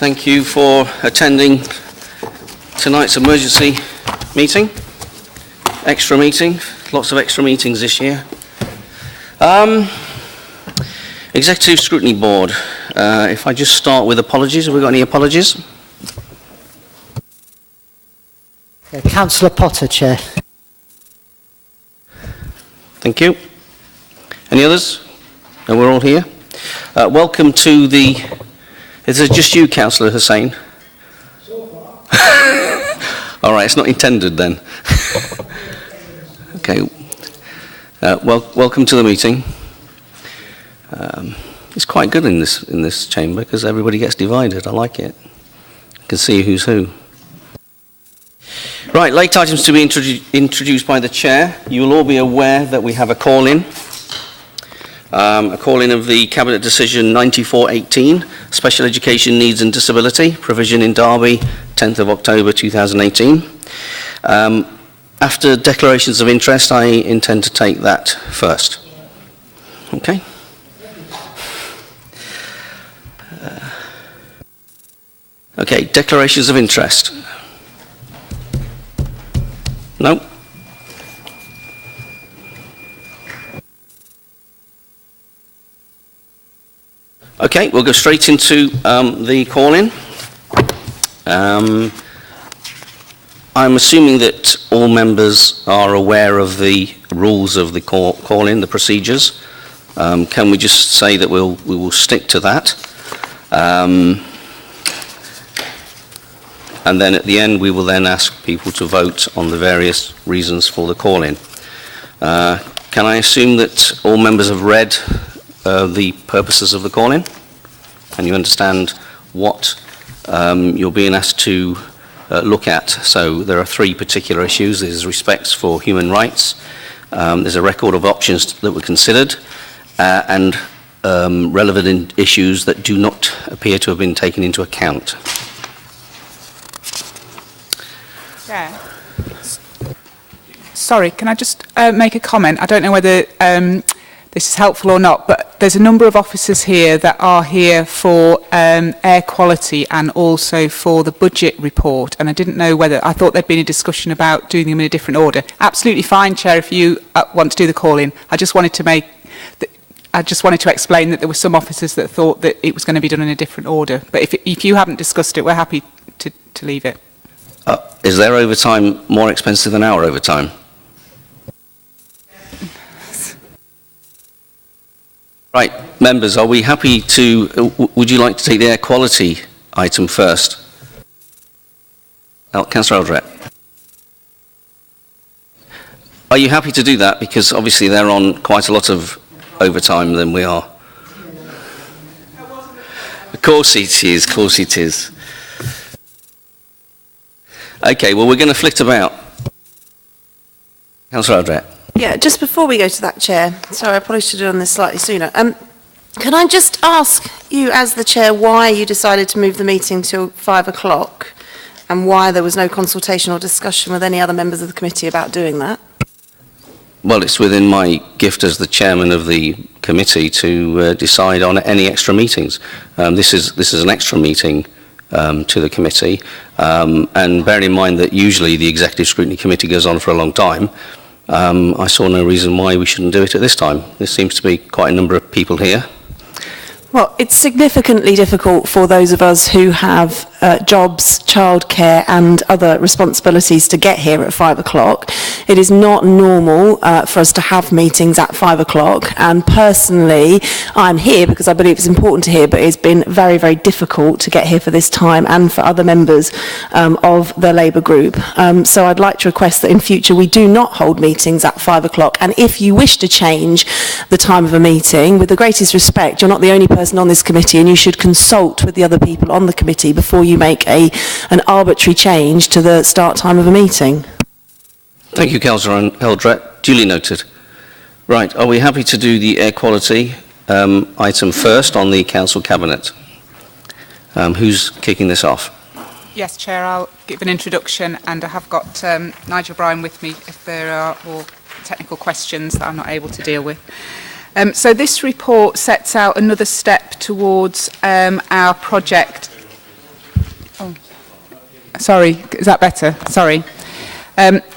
Thank you for attending tonight's emergency meeting. Extra meeting, lots of extra meetings this year. Executive Scrutiny Board. If I just start with apologies, have we got any apologies? Councillor Potter, Chair. Thank you. Any others? No, we're all here. Welcome to the... Is it just you, Councillor Hussain? All right, it's not intended then. Okay. Welcome to the meeting. It's quite good in this chamber because everybody gets divided. I like it. You can see who's who. Right, late items to be introduced by the chair. You will all be aware that we have a call-in. A call-in of the Cabinet Decision 9418, Special Education Needs and Disability, provision in Derby, 10th of October 2018. After declarations of interest, I intend to take that first. Okay. Okay, declarations of interest. No? Okay, we'll go straight into the call-in. I'm assuming that all members are aware of the rules of the call-in, the procedures. Can we just say that we will stick to that? And then at the end, we will then ask people to vote on the various reasons for the call-in. Can I assume that all members have read the purposes of the call-in, and you understand what you're being asked to look at? So there are three particular issues. There's respect for human rights, there's a record of options that were considered, and relevant issues that do not appear to have been taken into account. Yeah. Sorry, can I just make a comment? I don't know whether this is helpful or not, but there's a number of officers here that are here for air quality and also for the budget report, and I didn't know whether, I thought there'd been a discussion about doing them in a different order. Absolutely fine, Chair, if you want to do the call-in. I just wanted to explain that there were some officers that thought that it was going to be done in a different order, but if you haven't discussed it, we're happy to leave it. Is their overtime more expensive than our overtime? Right, members, are we happy to, would you like to take the air quality item first? Councillor Eldred. Are you happy to do that? Because obviously they're on quite a lot of overtime than we are. Of course it is, of course it is. Okay, well, we're going to flit about. Councillor Eldred. Yeah, just before we go to that, Chair, sorry, I probably should have done this slightly sooner. Can I just ask you, as the Chair, why you decided to move the meeting till 5 o'clock and why there was no consultation or discussion with any other members of the committee about doing that? Well, it's within my gift as the chairman of the committee to decide on any extra meetings. This is an extra meeting to the committee, and bear in mind that usually the Executive Scrutiny Committee goes on for a long time. I saw no reason why we shouldn't do it at this time. There seems to be quite a number of people here. Well, it's significantly difficult for those of us who have jobs, childcare and other responsibilities to get here at 5 o'clock. It is not normal for us to have meetings at 5 o'clock, and personally I'm here because I believe it's important to hear, but it's been very, very difficult to get here for this time and for other members of the Labour group. So I'd like to request that in future we do not hold meetings at 5 o'clock, and if you wish to change the time of a meeting, with the greatest respect, you're not the only person on this committee, and you should consult with the other people on the committee before you make an arbitrary change to the start time of a meeting. Thank you, Councillor Eldred. Duly noted. Right, are we happy to do the air quality item first on the Council Cabinet? Who's kicking this off? Yes, Chair, I'll give an introduction, and I have got Nigel Bryan with me if there are more technical questions that I'm not able to deal with. So this report sets out another step towards our project Sorry, is that better? Sorry.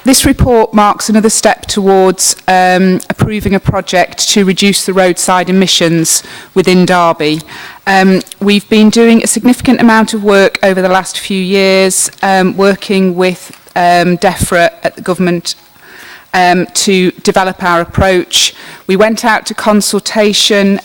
This report marks another step towards approving a project to reduce the roadside emissions within Derby. We've been doing a significant amount of work over the last few years, working with DEFRA at the government to develop our approach. We went out to consultation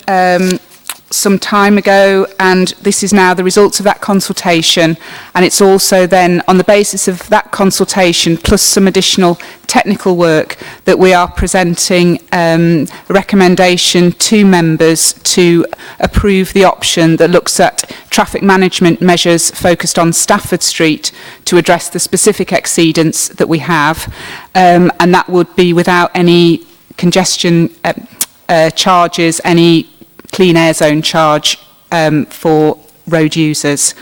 some time ago, and this is now the results of that consultation, and it's also then on the basis of that consultation plus some additional technical work that we are presenting a recommendation to members to approve the option that looks at traffic management measures focused on Stafford Street to address the specific exceedance that we have, and that would be without any congestion charges, any clean air zone charge for road users.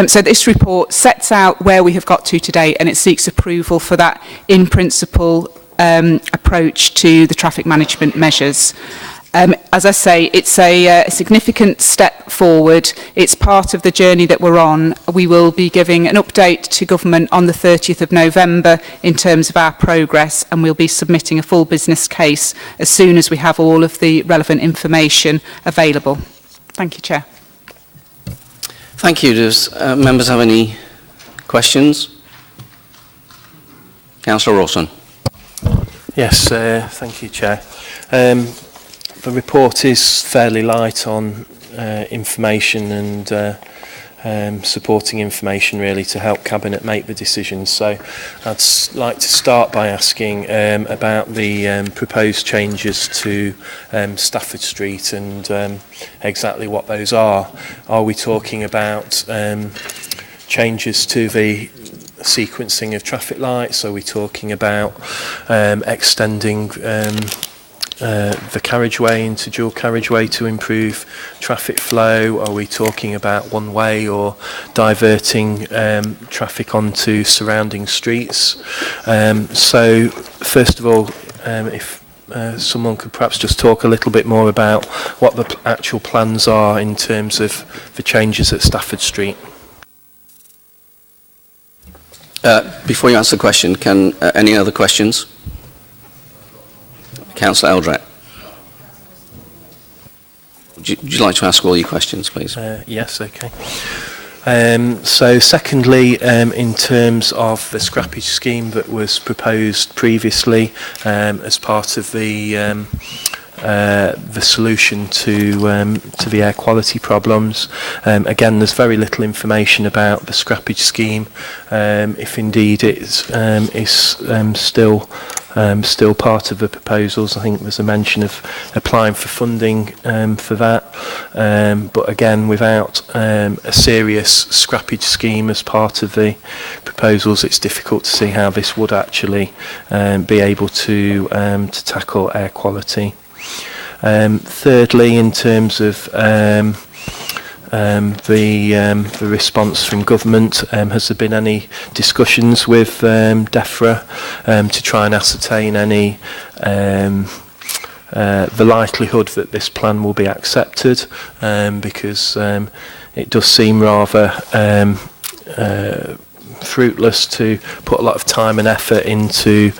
So this report sets out where we have got to today, and it seeks approval for that in principle approach to the traffic management measures. As I say, it's a significant step forward. It's part of the journey that we're on. We will be giving an update to government on the 30th of November in terms of our progress, and we'll be submitting a full business case as soon as we have all of the relevant information available. Thank you, Chair. Thank you. Does members have any questions? Councillor Rawson. Yes, thank you, Chair. The report is fairly light on information and supporting information really to help Cabinet make the decisions. So I'd like to start by asking about the proposed changes to Stafford Street and exactly what those are. Are we talking about changes to the sequencing of traffic lights? Are we talking about extending the carriageway into dual carriageway to improve traffic flow? Are we talking about one way or diverting traffic onto surrounding streets? So first of all, if someone could perhaps just talk a little bit more about what the actual plans are in terms of the changes at Stafford Street. Before you answer the question, can any other questions? Councillor Eldred. Would you like to ask all your questions, please? Yes, okay. So secondly, in terms of the scrappage scheme that was proposed previously as part of the solution to the air quality problems. Again, there's very little information about the scrappage scheme, if indeed it is still part of the proposals. I think there's a mention of applying for funding for that, but again, without a serious scrappage scheme as part of the proposals, it's difficult to see how this would actually be able to tackle air quality. Thirdly, in terms of the response from government, has there been any discussions with DEFRA to try and ascertain any the likelihood that this plan will be accepted, because it does seem rather fruitless to put a lot of time and effort into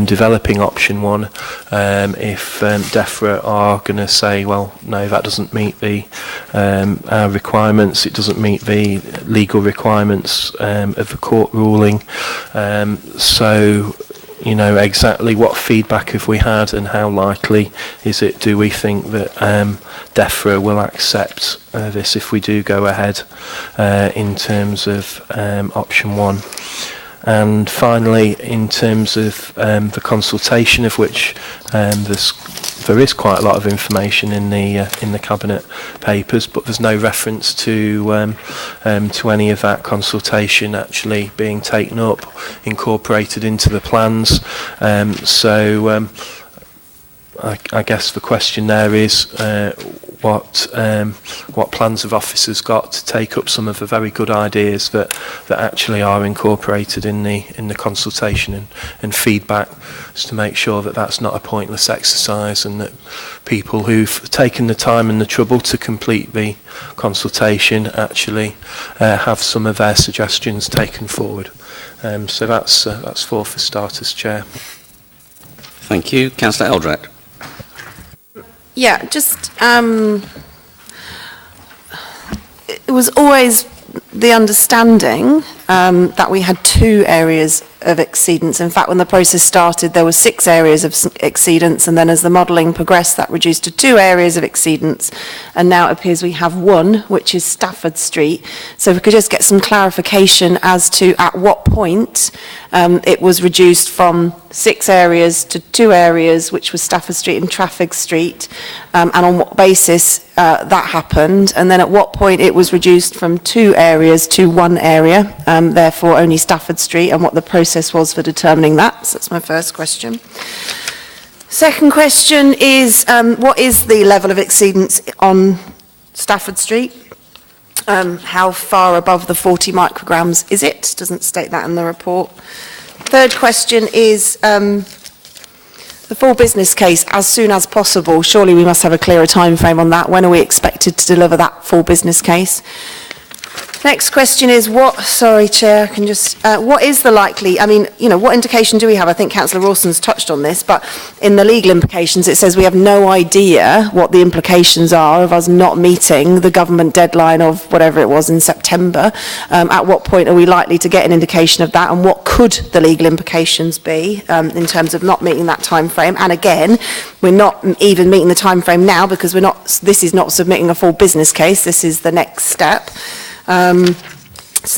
developing option one if DEFRA are going to say, well, no, that doesn't meet the our requirements, it doesn't meet the legal requirements of the court ruling. So, you know, exactly what feedback have we had and how likely is it, do we think that DEFRA will accept this if we do go ahead in terms of option one? And finally, in terms of the consultation, of which there is quite a lot of information in the Cabinet papers, but there's no reference to any of that consultation actually being taken up, incorporated into the plans. So I guess the question there is what plans have officers got to take up some of the very good ideas that actually are incorporated in the consultation and feedback, just to make sure that that's not a pointless exercise, and that people who've taken the time and the trouble to complete the consultation actually have some of their suggestions taken forward. So that's four for starters, Chair. Thank you. Councillor Eldred. Yeah, just, it was always the understanding that we had 2 areas of exceedance. In fact, when the process started, there were 6 areas of exceedance, and then as the modelling progressed, that reduced to 2 areas of exceedance, and now it appears we have 1, which is Stafford Street. So if we could just get some clarification as to at what point it was reduced from 6 areas to 2 areas, which was Stafford Street and Trafford Street, and on what basis that happened, and then at what point it was reduced from 2 areas to 1 area, therefore only Stafford Street, and what the process was for determining that. So that's my first question. Second question is, what is the level of exceedance on Stafford Street? How far above the 40 micrograms is it? Doesn't state that in the report. Third question is, the full business case as soon as possible. Surely we must have a clearer time frame on that. When are we expected to deliver that full business case? Next question is what is the likely, what indication do we have? I think Councillor Rawson's touched on this, but in the legal implications it says we have no idea what the implications are of us not meeting the government deadline of whatever it was in September. At what point are we likely to get an indication of that, and what could the legal implications be in terms of not meeting that time frame? And again, we're not even meeting the time frame now, because this is not submitting a full business case, this is the next step. So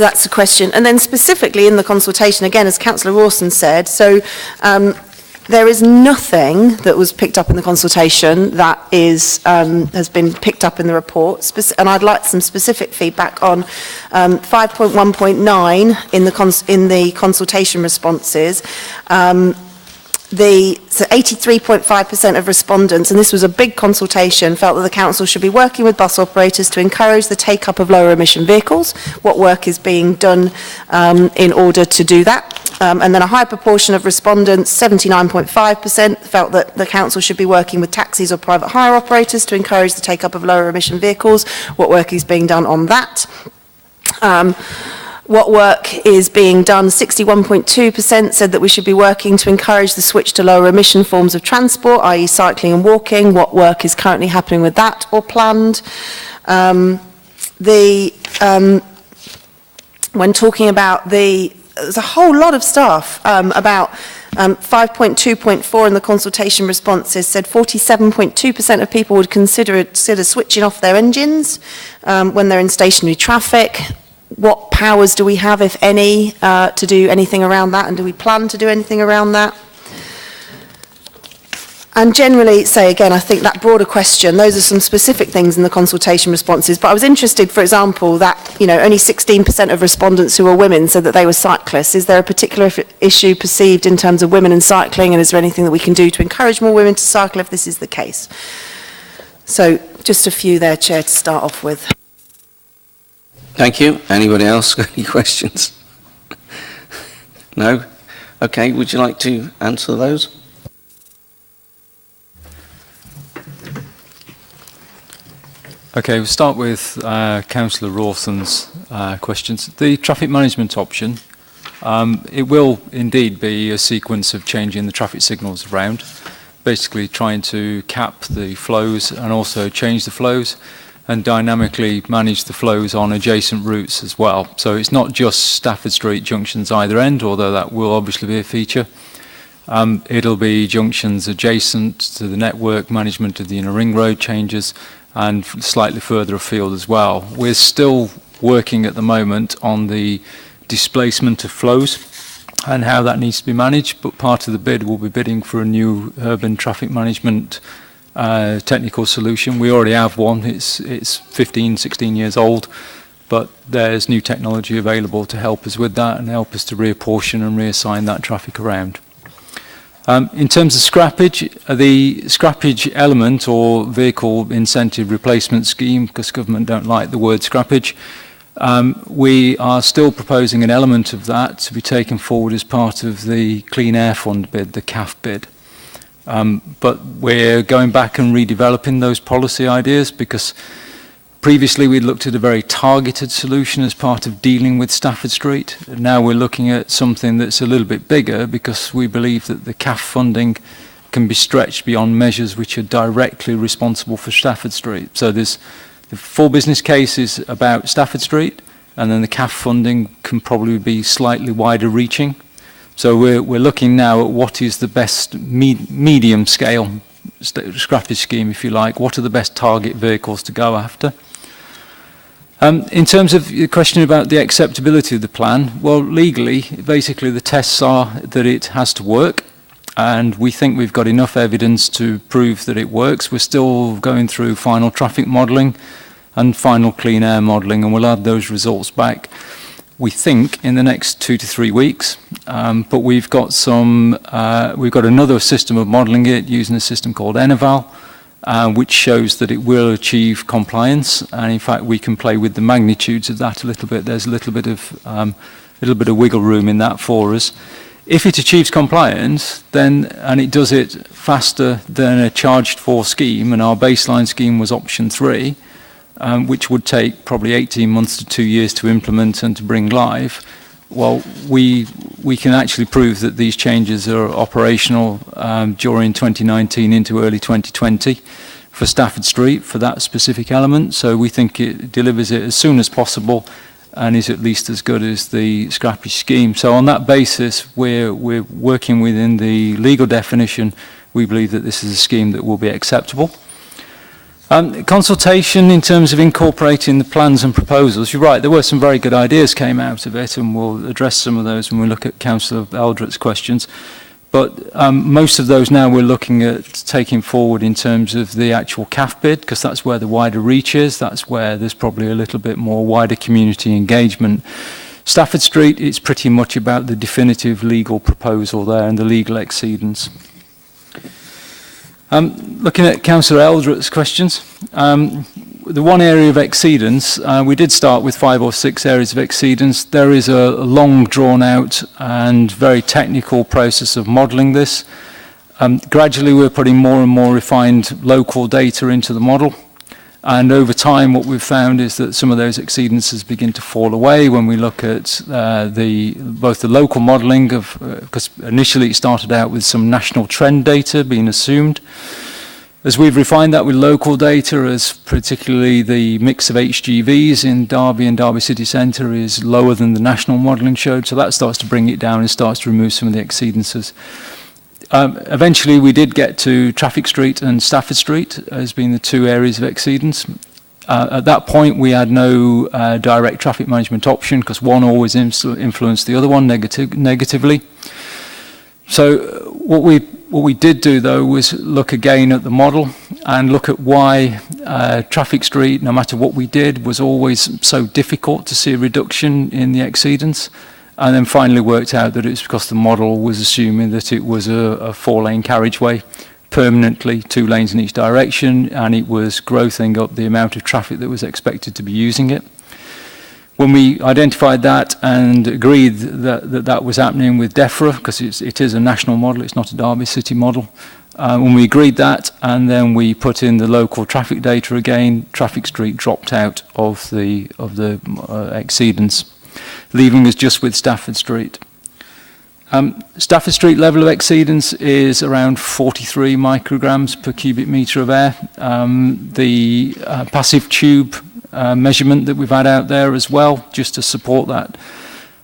that's the question. And then specifically in the consultation, again, as Councillor Rawson said, so there is nothing that was picked up in the consultation that has been picked up in the report. And I'd like some specific feedback on 5.1.9 in the consultation responses. So 83.5% of respondents, and this was a big consultation, felt that the council should be working with bus operators to encourage the take-up of lower emission vehicles. What work is being done in order to do that? And then a high proportion of respondents, 79.5%, felt that the council should be working with taxis or private hire operators to encourage the take-up of lower emission vehicles. What work is being done on that? What work is being done? 61.2% said that we should be working to encourage the switch to lower emission forms of transport, i.e. cycling and walking. What work is currently happening with that or planned? When talking about there's a whole lot of stuff about 5.2.4 in the consultation responses said 47.2% of people would consider switching off their engines when they're in stationary traffic. What powers do we have, if any, to do anything around that, and do we plan to do anything around that? And generally, say again, I think that broader question, those are some specific things in the consultation responses, but I was interested, for example, that only 16% of respondents who were women said that they were cyclists. Is there a particular issue perceived in terms of women and cycling, and is there anything that we can do to encourage more women to cycle if this is the case? So just a few there, Chair, to start off with. Thank you. Anybody else got any questions? No? Okay, would you like to answer those? Okay, we'll start with Councillor Rawson's questions. The traffic management option, it will indeed be a sequence of changing the traffic signals around, basically trying to cap the flows and also change the flows, and dynamically manage the flows on adjacent routes as well. So it's not just Stafford Street junctions either end, although that will obviously be a feature. It'll be junctions adjacent to the network, management of the inner ring road changes, and slightly further afield as well. We're still working at the moment on the displacement of flows and how that needs to be managed, but part of the bid will be bidding for a new urban traffic management technical solution. We already have one. It's 15, 16 years old, but there's new technology available to help us with that and help us to reapportion and reassign that traffic around. In terms of scrappage, the scrappage element or vehicle incentive replacement scheme, because government don't like the word scrappage, we are still proposing an element of that to be taken forward as part of the Clean Air Fund bid, the CAF bid. But we're going back and redeveloping those policy ideas, because previously we'd looked at a very targeted solution as part of dealing with Stafford Street. Now we're looking at something that's a little bit bigger, because we believe that the CAF funding can be stretched beyond measures which are directly responsible for Stafford Street. So there's the full business case is about Stafford Street, and then the CAF funding can probably be slightly wider reaching. So we're looking now at what is the best medium scale scrappage scheme, if you like. What are the best target vehicles to go after? In terms of your question about the acceptability of the plan, well, legally, basically the tests are that it has to work, and we think we've got enough evidence to prove that it works. We're still going through final traffic modelling and final clean air modelling, and we'll have those results back, we think, in the next 2 to 3 weeks. But we've got another system of modelling it using a system called Eneval, which shows that it will achieve compliance, and in fact we can play with the magnitudes of that a little bit. There's a little bit of wiggle room in that for us. If it achieves compliance, then, and it does it faster than a charged for scheme, and our baseline scheme was option 3, which would take probably 18 months to 2 years to implement and to bring live, well, we can actually prove that these changes are operational during 2019 into early 2020 for Stafford Street for that specific element. So we think it delivers it as soon as possible and is at least as good as the scrappage scheme. So on that basis, we're working within the legal definition. We believe that this is a scheme that will be acceptable. Consultation in terms of incorporating the plans and proposals, you're right, there were some very good ideas came out of it, and we'll address some of those when we look at Councillor Eldred's questions. But most of those now we're looking at taking forward in terms of the actual CAF bid, because that's where the wider reach is, that's where there's probably a little bit more wider community engagement. Stafford Street, it's pretty much about the definitive legal proposal there and the legal exceedance. Looking at Councillor Eldred's questions, the one area of exceedance, we did start with 5 or 6 areas of exceedance. There is a long drawn out and very technical process of modelling this. Gradually we're putting more and more refined local data into the model, and over time what we've found is that some of those exceedances begin to fall away when we look at both the local modelling of, because initially it started out with some national trend data being assumed. As we've refined that with local data, as particularly the mix of HGVs in Derby and Derby City Centre is lower than the national modelling showed, so that starts to bring it down and starts to remove some of the exceedances. Eventually we did get to Traffic Street and Stafford Street as being the 2 areas of exceedance. At that point we had no direct traffic management option, because one always influenced the other one negatively. So what we did do though was look again at the model and look at why Traffic Street, no matter what we did, was always so difficult to see a reduction in the exceedance. And then finally worked out that it's because the model was assuming that it was a 4-lane carriageway, permanently 2 lanes in each direction, and it was growthing up the amount of traffic that was expected to be using it. When we identified that and agreed that was happening with DEFRA, because it is a national model, it's not a Derby City model, when we agreed that and then we put in the local traffic data again, Traffic Street dropped out of the exceedance, leaving us just with Stafford Street. Stafford Street level of exceedance is around 43 micrograms per cubic metre of air. The passive tube measurement that we've had out there as well, just to support that,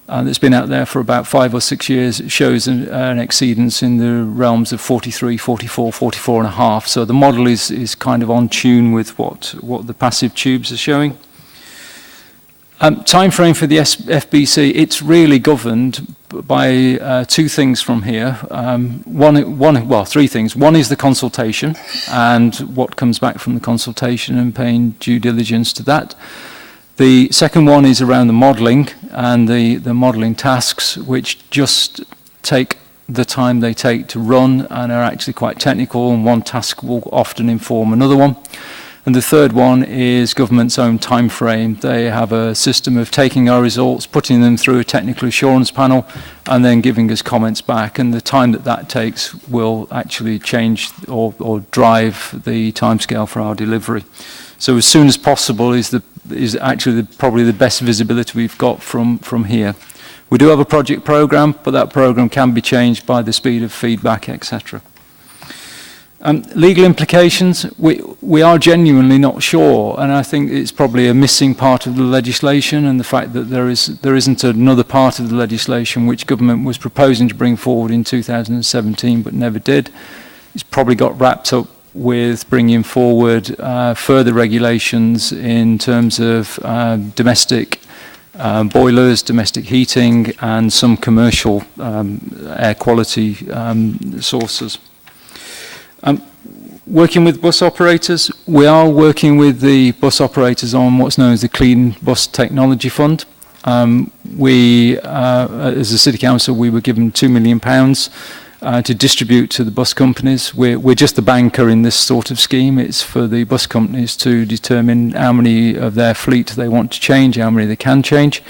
that's been out there for about 5 or 6 years, it shows an exceedance in the realms of 43, 44, 44 and a half. So the model is kind of on tune with what the passive tubes are showing. Time frame for the FBC, it's really governed by 2 things from here. 3 things. One is the consultation and what comes back from the consultation and paying due diligence to that. The second one is around the modelling and the modelling tasks, which just take the time they take to run and are actually quite technical, and one task will often inform another one. And the third one is government's own time frame. They have a system of taking our results, putting them through a technical assurance panel, and then giving us comments back. And the time that that takes will actually change or drive the timescale for our delivery. So as soon as possible is actually probably the best visibility we've got from here. We do have a project program, but that program can be changed by the speed of feedback, etc. Legal implications, we are genuinely not sure, and I think it's probably a missing part of the legislation, and the fact that there isn't another part of the legislation which government was proposing to bring forward in 2017 but never did. It's probably got wrapped up with bringing forward further regulations in terms of domestic boilers, domestic heating, and some commercial air quality sources. Working with bus operators, we are working with the bus operators on what's known as the Clean Bus Technology Fund. As a City Council, we were given £2 million to distribute to the bus companies. We're just the banker in this sort of scheme. It's for the bus companies to determine how many of their fleet they want to change, how many they can change.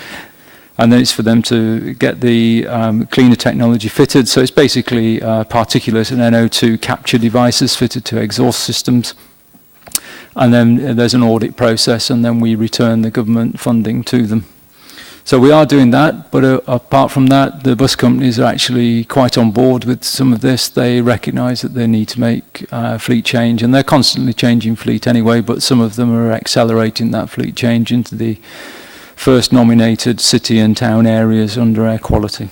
And then it's for them to get the cleaner technology fitted. So it's basically particulate and NO2 capture devices fitted to exhaust systems. And then there's an audit process, and then we return the government funding to them. So we are doing that, but apart from that, the bus companies are actually quite on board with some of this. They recognise that they need to make fleet change, and they're constantly changing fleet anyway, but some of them are accelerating that fleet change into the first nominated city and town areas under air quality.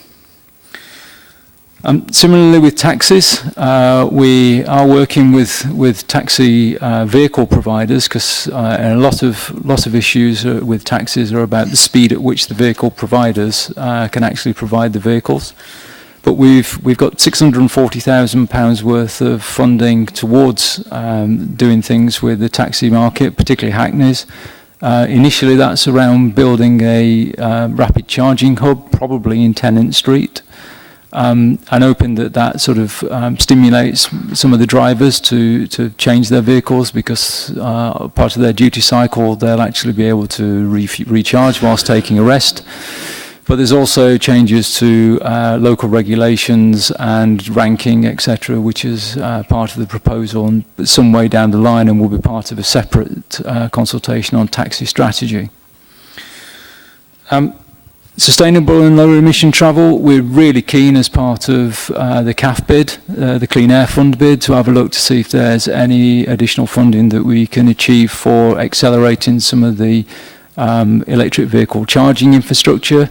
Similarly with taxis, we are working with taxi vehicle providers, because a lot of issues with taxis are about the speed at which the vehicle providers can actually provide the vehicles. But we've got £640,000 worth of funding towards doing things with the taxi market, particularly Hackneys. Initially, that's around building a rapid charging hub, probably in Tennant Street, and hoping that sort of stimulates some of the drivers to change their vehicles, because part of their duty cycle, they'll actually be able to recharge whilst taking a rest. But there's also changes to local regulations and ranking, etc., which is part of the proposal, and some way down the line, and will be part of a separate consultation on taxi strategy. Sustainable and lower emission travel, we're really keen as part of the CAF bid, the Clean Air Fund bid, to have a look to see if there's any additional funding that we can achieve for accelerating some of the electric vehicle charging infrastructure,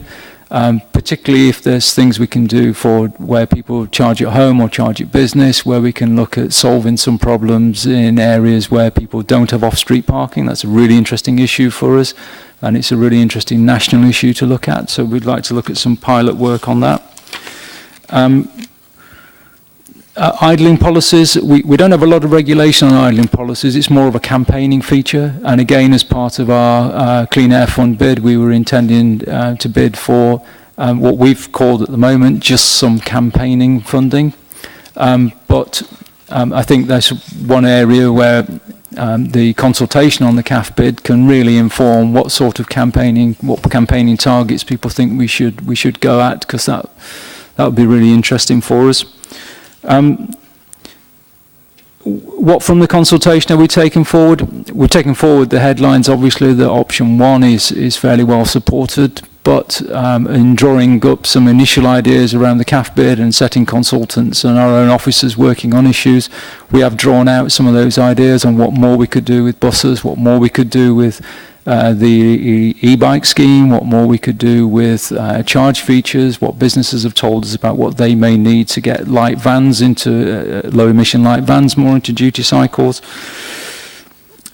particularly if there's things we can do for where people charge at home or charge at business, where we can look at solving some problems in areas where people don't have off-street parking. That's a really interesting issue for us, and it's a really interesting national issue to look at, so we'd like to look at some pilot work on that. Idling policies, we don't have a lot of regulation on idling policies. It's more of a campaigning feature, and again, as part of our Clean Air Fund bid, we were intending to bid for what we've called at the moment just some campaigning funding, but I think that's one area where the consultation on the CAF bid can really inform what sort of campaigning targets people think we should go at, because that would be really interesting for us. What from the consultation are we taking forward? We're taking forward the headlines. Obviously, that option one is fairly well supported, but in drawing up some initial ideas around the CAF bid and setting consultants and our own officers working on issues, we have drawn out some of those ideas on what more we could do with buses, what more we could do with the e-bike scheme, what more we could do with charge features, what businesses have told us about what they may need to get light vans into low emission light vans more into duty cycles.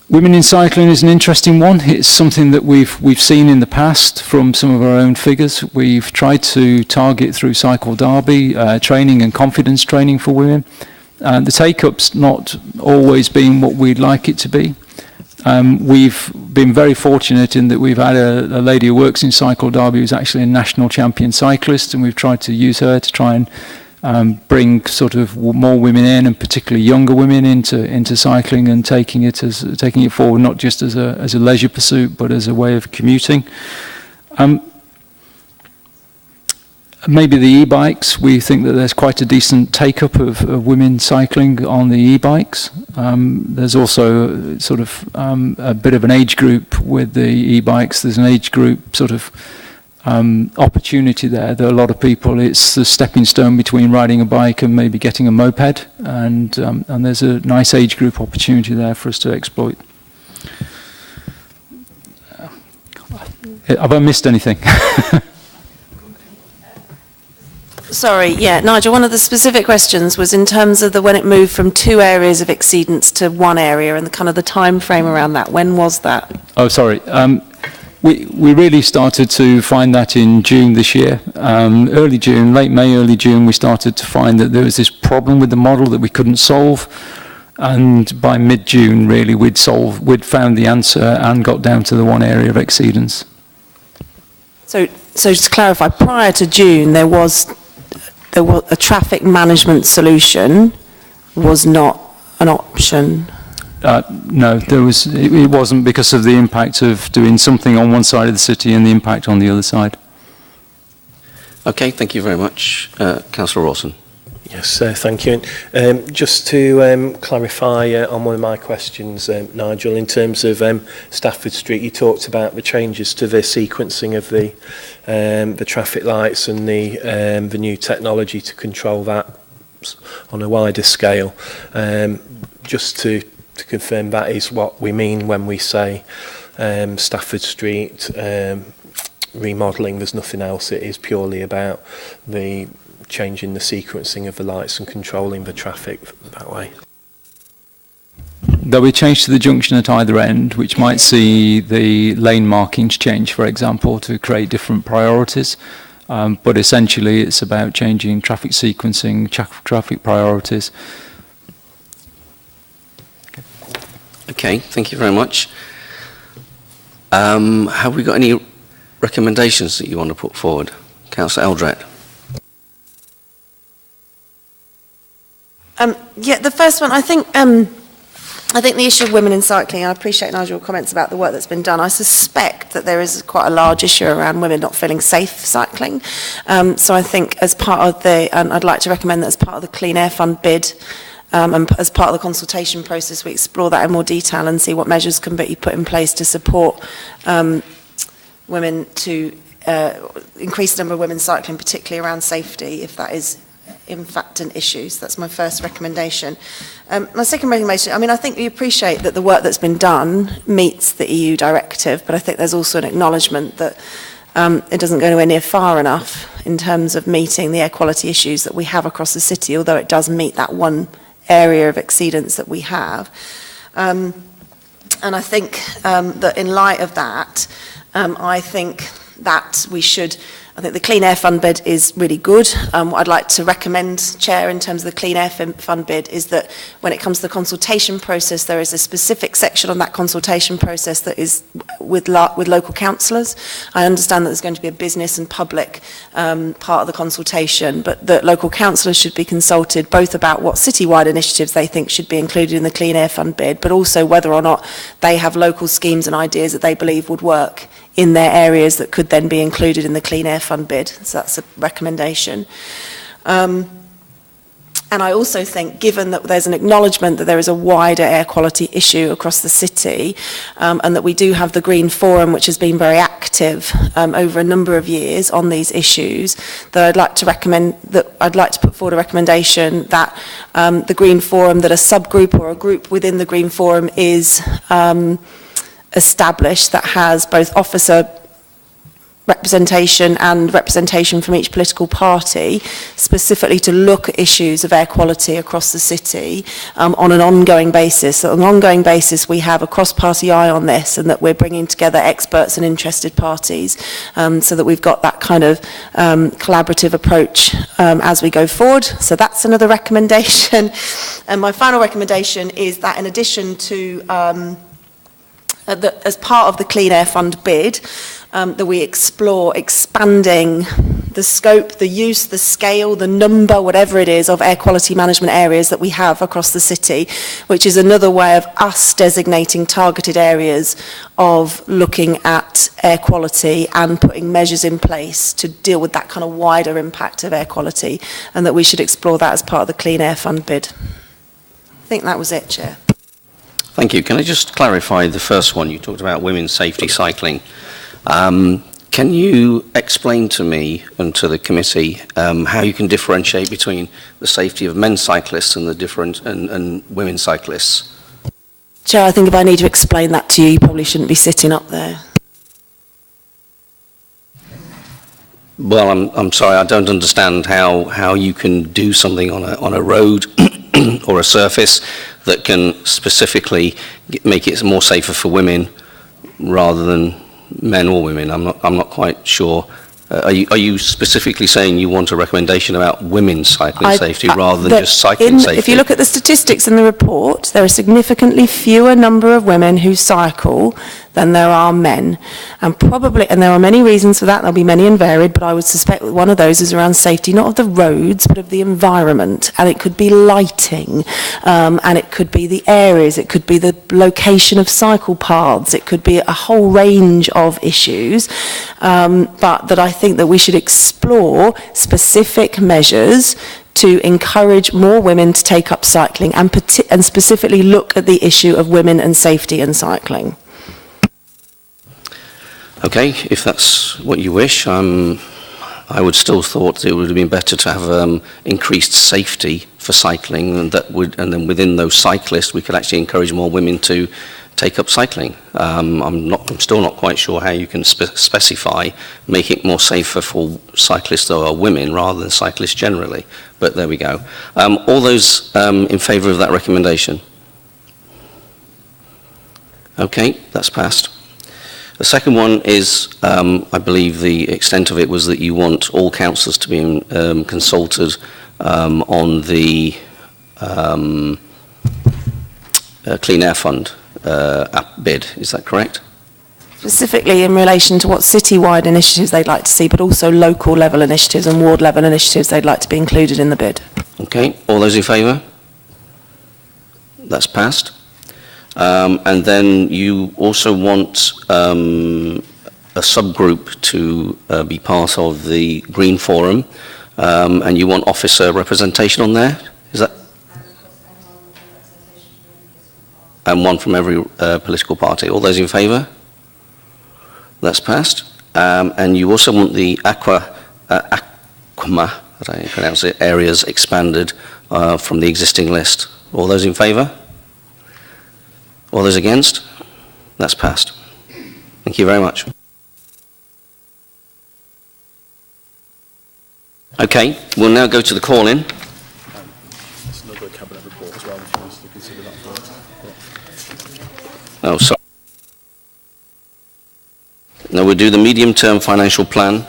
Women in cycling is an interesting one. It's something that we've seen in the past from some of our own figures. We've tried to target through Cycle Derby training and confidence training for women. The take-up's not always been what we'd like it to be. We've been very fortunate in that we've had a lady who works in Cycle Derby who's actually a national champion cyclist, and we've tried to use her to try and bring sort of more women in, and particularly younger women into cycling, and taking it forward not just as a leisure pursuit but as a way of commuting. Maybe the e-bikes, we think that there's quite a decent take-up of women cycling on the e-bikes. There's also sort of a bit of an age group with the e-bikes. There's an age group sort of opportunity there that a lot of people, it's the stepping stone between riding a bike and maybe getting a moped, and there's a nice age group opportunity there for us to exploit. Have I missed anything? Sorry, yeah, Nigel, one of the specific questions was in terms of when it moved from 2 areas of exceedance to 1 area, and the kind of the time frame around that. When was that? Oh, sorry. We really started to find that in June this year. Early June, late May, early June, we started to find that there was this problem with the model that we couldn't solve. And by mid-June, really, we'd found the answer and got down to the 1 area of exceedance. So just to clarify, prior to June, there was a traffic management solution was not an option. No, it wasn't, because of the impact of doing something on one side of the city and the impact on the other side. Okay, thank you very much. Councillor Rawson. Yes, thank you. Just to clarify on one of my questions, Nigel, in terms of Stafford Street, you talked about the changes to the sequencing of the traffic lights and the new technology to control that on a wider scale. Just to confirm, that is what we mean when we say Stafford Street remodelling. There's nothing else. It is purely about the changing the sequencing of the lights and controlling the traffic that way. There'll be change to the junction at either end, which might see the lane markings change, for example, to create different priorities. But essentially, it's about changing traffic sequencing, traffic priorities. Okay, thank you very much. Have we got any recommendations that you want to put forward? Councillor Eldred. Yeah, the first one, I think the issue of women in cycling, I appreciate Nigel's comments about the work that's been done. I suspect that there is quite a large issue around women not feeling safe cycling. So I think as part of and I'd like to recommend that as part of the Clean Air Fund bid, and as part of the consultation process, we explore that in more detail and see what measures can be put in place to support women to increase the number of women cycling, particularly around safety, if that is in fact an issue. So that's my first recommendation. My second recommendation, I mean, I think we appreciate that the work that's been done meets the EU directive, but I think there's also an acknowledgement that it doesn't go anywhere near far enough in terms of meeting the air quality issues that we have across the city, although it does meet that 1 area of exceedance that we have. And I think that in light of that, I think that I think the Clean Air Fund bid is really good. What I'd like to recommend, Chair, in terms of the Clean Air Fund bid is that when it comes to the consultation process, there is a specific section on that consultation process that is with local councillors. I understand that there's going to be a business and public part of the consultation, but that local councillors should be consulted both about what citywide initiatives they think should be included in the Clean Air Fund bid, but also whether or not they have local schemes and ideas that they believe would work in their areas that could then be included in the Clean Air Fund bid. So that's a recommendation. And I also think, given that there's an acknowledgement that there is a wider air quality issue across the city, and that we do have the Green Forum, which has been very active over a number of years on these issues, that I'd like to put forward a recommendation that the Green Forum, that a subgroup or a group within the Green Forum is established that has both officer representation and representation from each political party, specifically to look at issues of air quality across the city on an ongoing basis. So on an ongoing basis, we have a cross-party eye on this, and that we're bringing together experts and interested parties so that we've got that kind of collaborative approach as we go forward. So that's another recommendation. And my final recommendation is that in addition to as part of the Clean Air Fund bid, that we explore expanding the scope, the use, the scale, the number, whatever it is, of air quality management areas that we have across the city, which is another way of us designating targeted areas of looking at air quality and putting measures in place to deal with that kind of wider impact of air quality, and that we should explore that as part of the Clean Air Fund bid. I think that was it, Chair. Thank you. Can I just clarify the first one? You talked about women's safety cycling. Can you explain to me and to the committee how you can differentiate between the safety of men cyclists and the and women cyclists? Chair, I think if I need to explain that to you, you probably shouldn't be sitting up there. Well, I'm sorry, I don't understand how you can do something on a road or a surface that can specifically make it more safer for women rather than men or women. I'm not quite sure. Are you specifically saying you want a recommendation about women's cycling safety rather than just cycling safety? If you look at the statistics in the report, there are significantly fewer number of women who cycle than there are men. And there are many reasons for that. There'll be many and varied, but I would suspect that one of those is around safety, not of the roads, but of the environment. And it could be lighting, and it could be the areas, it could be the location of cycle paths, it could be a whole range of issues. But that I think that we should explore specific measures to encourage more women to take up cycling and specifically look at the issue of women and safety in cycling. Okay, if that's what you wish, I would still thought it would have been better to have increased safety for cycling, and then within those cyclists we could actually encourage more women to take up cycling. I'm still not quite sure how you can specify making it more safer for cyclists that are women rather than cyclists generally, but there we go. All those in favour of that recommendation? Okay, that's passed. The second one is, I believe the extent of it was that you want all councillors to be consulted on the Clean Air Fund bid. Is that correct? Specifically in relation to what city-wide initiatives they'd like to see, but also local level initiatives and ward level initiatives they'd like to be included in the bid. Okay, all those in favour? That's passed. And then you also want a subgroup to be part of the Green Forum, and you want officer representation on there? Is that? And one from every political party. All those in favour? That's passed. And you also want the AQMA, I don't know how you pronounce it, areas expanded from the existing list. All those in favour? All those against? That's passed. Thank you very much. Okay, we'll now go to the call-in. There's another cabinet report as well, if you want to consider that first. Oh, sorry. Now we'll do the medium-term financial plan,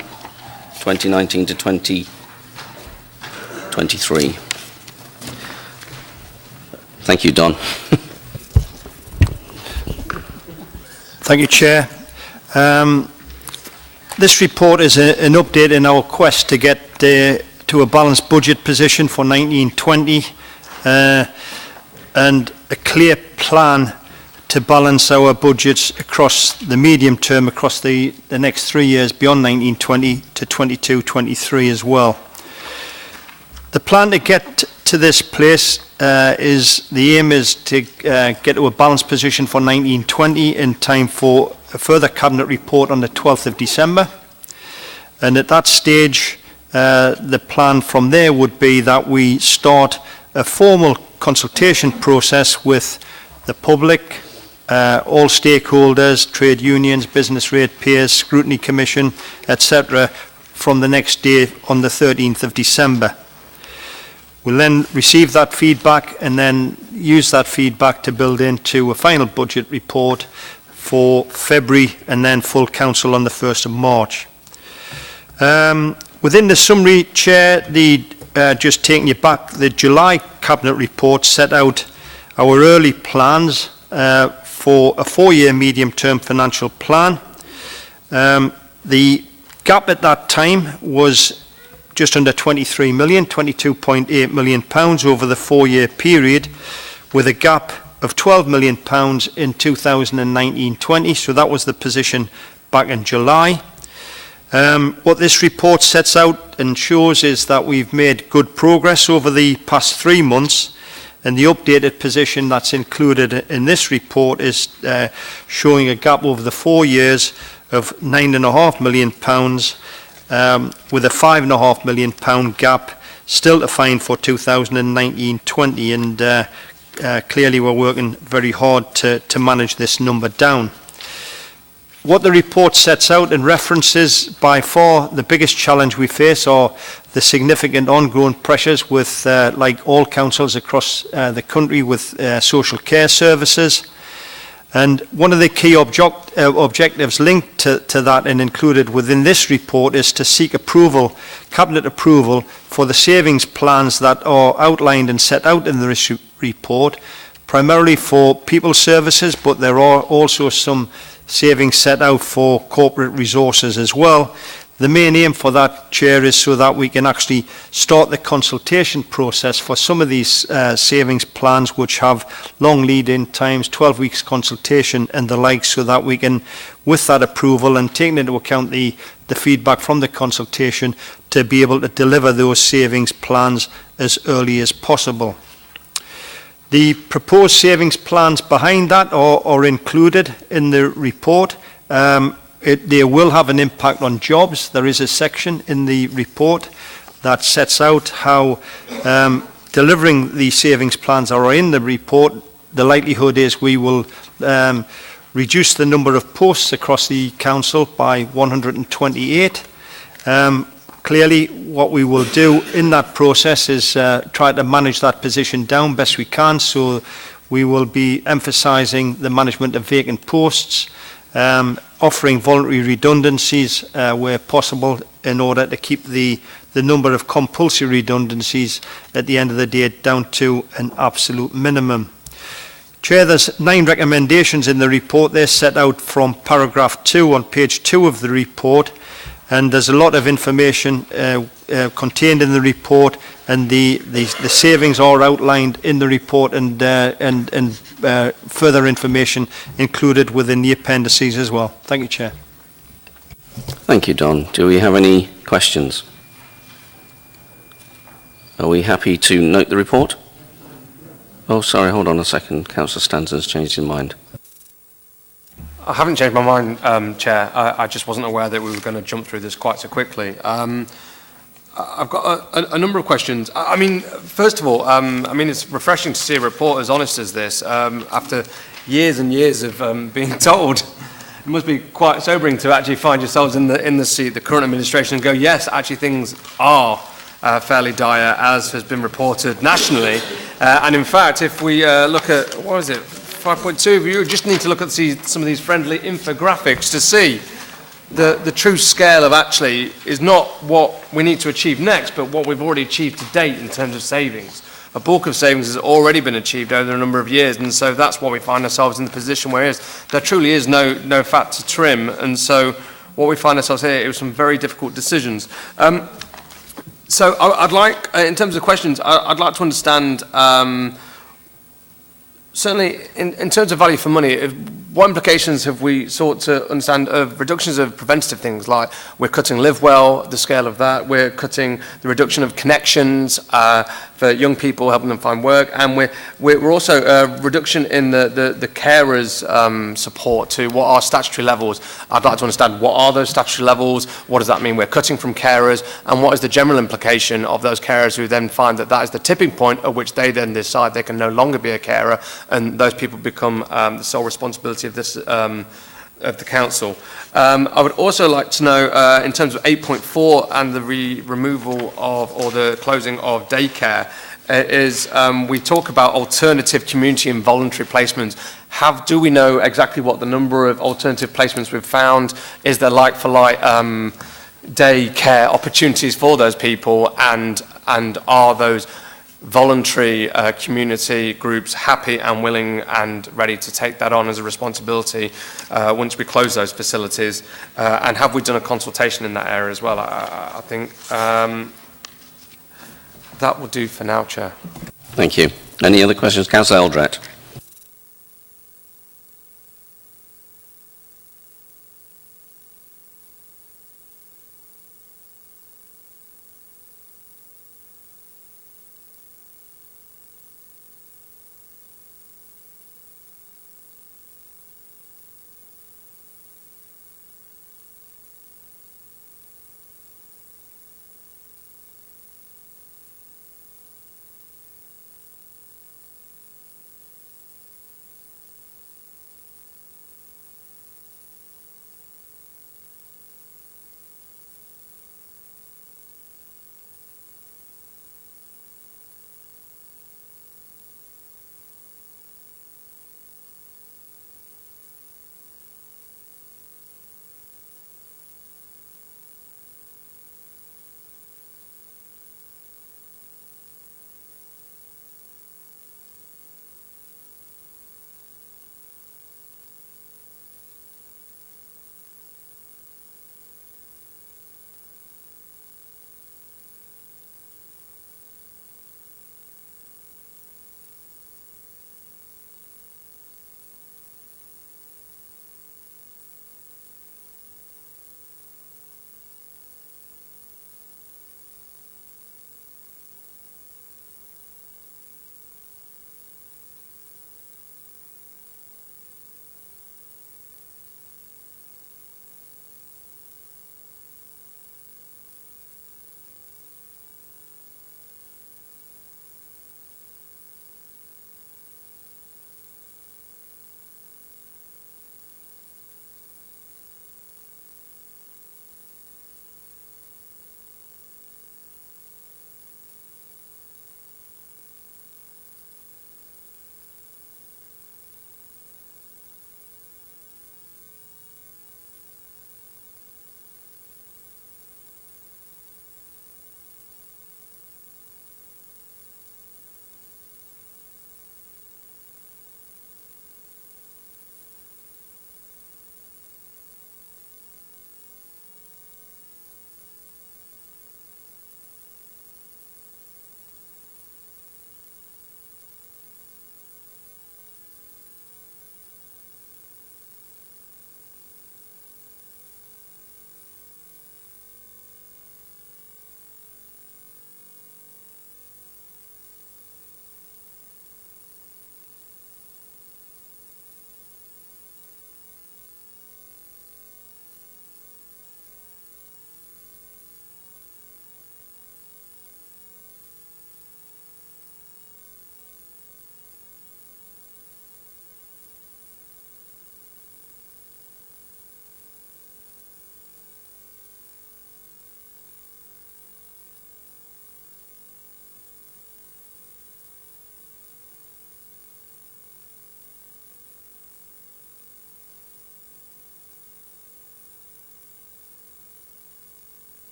2019 to 2023. Thank you, Don. Thank you, Chair. This report is an update in our quest to get to a balanced budget position for 1920 and a clear plan to balance our budgets across the medium term, across the next 3 years beyond 1920 to 22-23 as well. The plan to get to this place the aim is to get to a balanced position for 1920 in time for a further cabinet report on the 12th of December. And at that stage, the plan from there would be that we start a formal consultation process with the public, all stakeholders, trade unions, business ratepayers, scrutiny commission, etc., from the next day on the 13th of December. We'll then receive that feedback and then use that feedback to build into a final budget report for February and then full council on the 1st of March. Within the summary, Chair, just taking you back, the July Cabinet report set out our early plans for a 4-year medium-term financial plan. The gap at that time was just under 23 million, 22.8 million pounds over the 4-year period, with a gap of 12 million pounds in 2019-20. So that was the position back in July. What this report sets out and shows is that we've made good progress over the past 3 months, and the updated position that's included in this report is showing a gap over the 4 years of £9.5 million, with a £5.5 million gap still to find for 2019-20, and clearly we're working very hard to manage this number down. What the report sets out and references, by far the biggest challenge we face are the significant ongoing pressures with, like all councils across the country, with social care services. And one of the key objectives linked to that and included within this report is to seek approval, Cabinet approval, for the savings plans that are outlined and set out in the report, primarily for people services, but there are also some savings set out for corporate resources as well. The main aim for that, Chair, is so that we can actually start the consultation process for some of these savings plans which have long lead-in times, 12 weeks consultation and the like, so that we can, with that approval and taking into account the feedback from the consultation, to be able to deliver those savings plans as early as possible. The proposed savings plans behind that are included in the report. They will have an impact on jobs. There is a section in the report that sets out how delivering the savings plans are in the report. The likelihood is we will reduce the number of posts across the council by 128. Clearly, what we will do in that process is try to manage that position down best we can. So we will be emphasising the management of vacant posts, offering voluntary redundancies where possible in order to keep the number of compulsory redundancies at the end of the day down to an absolute minimum. Chair, there's 9 recommendations in the report. They're set out from paragraph 2 on page 2 of the report. And there's a lot of information contained in the report, and the savings are outlined in the report, and further information included within the appendices as well. Thank you, Chair. Thank you, Don. Do we have any questions? Are we happy to note the report? Oh, sorry, hold on a second. Councillor Stanton's changed his mind. I haven't changed my mind, Chair. I just wasn't aware that we were going to jump through this quite so quickly. I've got a number of questions. I mean, first of all, it's refreshing to see a report as honest as this after years and years of being told. It must be quite sobering to actually find yourselves in the seat, the current administration, and go, yes, actually things are fairly dire, as has been reported nationally. And in fact, if we look at, what is it, 5.2, you just need to look at some of these friendly infographics to see the true scale of actually is not what we need to achieve next, but what we've already achieved to date in terms of savings. A bulk of savings has already been achieved over a number of years, and so that's why we find ourselves in the position where there truly is no fat to trim, and so what we find ourselves here is some very difficult decisions. So I'd like, in terms of questions, I'd like to understand, certainly in terms of value for money, what implications have we sought to understand of reductions of preventative things, like we're cutting Live Well, the scale of that, we're cutting the reduction of connections for young people, helping them find work, and we're also a reduction in the carers' support to what are statutory levels. I'd like to understand what are those statutory levels, what does that mean we're cutting from carers, and what is the general implication of those carers who then find that is the tipping point at which they then decide they can no longer be a carer, and those people become the sole responsibility of this of the council. I would also like to know, in terms of 8.4 and the removal of, or the closing of daycare, we talk about alternative community and voluntary placements. Do we know exactly what the number of alternative placements we've found? Is there like-for-like daycare opportunities for those people, and are those voluntary community groups happy and willing and ready to take that on as a responsibility once we close those facilities? And have we done a consultation in that area as well? I think that will do for now, Chair. Thank you. Any other questions? Councillor Eldred.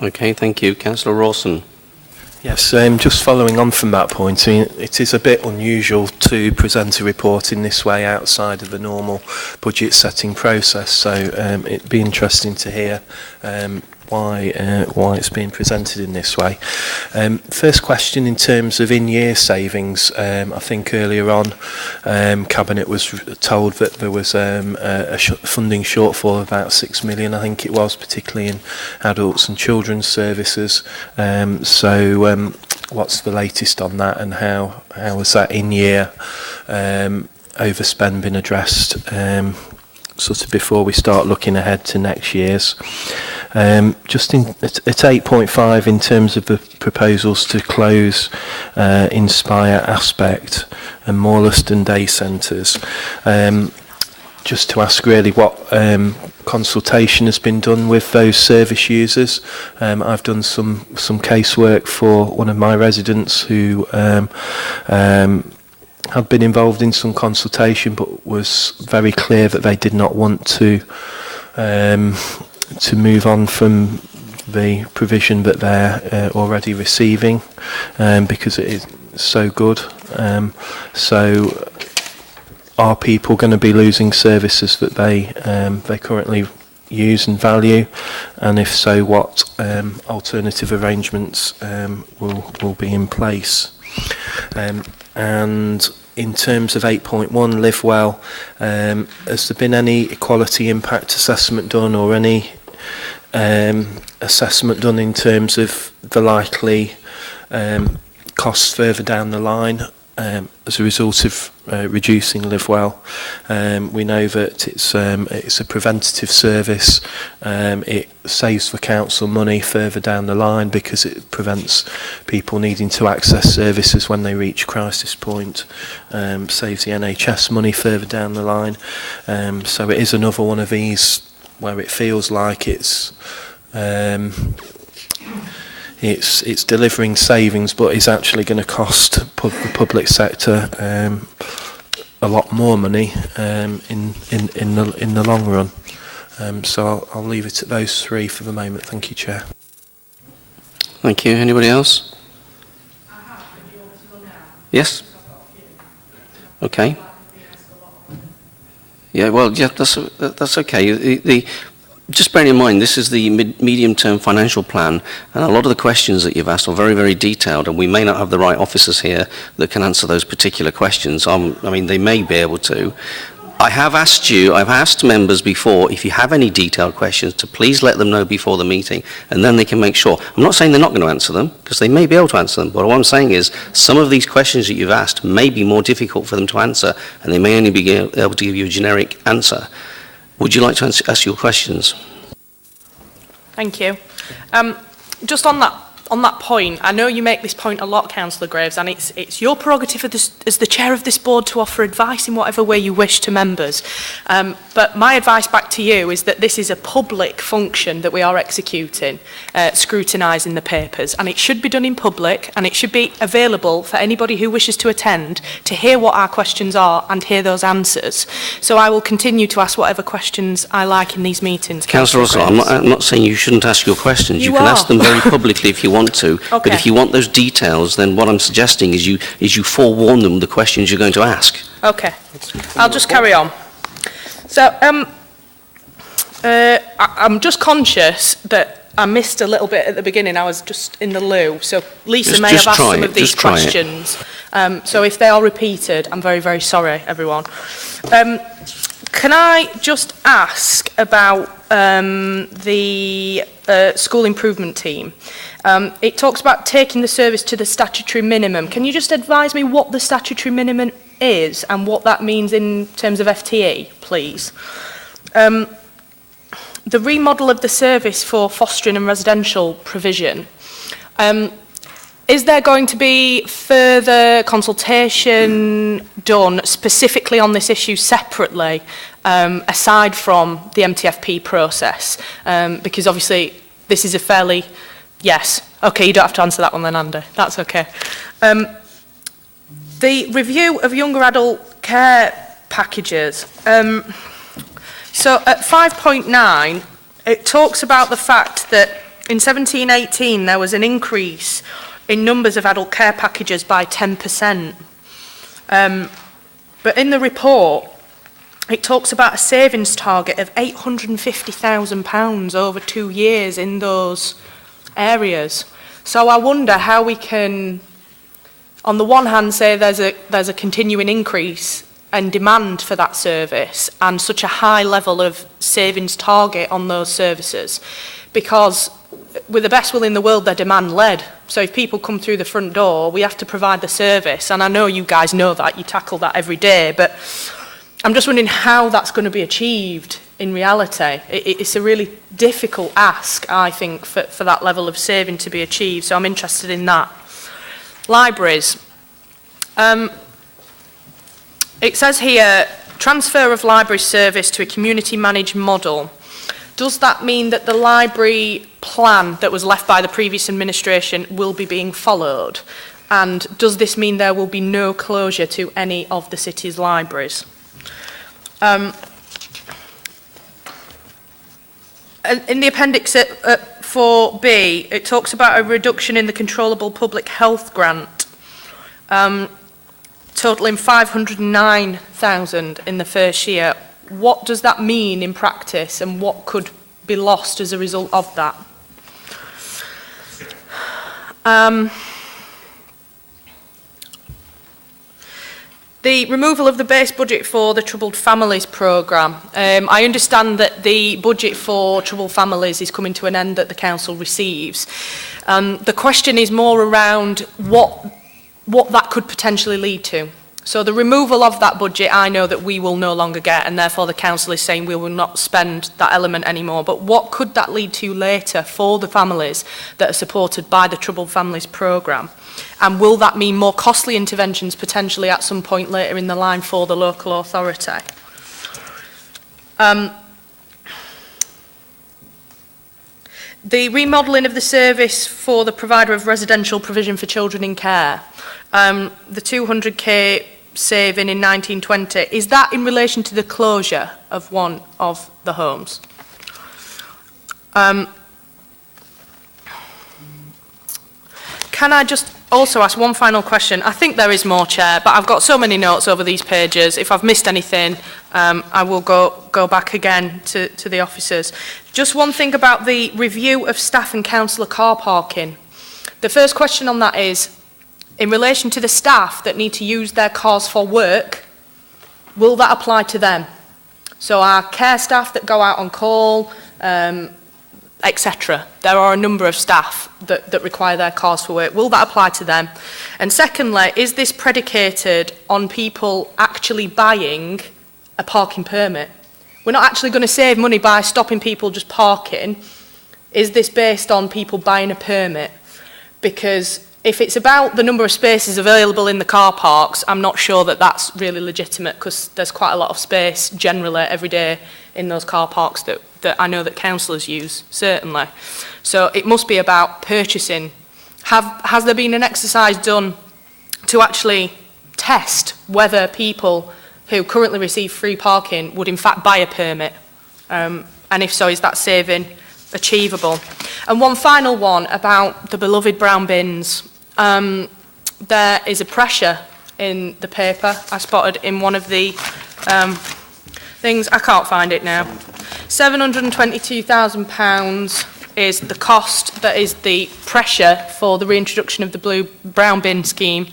Okay, thank you. Councillor Rawson. Yes, just following on from that point, it is a bit unusual to present a report in this way outside of the normal budget setting process, so it'd be interesting to hear why it's being presented in this way. First question in terms of in-year savings, I think earlier on Cabinet was told that there was a funding shortfall of about 6 million, I think it was, particularly in adults and children's services. What's the latest on that, and how has that in-year overspend been addressed sort of before we start looking ahead to next year's. Just at 8.5 in terms of the proposals to close Inspire, Aspect and Morleston Day Centres. Just to ask really what consultation has been done with those service users. I've done some casework for one of my residents who had been involved in some consultation but was very clear that they did not want to move on from the provision that they're already receiving because it is so good. So are people going to be losing services that they currently use and value, and if so, what alternative arrangements will be in place? And in terms of 8.1 Live Well, has there been any equality impact assessment done, or any assessment done in terms of the likely costs further down the line as a result of reducing Live Well? We know that it's a preventative service. It saves the council money further down the line because it prevents people needing to access services when they reach crisis point. Saves the NHS money further down the line. So it is another one of these where it feels like it's delivering savings, but is actually going to cost the public sector a lot more money in the long run. So I'll leave it at those three for the moment. Thank you, Chair. Thank you. Anybody else? Yes? Okay. Yeah, well, yeah, that's okay. Just bearing in mind, this is the medium-term financial plan, and a lot of the questions that you've asked are very, very detailed, and we may not have the right officers here that can answer those particular questions. I mean, they may be able to. I've asked members before, if you have any detailed questions, to please let them know before the meeting, and then they can make sure. I'm not saying they're not going to answer them, because they may be able to answer them, but what I'm saying is some of these questions that you've asked may be more difficult for them to answer, and they may only be able to give you a generic answer. Would you like to ask your questions? Thank you. Just on that point, I know you make this point a lot, Councillor Graves, and it's your prerogative as the chair of this board to offer advice in whatever way you wish to members. But my advice back to you is that this is a public function that we are executing, scrutinising the papers, and it should be done in public, and it should be available for anybody who wishes to attend to hear what our questions are and hear those answers. So I will continue to ask whatever questions I like in these meetings. Councillor Russell, I'm not saying you shouldn't ask your questions. You can ask them very publicly if you want to. Okay. But if you want those details, then what I'm suggesting is you forewarn them the questions you're going to ask. Okay. I'll just carry on. So I'm just conscious that I missed a little bit at the beginning. I was just in the loo. So Lisa may have asked some of these questions. So if they are repeated, I'm very, very sorry, everyone. Can I just ask about the school improvement team? It talks about taking the service to the statutory minimum. Can you just advise me what the statutory minimum is and what that means in terms of FTE, please? The remodel of the service for fostering and residential provision. Is there going to be further consultation done specifically on this issue separately, aside from the MTFP process? Because obviously this is a fairly... Yes. Okay, you don't have to answer that one then, Andy. That's okay. The review of younger adult care packages. So at 5.9, it talks about the fact that in 17-18 there was an increase in numbers of adult care packages by 10%. But in the report, it talks about a savings target of £850,000 over 2 years in those areas. So I wonder how we can, on the one hand, say there's a continuing increase and demand for that service and such a high level of savings target on those services, because with the best will in the world, they're demand-led. So if people come through the front door, we have to provide the service. And I know you guys know that, you tackle that every day, but I'm just wondering how that's going to be achieved in reality. It's a really difficult ask, I think, for that level of saving to be achieved, so I'm interested in that. Libraries. It says here, transfer of library service to a community managed model. Does that mean that the library plan that was left by the previous administration will be being followed? And does this mean there will be no closure to any of the city's libraries? In the appendix at 4B, it talks about a reduction in the controllable public health grant, totaling 509,000 in the first year. What does that mean in practice, and what could be lost as a result of that? The removal of the base budget for the Troubled Families programme. I understand that the budget for Troubled Families is coming to an end that the council receives. The question is more around what that could potentially lead to. So the removal of that budget, I know that we will no longer get, and therefore the council is saying we will not spend that element anymore. But what could that lead to later for the families that are supported by the Troubled Families programme? And will that mean more costly interventions potentially at some point later in the line for the local authority? The remodelling of the service for the provider of residential provision for children in care, the 200k saving in 1920, is that in relation to the closure of one of the homes? Can I just also ask one final question? I think there is more, Chair, but I've got so many notes over these pages. If I've missed anything, I will go back again to the officers. Just one thing about the review of staff and councillor car parking. The first question on that is, in relation to the staff that need to use their cars for work, will that apply to them? So our care staff that go out on call, etc. There are a number of staff that require their cars for work. Will that apply to them? And secondly, is this predicated on people actually buying a parking permit? We're not actually going to save money by stopping people just parking. Is this based on people buying a permit? Because if it's about the number of spaces available in the car parks, I'm not sure that that's really legitimate, because there's quite a lot of space generally every day in those car parks that I know that councillors use, certainly. So it must be about purchasing. Has there been an exercise done to actually test whether people who currently receive free parking would in fact buy a permit? And if so, is that saving achievable? And one final one about the beloved brown bins. There is a pressure in the paper I spotted in one of the things. I can't find it now. £722,000 is the cost, that is the pressure for the reintroduction of the brown bin scheme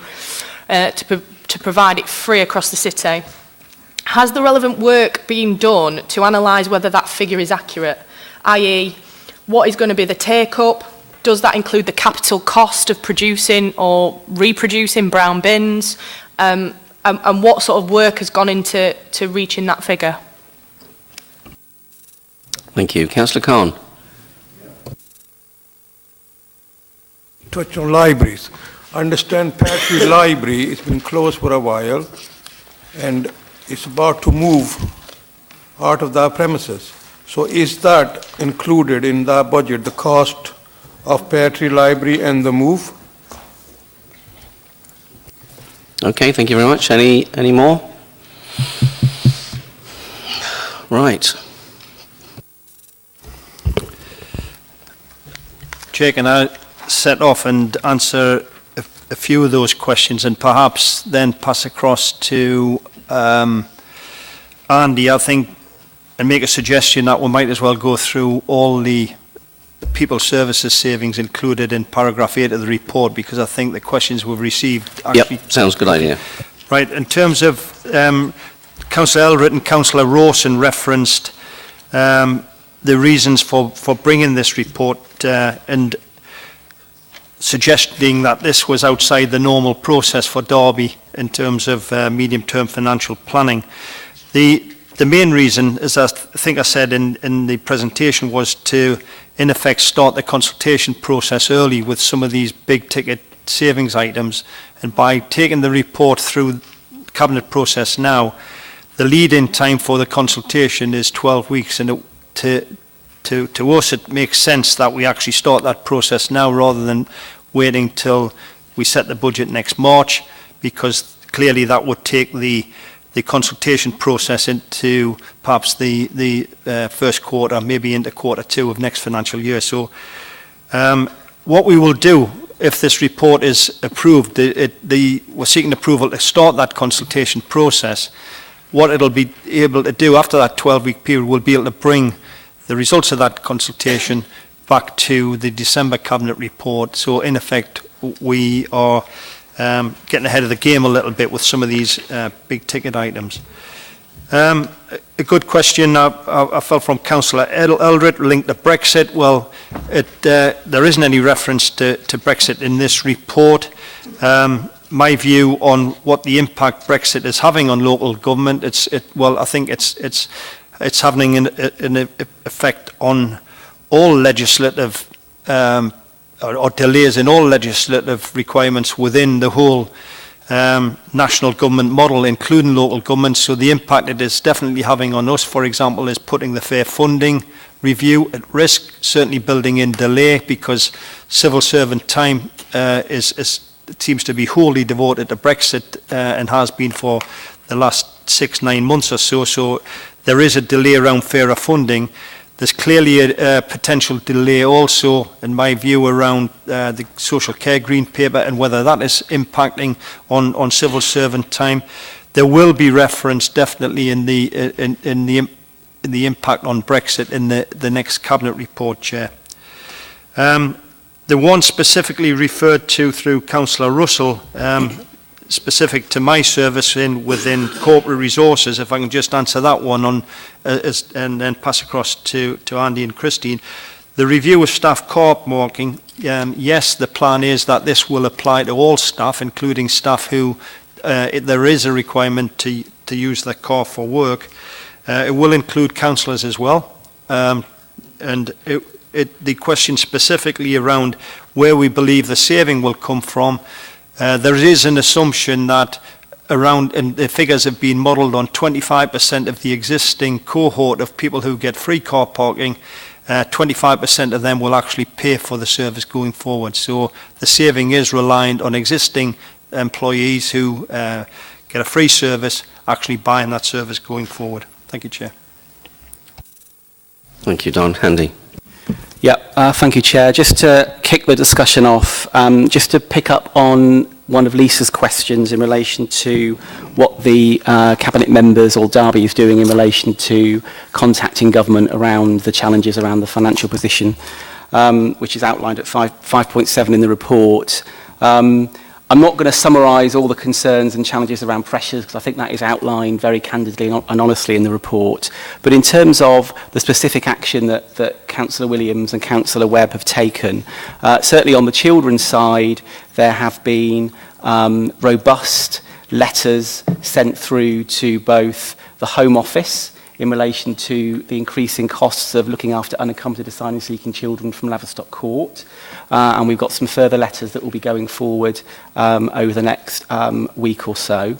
to provide it free across the city. Has the relevant work been done to analyse whether that figure is accurate? I.e., what is going to be the take-up? Does that include the capital cost of producing or reproducing brown bins? And what sort of work has gone into reaching that figure? Thank you. Councillor Khan. Touch on libraries. I understand Patrick Library has been closed for a while and it's about to move out of the premises. So is that included in the budget, the cost of Patrick Library and the move? Okay, thank you very much. Any more? Right. Chair, can I set off and answer a few of those questions and perhaps then pass across to Andy, I think, and make a suggestion that we might as well go through all the people services savings included in paragraph 8 of the report, because I think the questions we've received actually... Yep, sounds a good idea. Right, in terms of Councillor Elritt and Councillor Rawson referenced the reasons for bringing this report and suggesting that this was outside the normal process for Derby in terms of medium-term financial planning. The main reason, as I think I said in the presentation, was to, in effect, start the consultation process early with some of these big ticket savings items. And by taking the report through the Cabinet process now, the lead-in time for the consultation is 12 weeks. And to us, it makes sense that we actually start that process now rather than waiting till we set the budget next March, because clearly that would take the consultation process into perhaps the first quarter, maybe into quarter 2 of next financial year. So what we will do if this report is approved, we're seeking approval to start that consultation process. What it'll be able to do after that 12-week period, will be able to bring the results of that consultation back to the December Cabinet report. So in effect, we are getting ahead of the game a little bit with some of these big ticket items. A good question I felt from Councillor Eldred linked to Brexit. Well, there isn't any reference to Brexit in this report. My view on what the impact Brexit is having on local government, I think it's having an effect on all legislative or delays in all legislative requirements within the whole national government model, including local governments. So the impact it is definitely having on us, for example, is putting the fair funding review at risk, certainly building in delay, because civil servant time seems to be wholly devoted to Brexit and has been for the last 6-9 months or so. So there is a delay around fairer funding. There's clearly a potential delay also, in my view, around the social care green paper and whether that is impacting on civil servant time. There will be reference definitely in the impact on Brexit in the next Cabinet report, Chair. The one specifically referred to through Councillor Russell, specific to my service within corporate resources, if I can just answer that one and then pass across to Andy and Christine. The review of staff car parking, yes, the plan is that this will apply to all staff, including staff who there is a requirement to use their car for work. It will include councillors as well. And the question specifically around where we believe the saving will come from, there is an assumption that and the figures have been modelled on 25% of the existing cohort of people who get free car parking. 25% of them will actually pay for the service going forward. So the saving is reliant on existing employees who get a free service actually buying that service going forward. Thank you, Chair. Thank you, Don. Andy. Yeah, thank you, Chair. Just to kick the discussion off, just to pick up on one of Lisa's questions in relation to what the Cabinet members or Derby is doing in relation to contacting government around the challenges around the financial position, which is outlined at 5.7 in the report. I'm not going to summarise all the concerns and challenges around pressures, because I think that is outlined very candidly and honestly in the report. But in terms of the specific action that Councillor Williams and Councillor Webb have taken, certainly on the children's side, there have been robust letters sent through to both the Home Office in relation to the increasing costs of looking after unaccompanied asylum-seeking children from Laverstock Court. And we've got some further letters that will be going forward over the next week or so.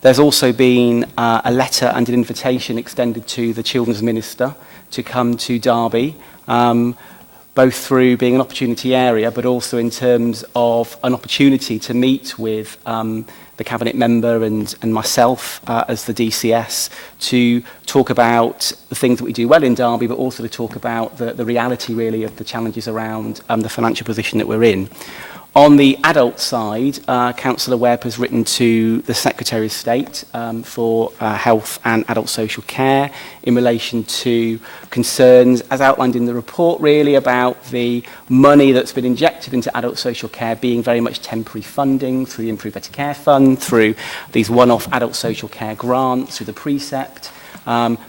There's also been a letter and an invitation extended to the Children's Minister to come to Derby, both through being an opportunity area, but also in terms of an opportunity to meet with the Cabinet member and myself as the DCS to talk about the things that we do well in Derby, but also to talk about the reality really of the challenges around the financial position that we're in. On the adult side, Councillor Webb has written to the Secretary of State for Health and Adult Social Care in relation to concerns, as outlined in the report, really about the money that's been injected into adult social care being very much temporary funding through the Improved Better Care Fund, through these one-off adult social care grants, through the precept.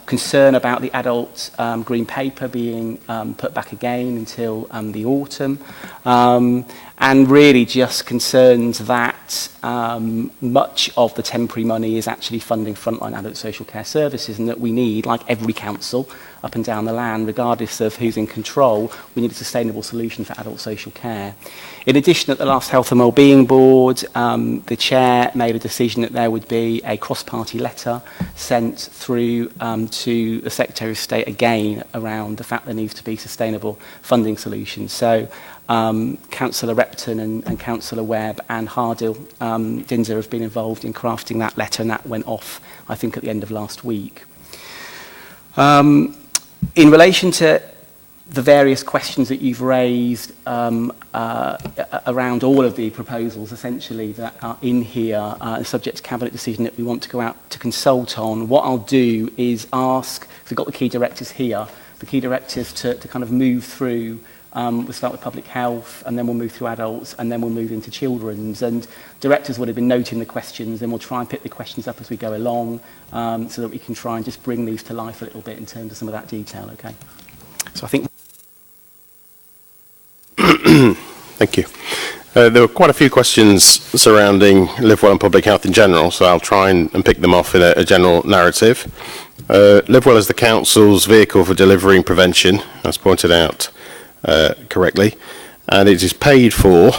Concern about the adult green paper being put back again until the autumn. and really just concerns that much of the temporary money is actually funding frontline adult social care services, and that we need, like every council up and down the land, regardless of who's in control, we need a sustainable solution for adult social care. In addition, at the last Health and Wellbeing Board, the Chair made a decision that there would be a cross-party letter sent through to the Secretary of State again around the fact there needs to be sustainable funding solutions. So Councillor Repton and Councillor Webb and Hardill Dinser have been involved in crafting that letter, and that went off, I think, at the end of last week. In relation to the various questions that you've raised around all of the proposals, essentially, that are in here, subject to Cabinet decision that we want to go out to consult on, what I'll do is ask, because we've got the key directors here, the key directors to kind of move through. We'll start with public health, and then we'll move through adults, and then we'll move into children's. And directors would have been noting the questions, and we'll try and pick the questions up as we go along, so that we can try and just bring these to life a little bit in terms of some of that detail, okay? So I think... Thank you. There were quite a few questions surrounding Live Well and public health in general, so I'll try and pick them off in a general narrative. Live Well is the Council's vehicle for delivering prevention, as pointed out correctly, and it is paid for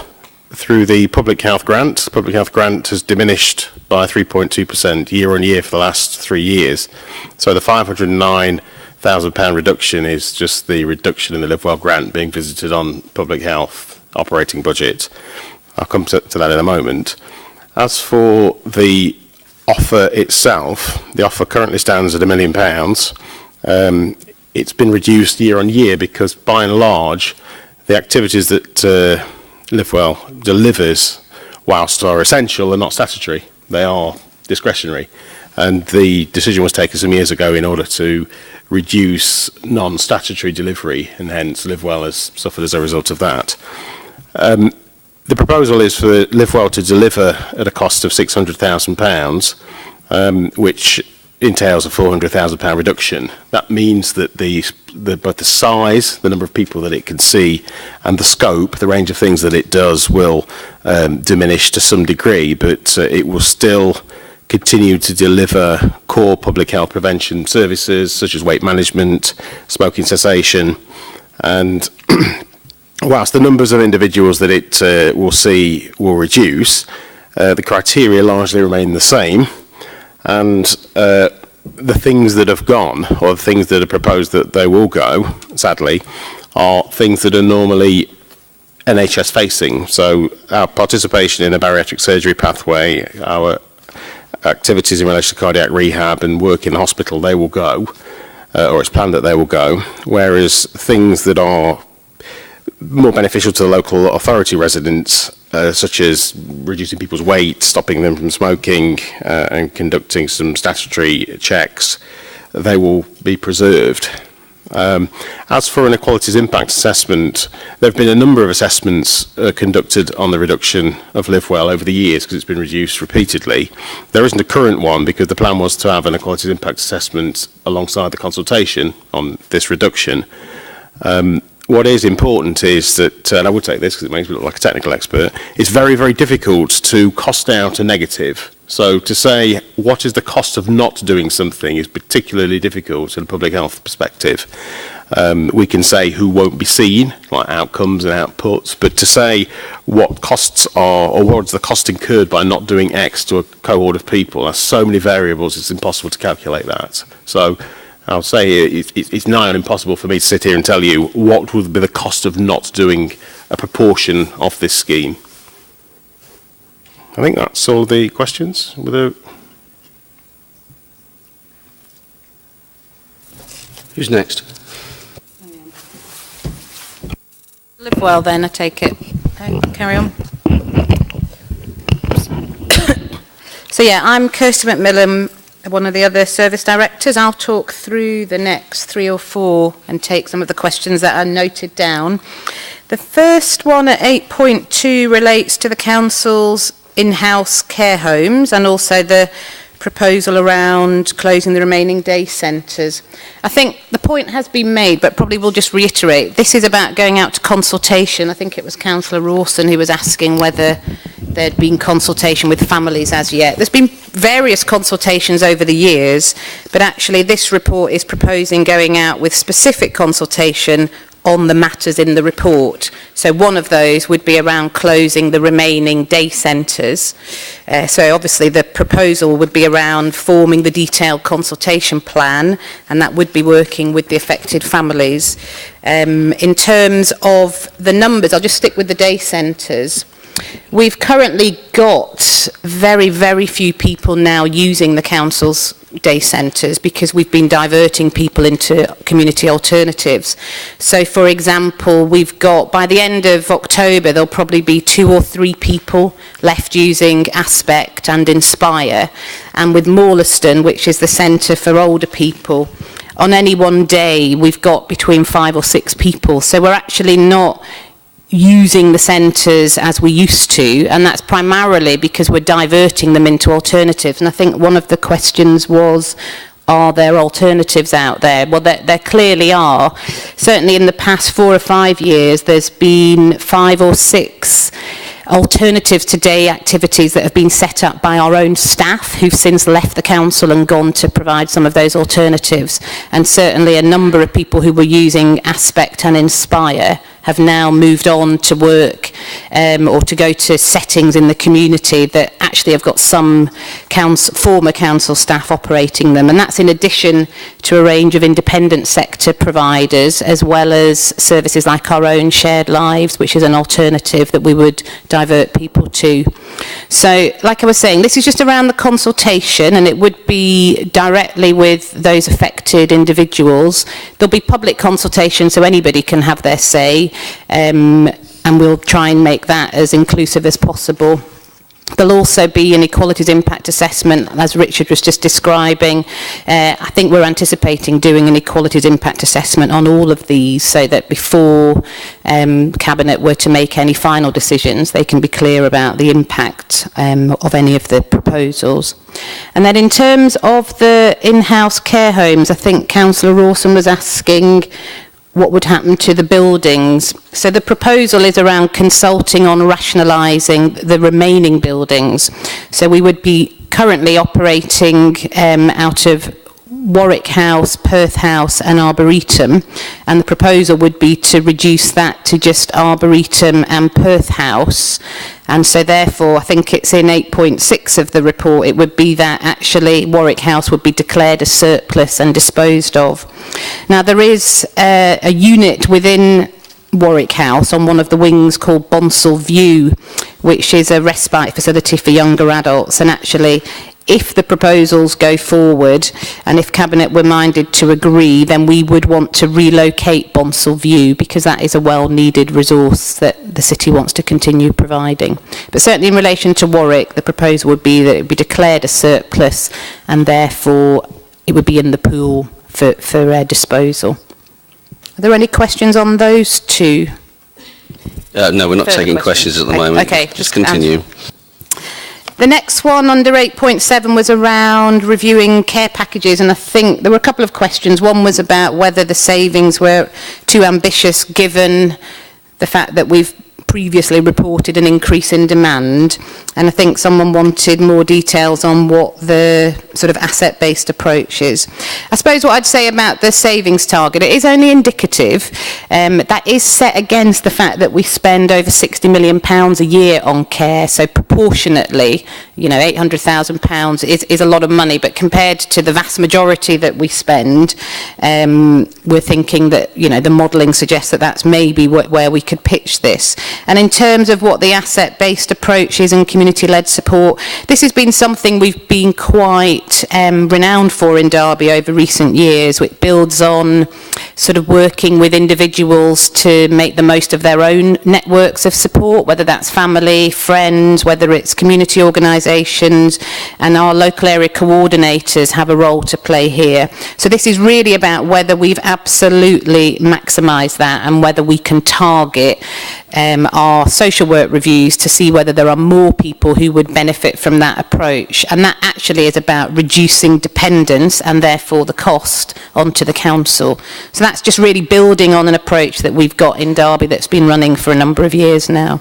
through the public health grant. The public health grant has diminished by 3.2% year on year for the last 3 years. So the £509,000 reduction is just the reduction in the Live Well grant being visited on public health operating budget. I'll come to that in a moment. As for the offer itself, the offer currently stands at £1 million. It's been reduced year on year because, by and large, the activities that Live Well delivers, whilst are essential, are not statutory. They are discretionary. And the decision was taken some years ago in order to reduce non-statutory delivery, and hence Live Well has suffered as a result of that. The proposal is for Live Well to deliver at a cost of £600,000, which entails a £400,000 reduction. That means that both the size, the number of people that it can see, and the scope, the range of things that it does, will diminish to some degree, but it will still continue to deliver core public health prevention services such as weight management, smoking cessation, and whilst the numbers of individuals that it will see will reduce, the criteria largely remain the same, and the things that have gone, or the things that are proposed that they will go, sadly, are things that are normally NHS facing. So our participation in a bariatric surgery pathway, our activities in relation to cardiac rehab and work in the hospital, they will go, or it's planned that they will go, whereas things that are more beneficial to the local authority residents, such as reducing people's weight, stopping them from smoking, and conducting some statutory checks, they will be preserved. As for an equalities impact assessment, there have been a number of assessments conducted on the reduction of Live Well over the years because it's been reduced repeatedly. There isn't a current one because the plan was to have an equalities impact assessment alongside the consultation on this reduction. What is important is that, and I would take this because it makes me look like a technical expert, it's very, very difficult to cost out a negative. So to say what is the cost of not doing something is particularly difficult in a public health perspective. We can say who won't be seen, like outcomes and outputs, but to say what costs are, or what's the cost incurred by not doing X to a cohort of people, there's so many variables, it's impossible to calculate that. So I'll say it's nigh on impossible for me to sit here and tell you what would be the cost of not doing a proportion of this scheme. I think that's all the questions. Who's next? Live Well then, I take it. Carry on. So yeah, I'm Kirsty McMillan, one of the other service directors. I'll talk through the next 3 or 4 and take some of the questions that are noted down. The first one at 8.2 relates to the council's in-house care homes and also the proposal around closing the remaining day centres. I think the point has been made, but probably we'll just reiterate. This is about going out to consultation. I think it was Councillor Rawson who was asking whether there'd been consultation with families as yet. There's been various consultations over the years, but actually this report is proposing going out with specific consultation on the matters in the report. So one of those would be around closing the remaining day centres. So obviously the proposal would be around forming the detailed consultation plan, and that would be working with the affected families. In terms of the numbers, I'll just stick with the day centres. We've currently got very, very few people now using the council's day centres because we've been diverting people into community alternatives. So, for example, we've got, by the end of October, there'll probably be 2 or 3 people left using Aspect and Inspire. And with Morleston, which is the centre for older people, on any one day, we've got between 5 or 6 people. So we're actually not using the centres as we used to, and that's primarily because we're diverting them into alternatives. And I think one of the questions was, are there alternatives out there? Well, there clearly are. Certainly in the past 4 or 5 years, there's been 5 or 6 alternatives to day activities that have been set up by our own staff who've since left the council and gone to provide some of those alternatives. And certainly a number of people who were using Aspect and Inspire have now moved on to work or to go to settings in the community that actually have got some former council staff operating them. And that's in addition to a range of independent sector providers, as well as services like our own Shared Lives, which is an alternative that we would divert people to. So, like I was saying, this is just around the consultation, and it would be directly with those affected individuals. There'll be public consultation, so anybody can have their say, and we'll try and make that as inclusive as possible. There'll also be an equalities impact assessment, as Richard was just describing. I think we're anticipating doing an equalities impact assessment on all of these so that before Cabinet were to make any final decisions, they can be clear about the impact of any of the proposals. And then in terms of the in-house care homes, I think Councillor Rawson was asking what would happen to the buildings. So the proposal is around consulting on rationalising the remaining buildings. So we would be currently operating out of Warwick House, Perth House and Arboretum, and the proposal would be to reduce that to just Arboretum and Perth House. And so therefore, I think it's in 8.6 of the report, it would be that actually Warwick House would be declared a surplus and disposed of. Now there is a unit within Warwick House on one of the wings called Bonsall View, which is a respite facility for younger adults, and actually if the proposals go forward and if Cabinet were minded to agree, then we would want to relocate Bonsall View because that is a well-needed resource that the city wants to continue providing. But certainly in relation to Warwick, the proposal would be that it would be declared a surplus and therefore it would be in the pool for disposal. Are there any questions on those two? No, we're not Further taking questions at the moment. Okay, just continue. The next one under 8.7 was around reviewing care packages, and I think there were a couple of questions. One was about whether the savings were too ambitious given the fact that we've previously reported an increase in demand, and I think someone wanted more details on what the sort of asset-based approach is. I suppose what I'd say about the savings target, it is only indicative. That is set against the fact that we spend over £60 million a year on care, so proportionately, you know, £800,000 is a lot of money, but compared to the vast majority that we spend, we're thinking that, you know, the modelling suggests that that's maybe where we could pitch this. And in terms of what the asset-based approach is and community-led support, this has been something we've been quite renowned for in Derby over recent years, which builds on sort of working with individuals to make the most of their own networks of support, whether that's family, friends, whether it's community organisations, and our local area coordinators have a role to play here. So this is really about whether we've absolutely maximised that and whether we can target our social work reviews to see whether there are more people who would benefit from that approach. And that actually is about reducing dependence and therefore the cost onto the council. So that's just really building on an approach that we've got in Derby that's been running for a number of years now.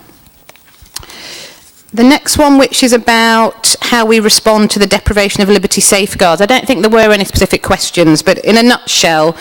The next one, which is about how we respond to the deprivation of liberty safeguards. I don't think there were any specific questions, but in a nutshell,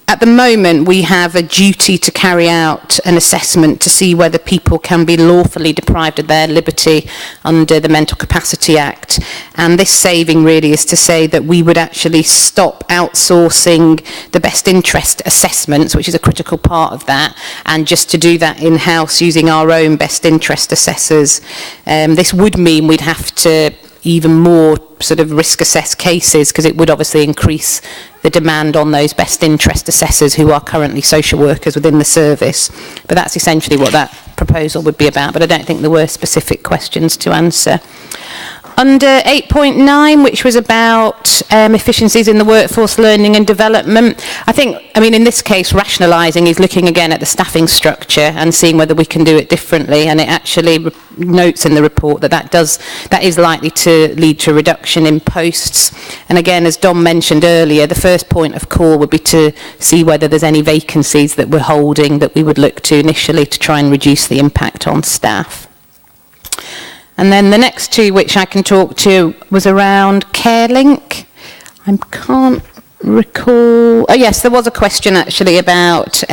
at the moment, we have a duty to carry out an assessment to see whether people can be lawfully deprived of their liberty under the Mental Capacity Act. And this saving really is to say that we would actually stop outsourcing the best interest assessments, which is a critical part of that, and just to do that in-house using our own best interest assessors. This would mean we'd have to even more sort of risk assess cases, because it would obviously increase the demand on those best interest assessors who are currently social workers within the service. But that's essentially what that proposal would be about, but I don't think there were specific questions to answer. Under 8.9, which was about efficiencies in the workforce learning and development, I mean, in this case, rationalising is looking again at the staffing structure and seeing whether we can do it differently. And it actually notes in the report that that is likely to lead to a reduction in posts. And again, as Dom mentioned earlier, the first point of call would be to see whether there's any vacancies that we're holding that we would look to initially to try and reduce the impact on staff. And then the next two, which I can talk to, was around CareLink. I can't recall. Oh yes, there was a question actually about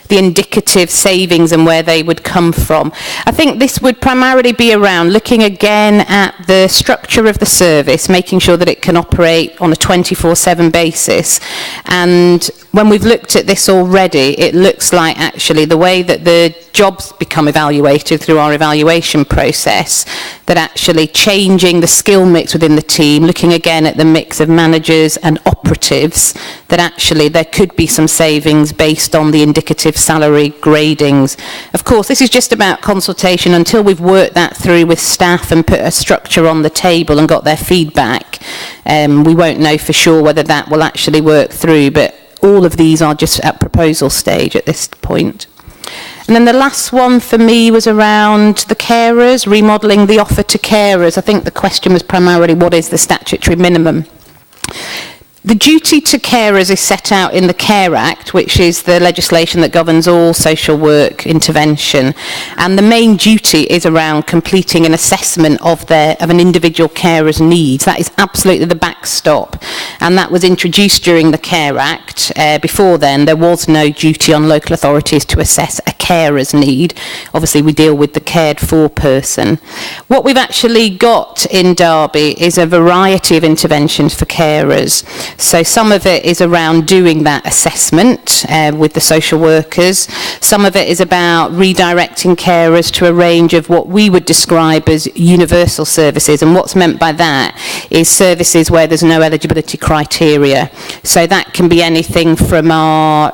the indicative savings and where they would come from. I think this would primarily be around looking again at the structure of the service, making sure that it can operate on a 24/7 basis. And when we've looked at this already, it looks like actually the way that the jobs become evaluated through our evaluation process, that actually changing the skill mix within the team, looking again at the mix of managers and operatives, that actually there could be some savings based on the indicative salary gradings. Of course, this is just about consultation until we've worked that through with staff and put a structure on the table and got their feedback. We won't know for sure whether that will actually work through, but all of these are just at proposal stage at this point. And then the last one for me was around the carers, remodelling the offer to carers. I think the question was primarily what is the statutory minimum? The duty to carers is set out in the Care Act, which is the legislation that governs all social work intervention. And the main duty is around completing an assessment of an individual carer's needs. That is absolutely the backstop. And that was introduced during the Care Act. Before then, there was no duty on local authorities to assess a carer's need. Obviously, we deal with the cared for person. What we've actually got in Derby is a variety of interventions for carers. So some of it is around doing that assessment with the social workers. Some of it is about redirecting carers to a range of what we would describe as universal services. And what's meant by that is services where there's no eligibility criteria. So that can be anything from our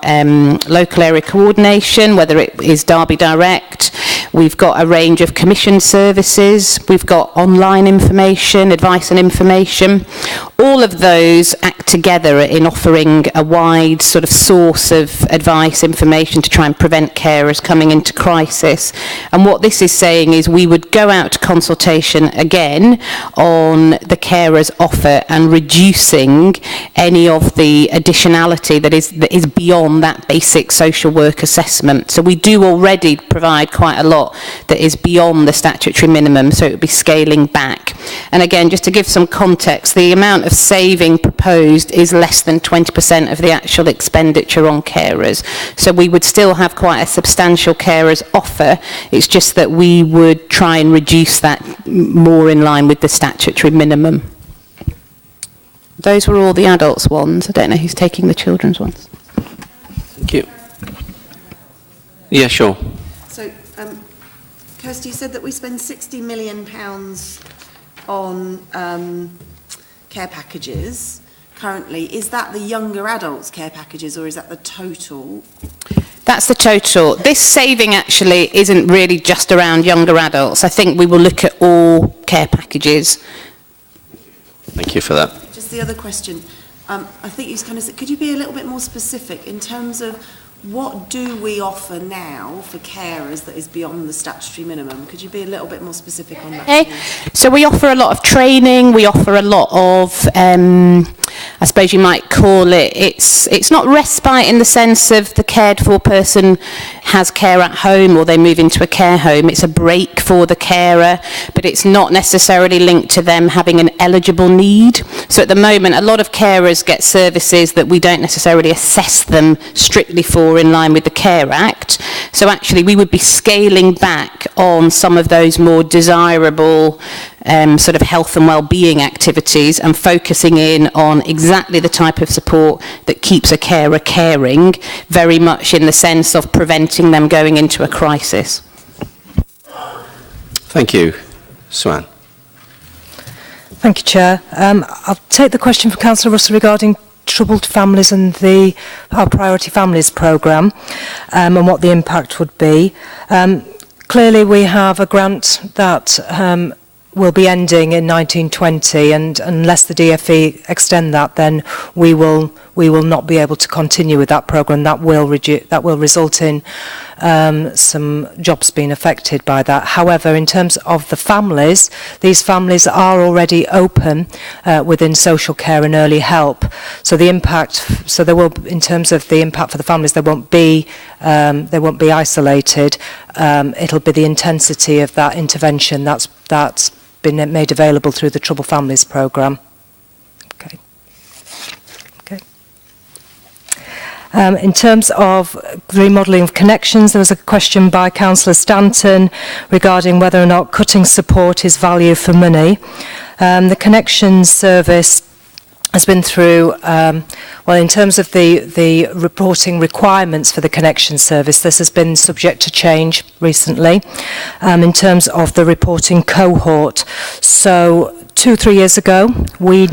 local area coordination, whether it is Derby Direct. We've got a range of commission services. We've got online information, advice and information. All of those act together in offering a wide sort of source of advice, information to try and prevent carers coming into crisis. And what this is saying is we would go out to consultation again on the carers offer and reducing any of the additionality that is beyond that basic social work assessment. So we do already provide quite a lot that is beyond the statutory minimum, so it would be scaling back. And again, just to give some context, the amount of saving proposed is less than 20% of the actual expenditure on carers. So we would still have quite a substantial carers offer. It's just that we would try and reduce that more in line with the statutory minimum. Those were all the adults ones. I don't know who's taking the children's ones. Thank you. Yeah, sure. So, Kirsty, you said that we spend £60 million on care packages currently. Is that the younger adults care packages or is that the total? That's the total. This saving actually isn't really just around younger adults. I think we will look at all care packages. Thank you for that. Just the other question. I think you kind of said, could you be a little bit more specific in terms of what do we offer now for carers that is beyond the statutory minimum? Could you be a little bit more specific on that? Okay. So we offer a lot of training, we offer a lot of, I suppose you might call it, it's not respite in the sense of the cared for person has care at home or they move into a care home. It's a break for the carer, but it's not necessarily linked to them having an eligible need. So at the moment, a lot of carers get services that we don't necessarily assess them strictly for in line with the Care Act. So actually we would be scaling back on some of those more desirable sort of health and well-being activities and focusing in on exactly the type of support that keeps a carer caring, very much in the sense of preventing them going into a crisis. Thank you. Swan. Thank you, Chair. I'll take the question from Councillor Russell regarding troubled families and our Priority Families programme and what the impact would be. Clearly, we have a grant that will be ending in 1920, and unless the DFE extend that, then we will not be able to continue with that programme. That will result in some jobs being affected by that. However, in terms of the families, these families are already open within social care and early help. So the impact, there will, in terms of the impact for the families, they won't be isolated. It'll be the intensity of that intervention that's been made available through the Troubled Families programme. Okay. In terms of remodelling of connections, there was a question by Councillor Stanton regarding whether or not cutting support is value for money. The connections service has been through, well, in terms of the reporting requirements for the connection service, this has been subject to change recently in terms of the reporting cohort. So 2-3 years ago, we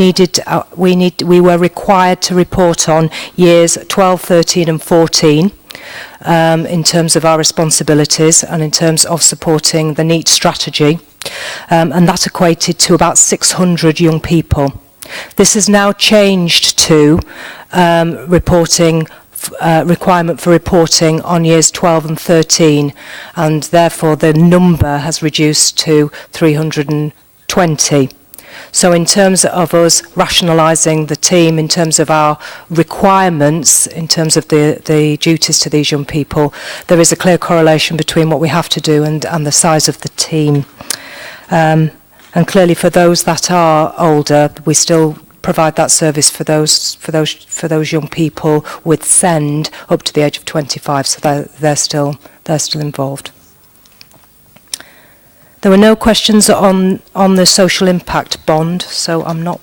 were required to report on years 12, 13 and 14 in terms of our responsibilities and in terms of supporting the NEAT strategy, and that equated to about 600 young people. This has now changed to requirement for reporting on years 12 and 13, and therefore the number has reduced to 320. So in terms of us rationalising the team, in terms of our requirements, in terms of the duties to these young people, there is a clear correlation between what we have to do and the size of the team. And clearly for those that are older, we still provide that service for those young people with SEND up to the age of 25, so they're still involved. There were no questions on the social impact bond, so I'm not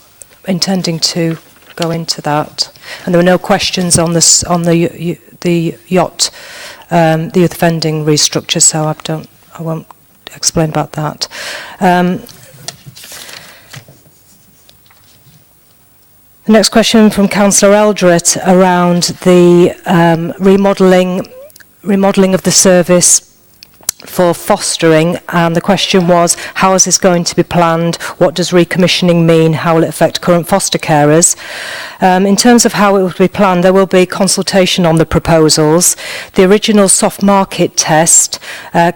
intending to go into that. And there were no questions on the yacht, the youth offending restructure, so I won't explain about that. The next question from Councillor Eldred around the remodelling of the service for fostering, and the question was, how is this going to be planned? What does recommissioning mean? How will it affect current foster carers? In terms of how it will be planned, there will be consultation on the proposals. The original soft market test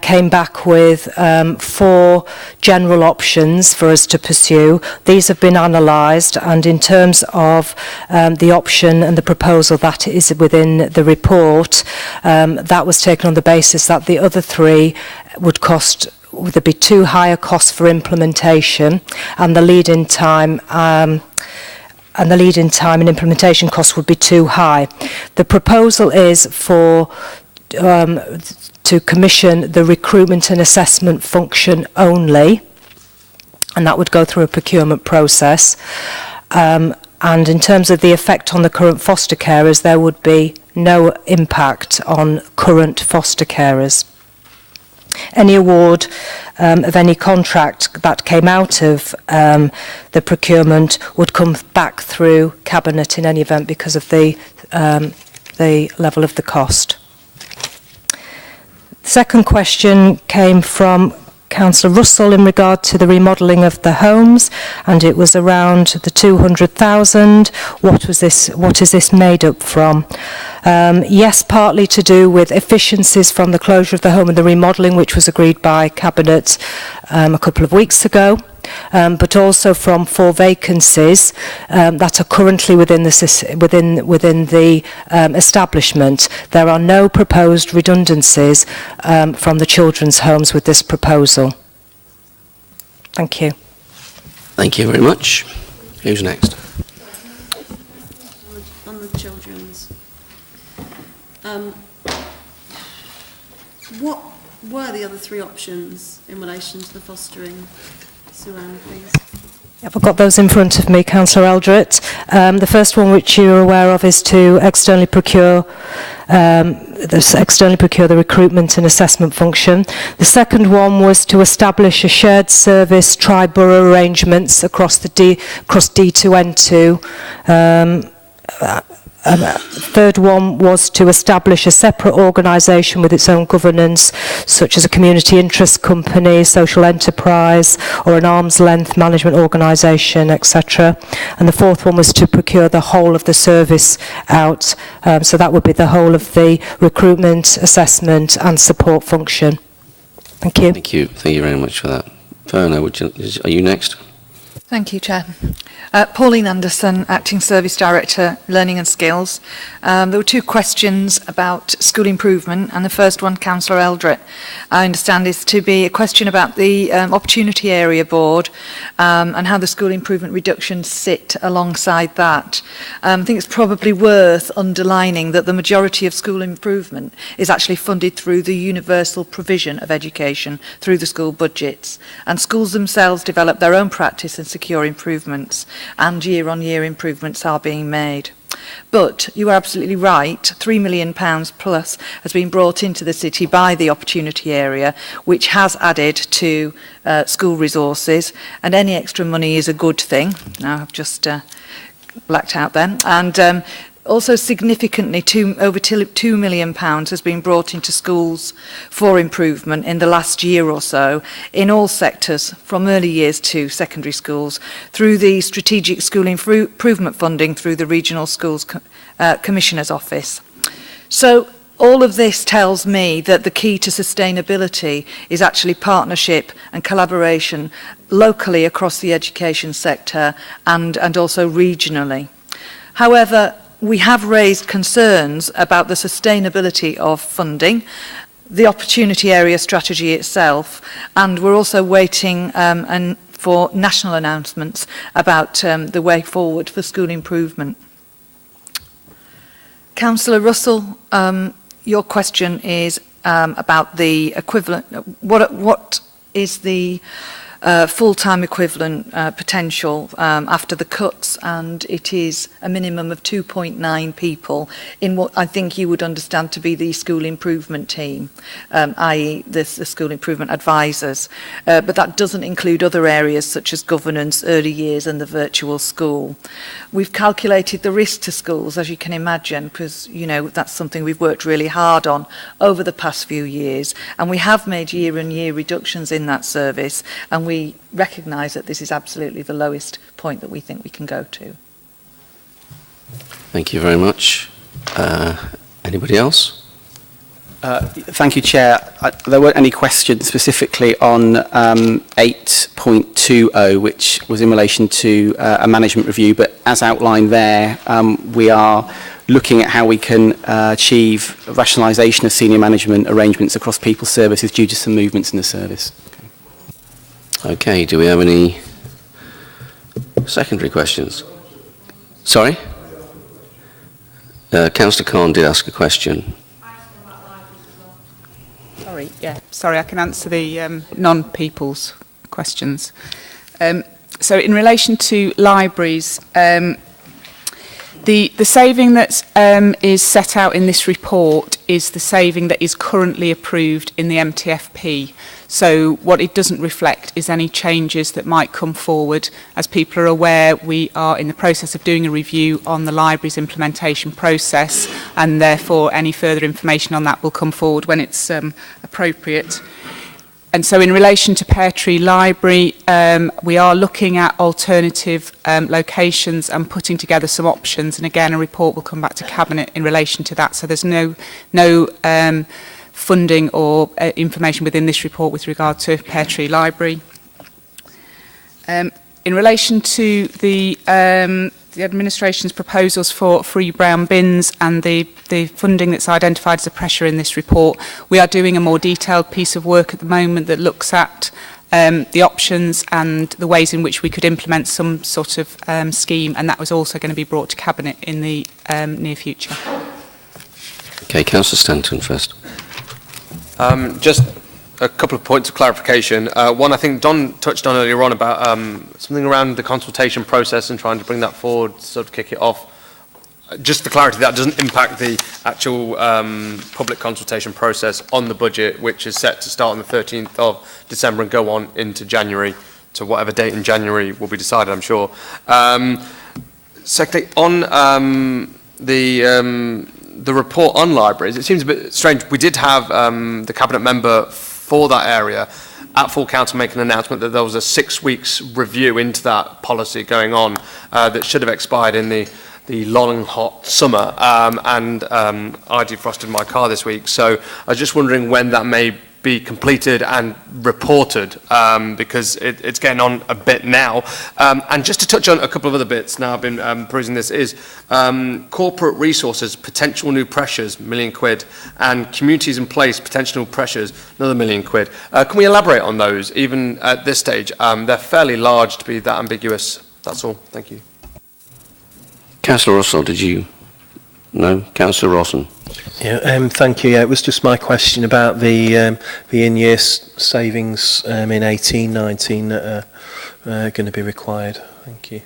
came back with 4 general options for us to pursue. These have been analysed, and in terms of the option and the proposal that is within the report, that was taken on the basis that the other 3 would there be too high a cost for implementation, and the lead-in time and implementation costs would be too high. The proposal is for to commission the recruitment and assessment function only, and that would go through a procurement process. And in terms of the effect on the current foster carers, there would be no impact on current foster carers. Any award of any contract that came out of the procurement would come back through Cabinet in any event because of the level of the cost. The second question came from Councillor Russell in regard to the remodelling of the homes, and it was around the 200,000. What is this made up from? Yes, partly to do with efficiencies from the closure of the home and the remodelling, which was agreed by Cabinet a couple of weeks ago. But also from 4 vacancies that are currently within the establishment. There are no proposed redundancies from the children's homes with this proposal. Thank you. Thank you very much. Who's next? On the children's. What were the other 3 options in relation to the fostering? Sue-Ann, please. I've got those in front of me, Councillor Eldred. The first one, which you're aware of, is to externally procure the recruitment and assessment function. The second one was to establish a shared service tri-borough arrangements across D2N2. Third one was to establish a separate organisation with its own governance, such as a community interest company, social enterprise, or an arm's length management organisation, etc. And the fourth one was to procure the whole of the service out. So that would be the whole of the recruitment, assessment and support function. Thank you. Thank you. Thank you very much for that. Verna, are you next? Thank you, Chair. Pauline Anderson, Acting Service Director, Learning and Skills. There were 2 questions about school improvement, and the first one, Councillor Eldred, I understand is to be a question about the Opportunity Area Board and how the school improvement reductions sit alongside that. I think it's probably worth underlining that the majority of school improvement is actually funded through the universal provision of education through the school budgets, and schools themselves develop their own practice and secure improvements, and year-on-year improvements are being made. But you are absolutely right, £3 million plus has been brought into the city by the Opportunity Area, which has added to school resources, and any extra money is a good thing. Now I've just blacked out then. And also significantly, over £2 million has been brought into schools for improvement in the last year or so in all sectors, from early years to secondary schools, through the Strategic School Improvement Funding through the Regional Schools Commissioner's Office. So all of this tells me that the key to sustainability is actually partnership and collaboration locally across the education sector and also regionally. However, we have raised concerns about the sustainability of funding, the opportunity area strategy itself, and we're also waiting for national announcements about the way forward for school improvement. Councillor Russell, your question is about the equivalent. What is the full-time equivalent potential after the cuts, and it is a minimum of 2.9 people in what I think you would understand to be the school improvement team, i.e. the school improvement advisors. But that doesn't include other areas such as governance, early years and the virtual school. We've calculated the risk to schools, as you can imagine, because that's something we've worked really hard on over the past few years, and we have made year-on-year reductions in that service, and we recognise that this is absolutely the lowest point that we think we can go to. Thank you very much. Anybody else? Thank you, Chair. There weren't any questions specifically on 8.20, which was in relation to a management review, but as outlined there, we are looking at how we can achieve rationalisation of senior management arrangements across people's services due to some movements in the service. Okay, do we have any secondary questions? Sorry? Councillor Khan did ask a question. Sorry, I can answer the non-people's questions. So in relation to libraries, the saving that is set out in this report is the saving that is currently approved in the MTFP. So what it doesn't reflect is any changes that might come forward. As people are aware, we are in the process of doing a review on the library's implementation process, and therefore any further information on that will come forward when it's appropriate. And so in relation to Pear Tree Library, we are looking at alternative locations and putting together some options. And again, a report will come back to Cabinet in relation to that. So there's no funding or information within this report with regard to Pear Tree Library. In relation to the administration's proposals for free brown bins and the funding that's identified as a pressure in this report, we are doing a more detailed piece of work at the moment that looks at the options and the ways in which we could implement some sort of scheme, and that was also going to be brought to Cabinet in the near future. Okay, Councillor Stanton first. Just a couple of points of clarification. One, I think Don touched on earlier on about something around the consultation process and trying to bring that forward, sort of kick it off. Just for clarity, that doesn't impact the actual public consultation process on the budget, which is set to start on the 13th of December and go on into January, to whatever date in January will be decided, I'm sure. Secondly, on the report on libraries, it seems a bit strange. We did have the Cabinet member for that area at full council make an announcement that there was a 6 weeks review into that policy going on that should have expired in the long hot summer, and I defrosted my car this week, so I was just wondering when that may be completed and reported, because it's getting on a bit now. And just to touch on a couple of other bits now I've been perusing this is corporate resources, potential new pressures, £1 million, and communities in place, potential pressures, another £1 million. Can we elaborate on those even at this stage? They're fairly large to be that ambiguous. That's all. Thank you. Councillor Russell, did you? No? Councillor Rawson. Yeah, thank you. Yeah, it was just my question about the in-year savings in 18-19 that are going to be required. Thank you.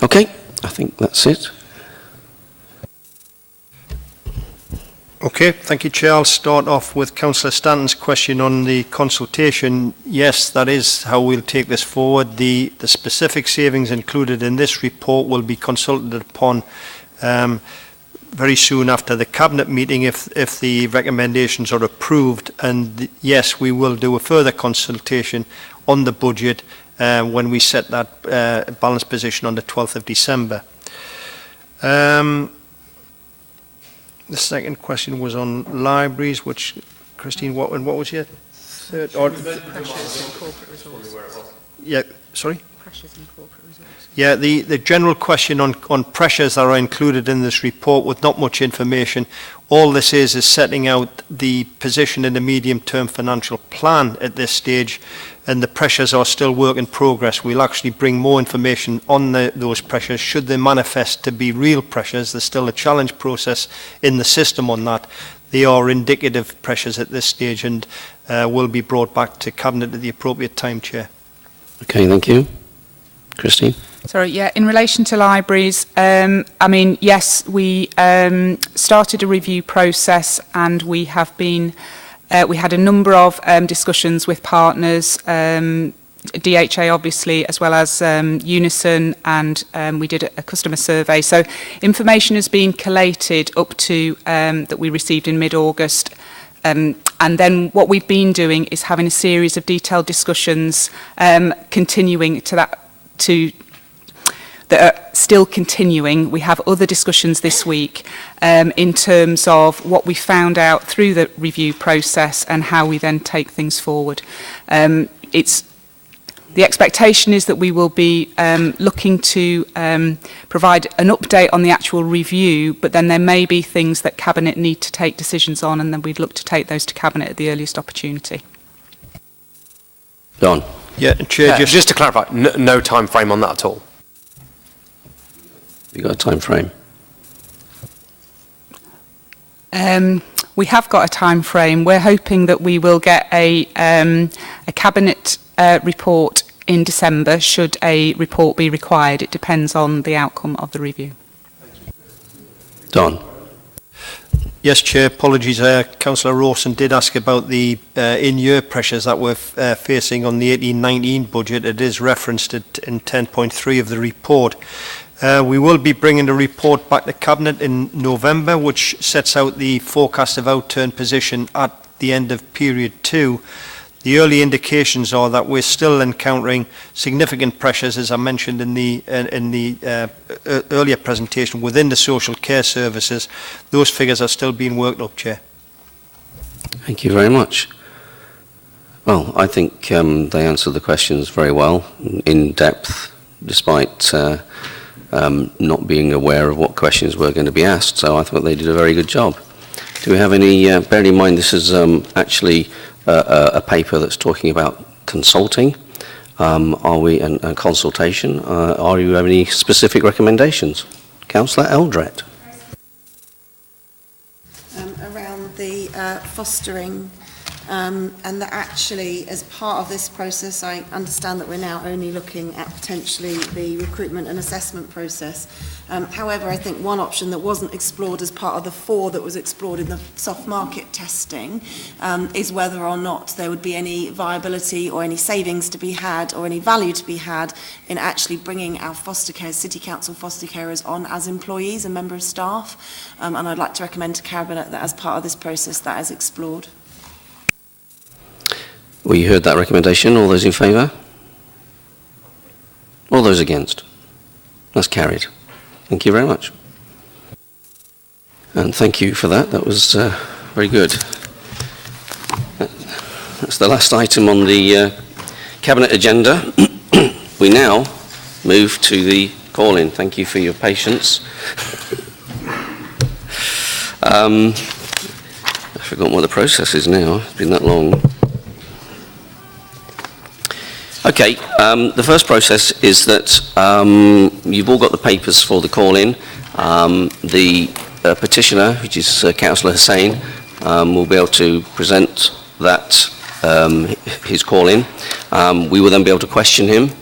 Okay, I think that's it. Okay, thank you, Chair. I'll start off with Councillor Stanton's question on the consultation. Yes, that is how we'll take this forward. The specific savings included in this report will be consulted upon very soon after the Cabinet meeting if the recommendations are approved. And yes, we will do a further consultation on the budget when we set that balanced position on the 12th of December. The second question was on libraries, which, Christine, what was your third? Yeah, sorry? Pressures in corporate resources. Yeah, the general question on pressures that are included in this report with not much information. All this is setting out the position in the medium-term financial plan at this stage, and the pressures are still work in progress. We'll actually bring more information on those pressures should they manifest to be real pressures. There's still a challenge process in the system on that. They are indicative pressures at this stage and will be brought back to Cabinet at the appropriate time, Chair. Okay, thank you. Christine? Sorry, yeah, in relation to libraries, I mean, yes, we started a review process and we have been, we had a number of discussions with partners, DHA obviously, as well as Unison, and we did a customer survey. So information has been collated up to that we received in mid-August. And then what we've been doing is having a series of detailed discussions continuing to that, that are still continuing. We have other discussions this week in terms of what we found out through the review process and how we then take things forward. The expectation is that we will be looking to provide an update on the actual review, but then there may be things that Cabinet need to take decisions on, and then we'd look to take those to Cabinet at the earliest opportunity. Don? Yeah, Chair, just to clarify, no time frame on that at all? You got a time frame? We have got a time frame. We're hoping that we will get a Cabinet report in December, should a report be required. It depends on the outcome of the review. Don? Yes, Chair, apologies. Councillor Rawson did ask about the in-year pressures that we're facing on the 18-19 budget. It is referenced in 10.3 of the report. We will be bringing the report back to Cabinet in November, which sets out the forecast of outturn position at the end of period 2, the early indications are that we're still encountering significant pressures, as I mentioned in the earlier presentation, within the social care services. Those figures are still being worked up, Chair. Thank you very much. Well, I think they answered the questions very well, in depth, despite not being aware of what questions were going to be asked. So I thought they did a very good job. Do we have any, bearing in mind this is actually a paper that's talking about consulting, and consultation, are you have any specific recommendations? Councillor Eldred. Around the fostering, and that actually, as part of this process, I understand that we're now only looking at potentially the recruitment and assessment process. However, I think one option that wasn't explored as part of the 4 that was explored in the soft market testing is whether or not there would be any viability or any savings to be had or any value to be had in actually bringing our foster care, City Council foster carers on as employees and member of staff. And I'd like to recommend to Cabinet that as part of this process that is explored. Well, you heard that recommendation. All those in favour? All those against? That's carried. Thank you very much. And thank you for that. That was very good. That's the last item on the Cabinet agenda. We now move to the call-in. Thank you for your patience. I've forgotten what the process is now. It's been that long. Okay, the first process is that you've all got the papers for the call-in. The petitioner, which is Councillor Hussain, will be able to present that, his call-in. We will then be able to question him,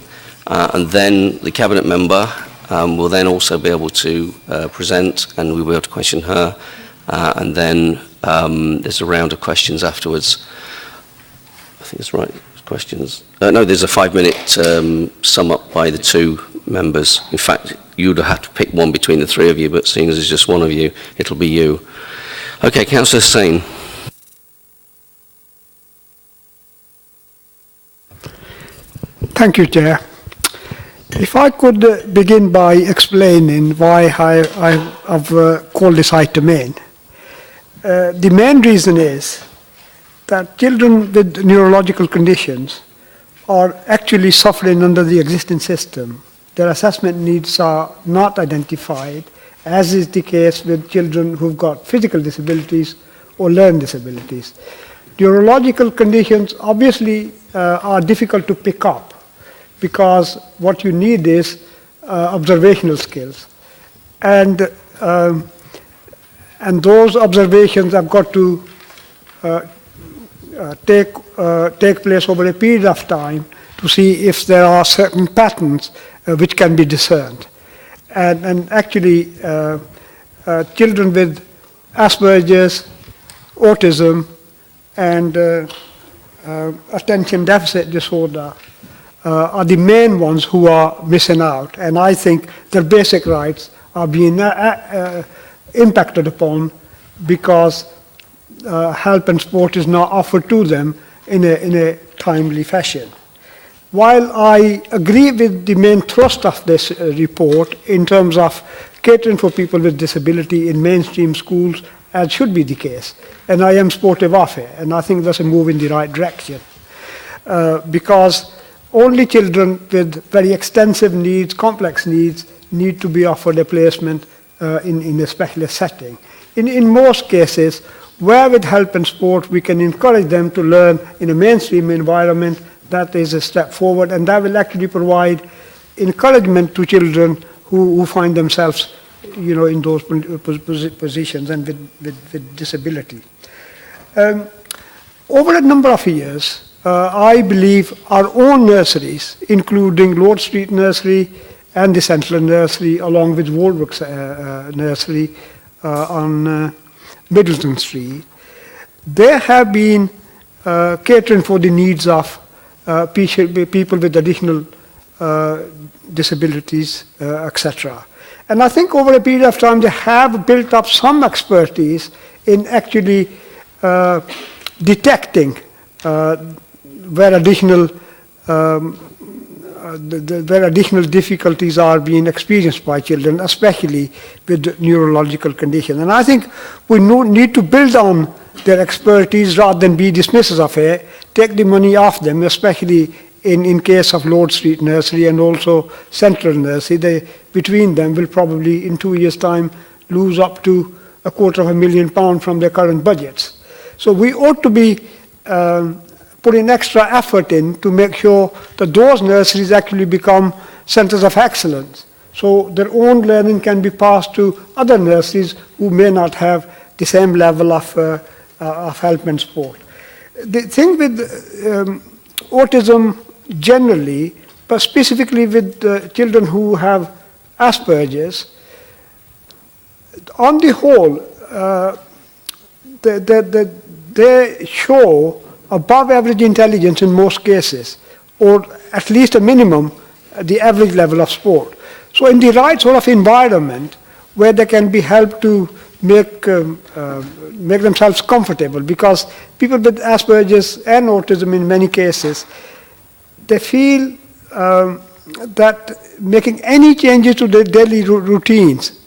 and then the Cabinet member will then also be able to present, and we'll be able to question her, and then there's a round of questions afterwards. I think that's right. Questions? No, there's a 5-minute sum up by the 2 members. In fact, you'd have to pick one between the 3 of you, but seeing as it's just one of you, it'll be you. Okay, Councillor Hussain. Thank you, Chair. If I could begin by explaining why I've called this item in. The main reason is that children with neurological conditions are actually suffering under the existing system. Their assessment needs are not identified, as is the case with children who've got physical disabilities or learning disabilities. Neurological conditions obviously are difficult to pick up because what you need is observational skills. And those observations have got to take place over a period of time to see if there are certain patterns which can be discerned. And actually, children with Asperger's, autism, and attention deficit disorder are the main ones who are missing out. And I think their basic rights are being impacted upon because help and support is not offered to them in a timely fashion. While I agree with the main thrust of this report in terms of catering for people with disability in mainstream schools, as should be the case, and I am supportive of it, and I think that's a move in the right direction, because only children with very extensive needs, complex needs, need to be offered a placement in a specialist setting. In most cases, where with help and support we can encourage them to learn in a mainstream environment, that is a step forward, and that will actually provide encouragement to children who find themselves, you know, in those positions and with disability. Over a number of years, I believe our own nurseries, including Lord Street Nursery and the Central Nursery, along with Walbrook's Nursery on Middleton Street, they have been catering for the needs of people with additional disabilities, etc. And I think over a period of time they have built up some expertise in actually detecting where additional where additional difficulties are being experienced by children, especially with neurological conditions. And I think we need to build on their expertise rather than be dismissive of it, take the money off them, especially in case of Lord Street Nursery and also Central Nursery. They, between them, will probably in 2 years' time lose up to £250,000 from their current budgets. So we ought to be putting extra effort in to make sure that those nurseries actually become centers of excellence. So their own learning can be passed to other nurseries who may not have the same level of help and support. The thing with autism generally, but specifically with children who have Asperger's, on the whole, they show above average intelligence in most cases, or at least a minimum, the average level of support. So in the right sort of environment where they can be helped to make themselves comfortable, because people with Asperger's and autism in many cases, they feel that making any changes to their daily routines,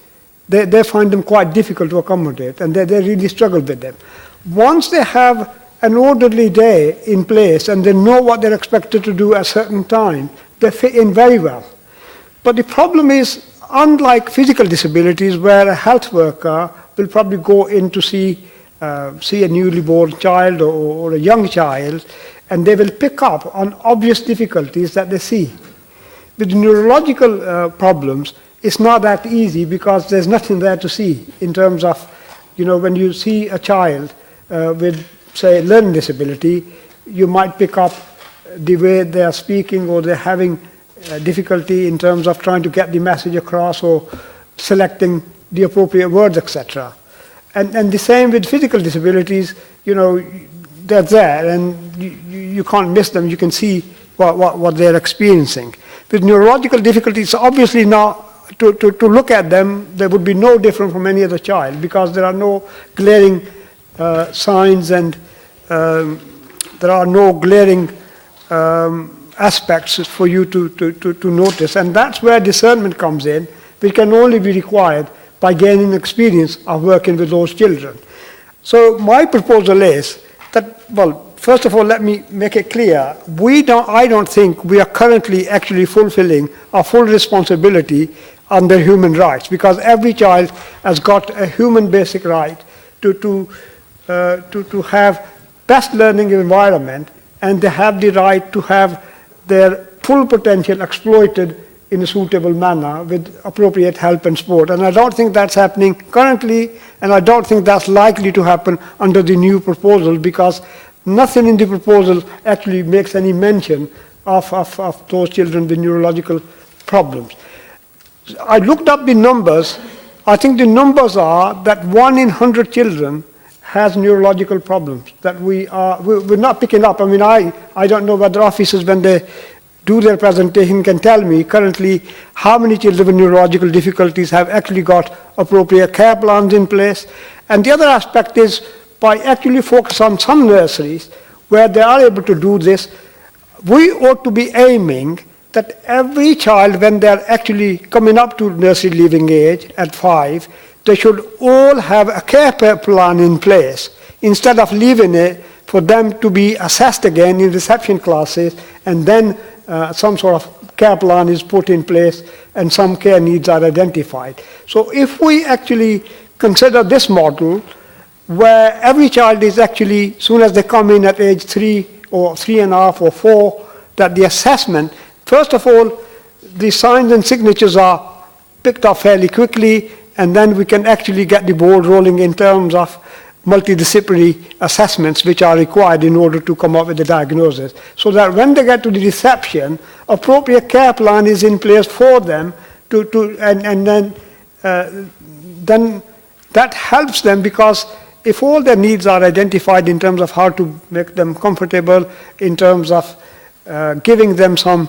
they find them quite difficult to accommodate, and they really struggle with them. Once they have an orderly day in place and they know what they're expected to do at a certain time, they fit in very well. But the problem is, unlike physical disabilities where a health worker will probably go in to see a newly born child or a young child, and they will pick up on obvious difficulties that they see. With neurological problems, it's not that easy because there's nothing there to see in terms of, when you see a child with, say, learning disability, you might pick up the way they are speaking, or they're having difficulty in terms of trying to get the message across or selecting the appropriate words, etc. And the same with physical disabilities, they're there and you can't miss them, you can see what they're experiencing. With neurological difficulties, obviously not, to look at them, they would be no different from any other child because there are no glaring signs and there are no glaring aspects for you to notice. And that's where discernment comes in, which can only be required by gaining experience of working with those children. So my proposal is that, well, first of all, let me make it clear, I don't think we are currently actually fulfilling our full responsibility under human rights, because every child has got a human basic right to have best learning environment, and they have the right to have their full potential exploited in a suitable manner with appropriate help and support. And I don't think that's happening currently, and I don't think that's likely to happen under the new proposal, because nothing in the proposal actually makes any mention of those children with neurological problems. I looked up the numbers. I think the numbers are that 1 in 100 children has neurological problems that we're not picking up. I mean, I don't know whether officers, when they do their presentation, can tell me currently how many children with neurological difficulties have actually got appropriate care plans in place. And the other aspect is, by actually focus on some nurseries where they are able to do this, we ought to be aiming that every child, when they're actually coming up to nursery leaving age at 5, they should all have a care plan in place, instead of leaving it for them to be assessed again in reception classes, and then some sort of care plan is put in place and some care needs are identified. So if we actually consider this model, where every child is actually, soon as they come in at age 3 or 3.5 or 4, that the assessment, first of all, the signs and signatures are picked up fairly quickly, and then we can actually get the ball rolling in terms of multidisciplinary assessments which are required in order to come up with the diagnosis. So that when they get to the reception, appropriate care plan is in place for them and then that helps them, because if all their needs are identified in terms of how to make them comfortable, in terms of giving them some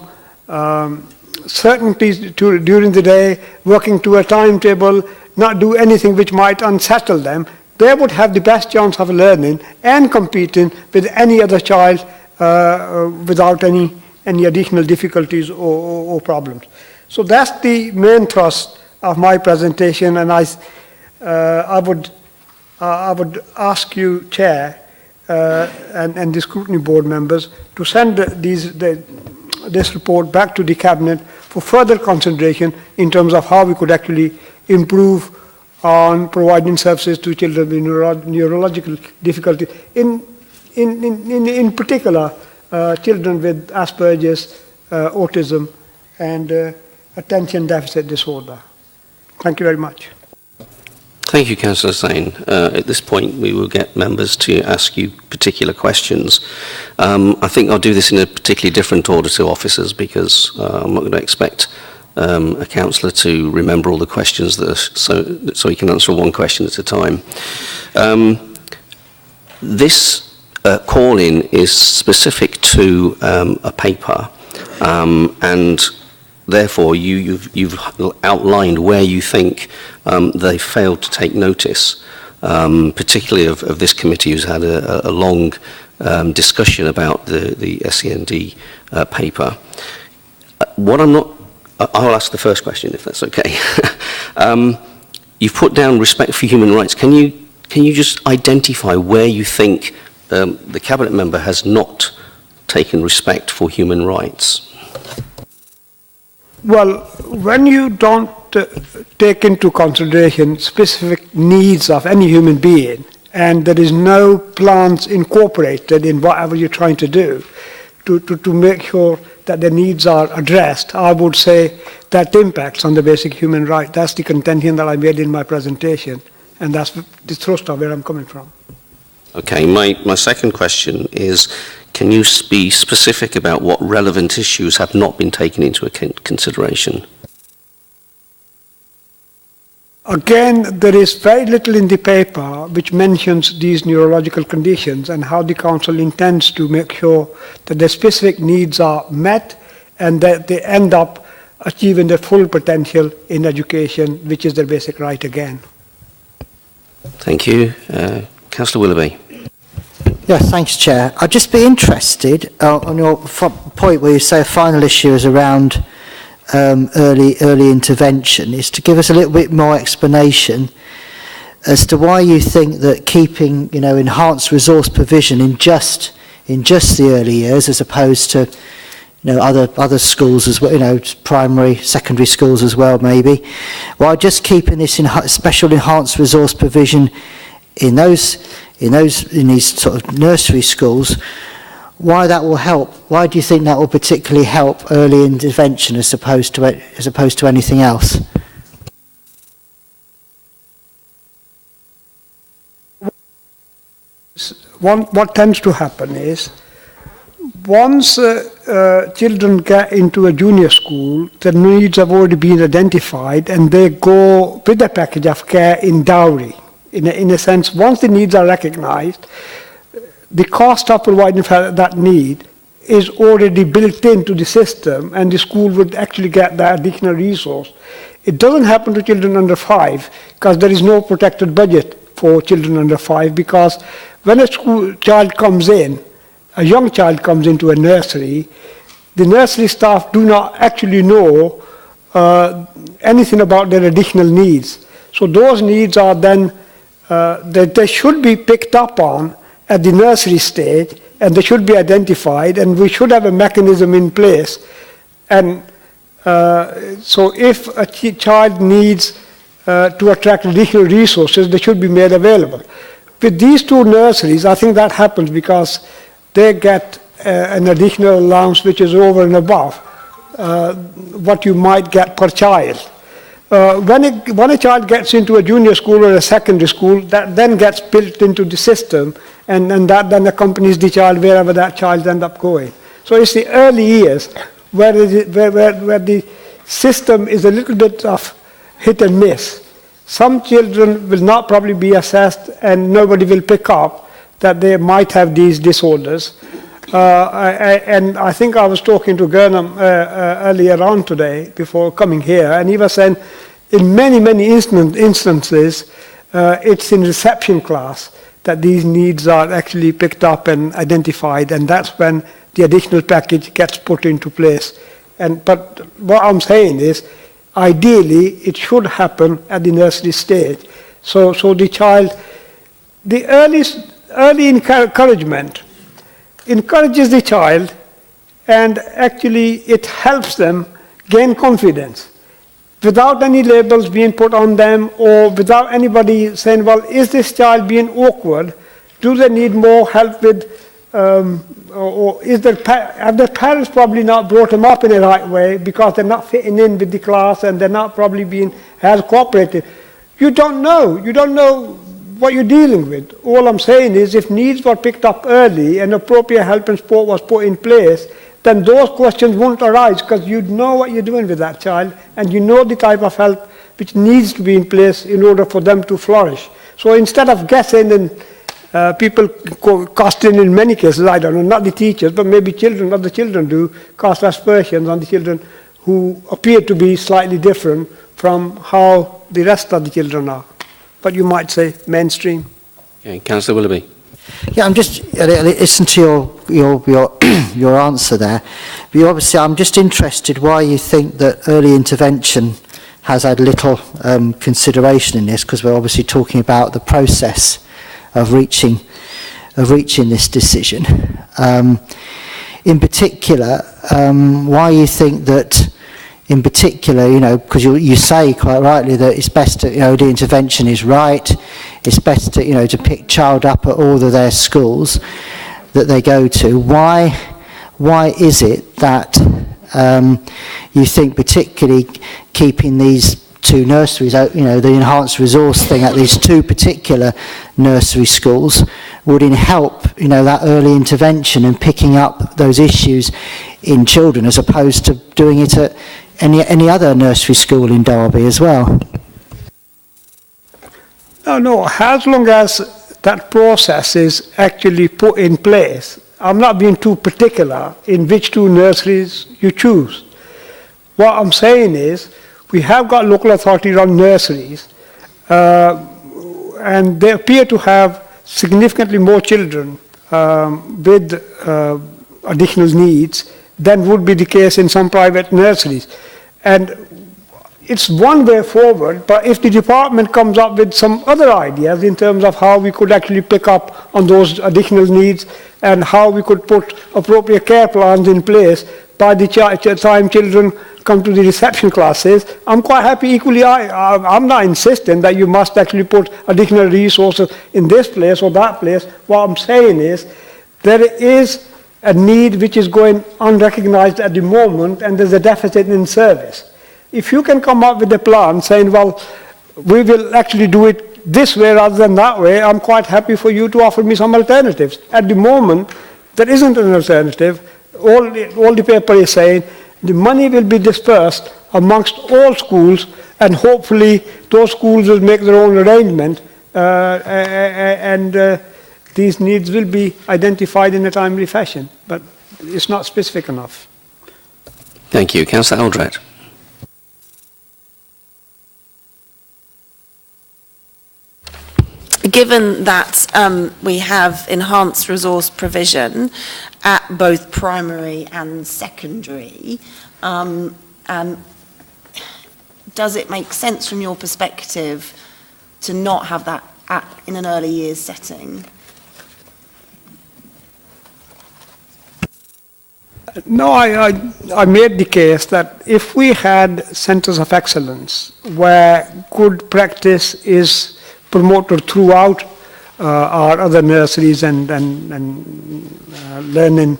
certainties during the day, working to a timetable, not do anything which might unsettle them, they would have the best chance of learning and competing with any other child without any additional difficulties or problems. So that's the main thrust of my presentation, and I would ask you, Chair, and the Scrutiny Board members to send this report back to the Cabinet for further consideration in terms of how we could actually improve on providing services to children with neurological difficulty, in particular children with Asperger's, autism, and attention deficit disorder. Thank you very much. Thank you, Councillor Zane. At this point, we will get members to ask you particular questions. I think I'll do this in a particularly different order to officers, because I'm not going to expect a councillor to remember all the questions that are, so he can answer one question at a time. This call-in is specific to a paper, and therefore you've outlined where you think they failed to take notice, particularly of this committee, who's had a long discussion about the SEND paper. I'll ask the first question, if that's okay. You've put down respect for human rights. Can you just identify where you think the Cabinet member has not taken respect for human rights? Well, when you don't take into consideration specific needs of any human being, and there is no plans incorporated in whatever you're trying to do to make sure that the needs are addressed, I would say that impacts on the basic human right. That's the contention that I made in my presentation, and that's the thrust of where I'm coming from. Okay, my second question is, can you be specific about what relevant issues have not been taken into consideration? Again, there is very little in the paper which mentions these neurological conditions and how the Council intends to make sure that the specific needs are met and that they end up achieving their full potential in education, which is their basic right again. Thank you. Councillor Willoughby. Yes, thanks, Chair. I'd just be interested on your point where you say a final issue is around early intervention, is to give us a little bit more explanation as to why you think that keeping, enhanced resource provision in just the early years, as opposed to, other schools as well, primary, secondary schools as well, maybe, why just keeping this special enhanced resource provision in these sort of nursery schools, why that will help? Why do you think that will particularly help early intervention as opposed to anything else? What tends to happen is, once children get into a junior school, the needs have already been identified, and they go with a package of care in dowry. In a sense, once the needs are recognized, the cost of providing for that need is already built into the system, and the school would actually get that additional resource. It doesn't happen to children under 5, because there is no protected budget for children under 5, because when a child comes in, a young child comes into a nursery, the nursery staff do not actually know anything about their additional needs. So those needs are then, they should be picked up on at the nursery stage, and they should be identified, and we should have a mechanism in place. And so if a child needs to attract additional resources, they should be made available. With these two nurseries, I think that happens because they get an additional allowance which is over and above what you might get per child. When a child gets into a junior school or a secondary school, that then gets built into the system, and that then accompanies the child wherever that child ends up going. So it's the early years where the system is a little bit of hit and miss. Some children will not probably be assessed, and nobody will pick up that they might have these disorders. And I think I was talking to Gurnham earlier on today before coming here, and he was saying in many instances it's in reception class that these needs are actually picked up and identified, and that's when the additional package gets put into place. But what I'm saying is, ideally, it should happen at the nursery stage. So the child, the early encouragement encourages the child, and actually it helps them gain confidence without any labels being put on them, or without anybody saying, well, is this child being awkward? Do they need more help with, or have their parents probably not brought them up in the right way because they're not fitting in with the class and they're not probably being as cooperative? You don't know. You don't know what you're dealing with. All I'm saying is, if needs were picked up early and appropriate help and support was put in place, then those questions won't arise, because you know what you're doing with that child, and you know the type of help which needs to be in place in order for them to flourish. So instead of guessing, and people cast in many cases, I don't know, not the teachers, but maybe children, other children do, cast aspersions on the children who appear to be slightly different from how the rest of the children are. But you might say mainstream. Okay, Councillor Willoughby. Yeah, I'm just listen to your answer there. But obviously, I'm just interested why you think that early intervention has had little consideration in this, because we're obviously talking about the process of reaching this decision. In particular, why you think that, in particular, you know, because you say quite rightly that it's best to, you know, the intervention is right. It's best to, you know, to pick child up at all of their schools that they go to. Why is it that you think particularly keeping these two nurseries, you know, the enhanced resource thing at these two particular nursery schools would help, you know, that early intervention and picking up those issues in children, as opposed to doing it at any other nursery school in Derby as well? No, as long as that process is actually put in place. I'm not being too particular in which two nurseries you choose. What I'm saying is, we have got local authority-run nurseries, and they appear to have significantly more children with additional needs than would be the case in some private nurseries. And it's one way forward, but if the department comes up with some other ideas in terms of how we could actually pick up on those additional needs and how we could put appropriate care plans in place by the time children come to the reception classes, I'm quite happy equally. I'm not insisting that you must actually put additional resources in this place or that place. What I'm saying is, there is a need which is going unrecognized at the moment, and there's a deficit in service. If you can come up with a plan saying, well, we will actually do it this way rather than that way, I'm quite happy for you to offer me some alternatives. At the moment, there isn't an alternative. All the paper is saying the money will be dispersed amongst all schools, and hopefully those schools will make their own arrangement, and these needs will be identified in a timely fashion. But it's not specific enough. Thank you. Councillor Eldred. Given that we have enhanced resource provision at both primary and secondary, does it make sense from your perspective to not have that in an early years setting? No, I made the case that if we had centres of excellence where good practice is promoted throughout our other nurseries and learning,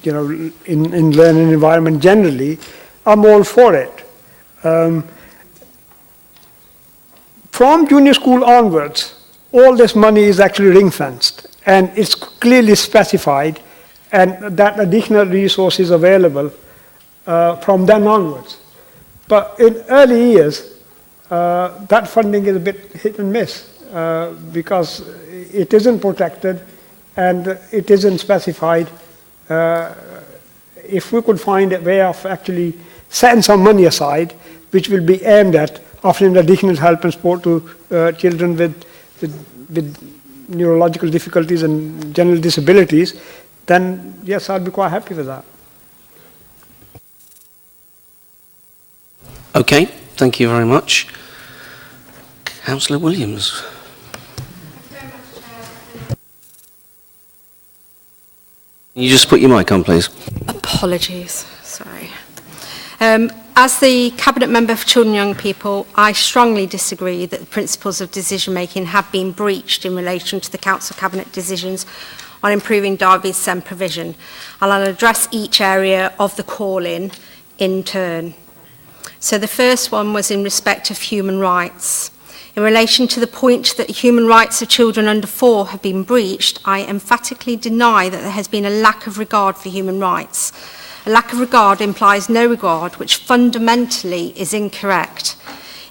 you know, in learning environment generally, I'm all for it. From junior school onwards, all this money is actually ring-fenced, and it's clearly specified, and that additional resource is available from then onwards. But in early years, that funding is a bit hit and miss because it isn't protected and it isn't specified. If we could find a way of actually setting some money aside, which will be aimed at offering additional help and support to children with neurological difficulties and general disabilities, then yes, I'd be quite happy with that. Okay, thank you very much. Councillor Williams. Can you just put your mic on, please? Apologies, sorry. As the Cabinet Member for Children and Young People, I strongly disagree that the principles of decision-making have been breached in relation to the Council Cabinet decisions on improving Derby's SEND provision. I'll address each area of the call-in turn. So the first one was in respect of human rights. In relation to the point that the human rights of children under 4 have been breached, I emphatically deny that there has been a lack of regard for human rights. A lack of regard implies no regard, which fundamentally is incorrect.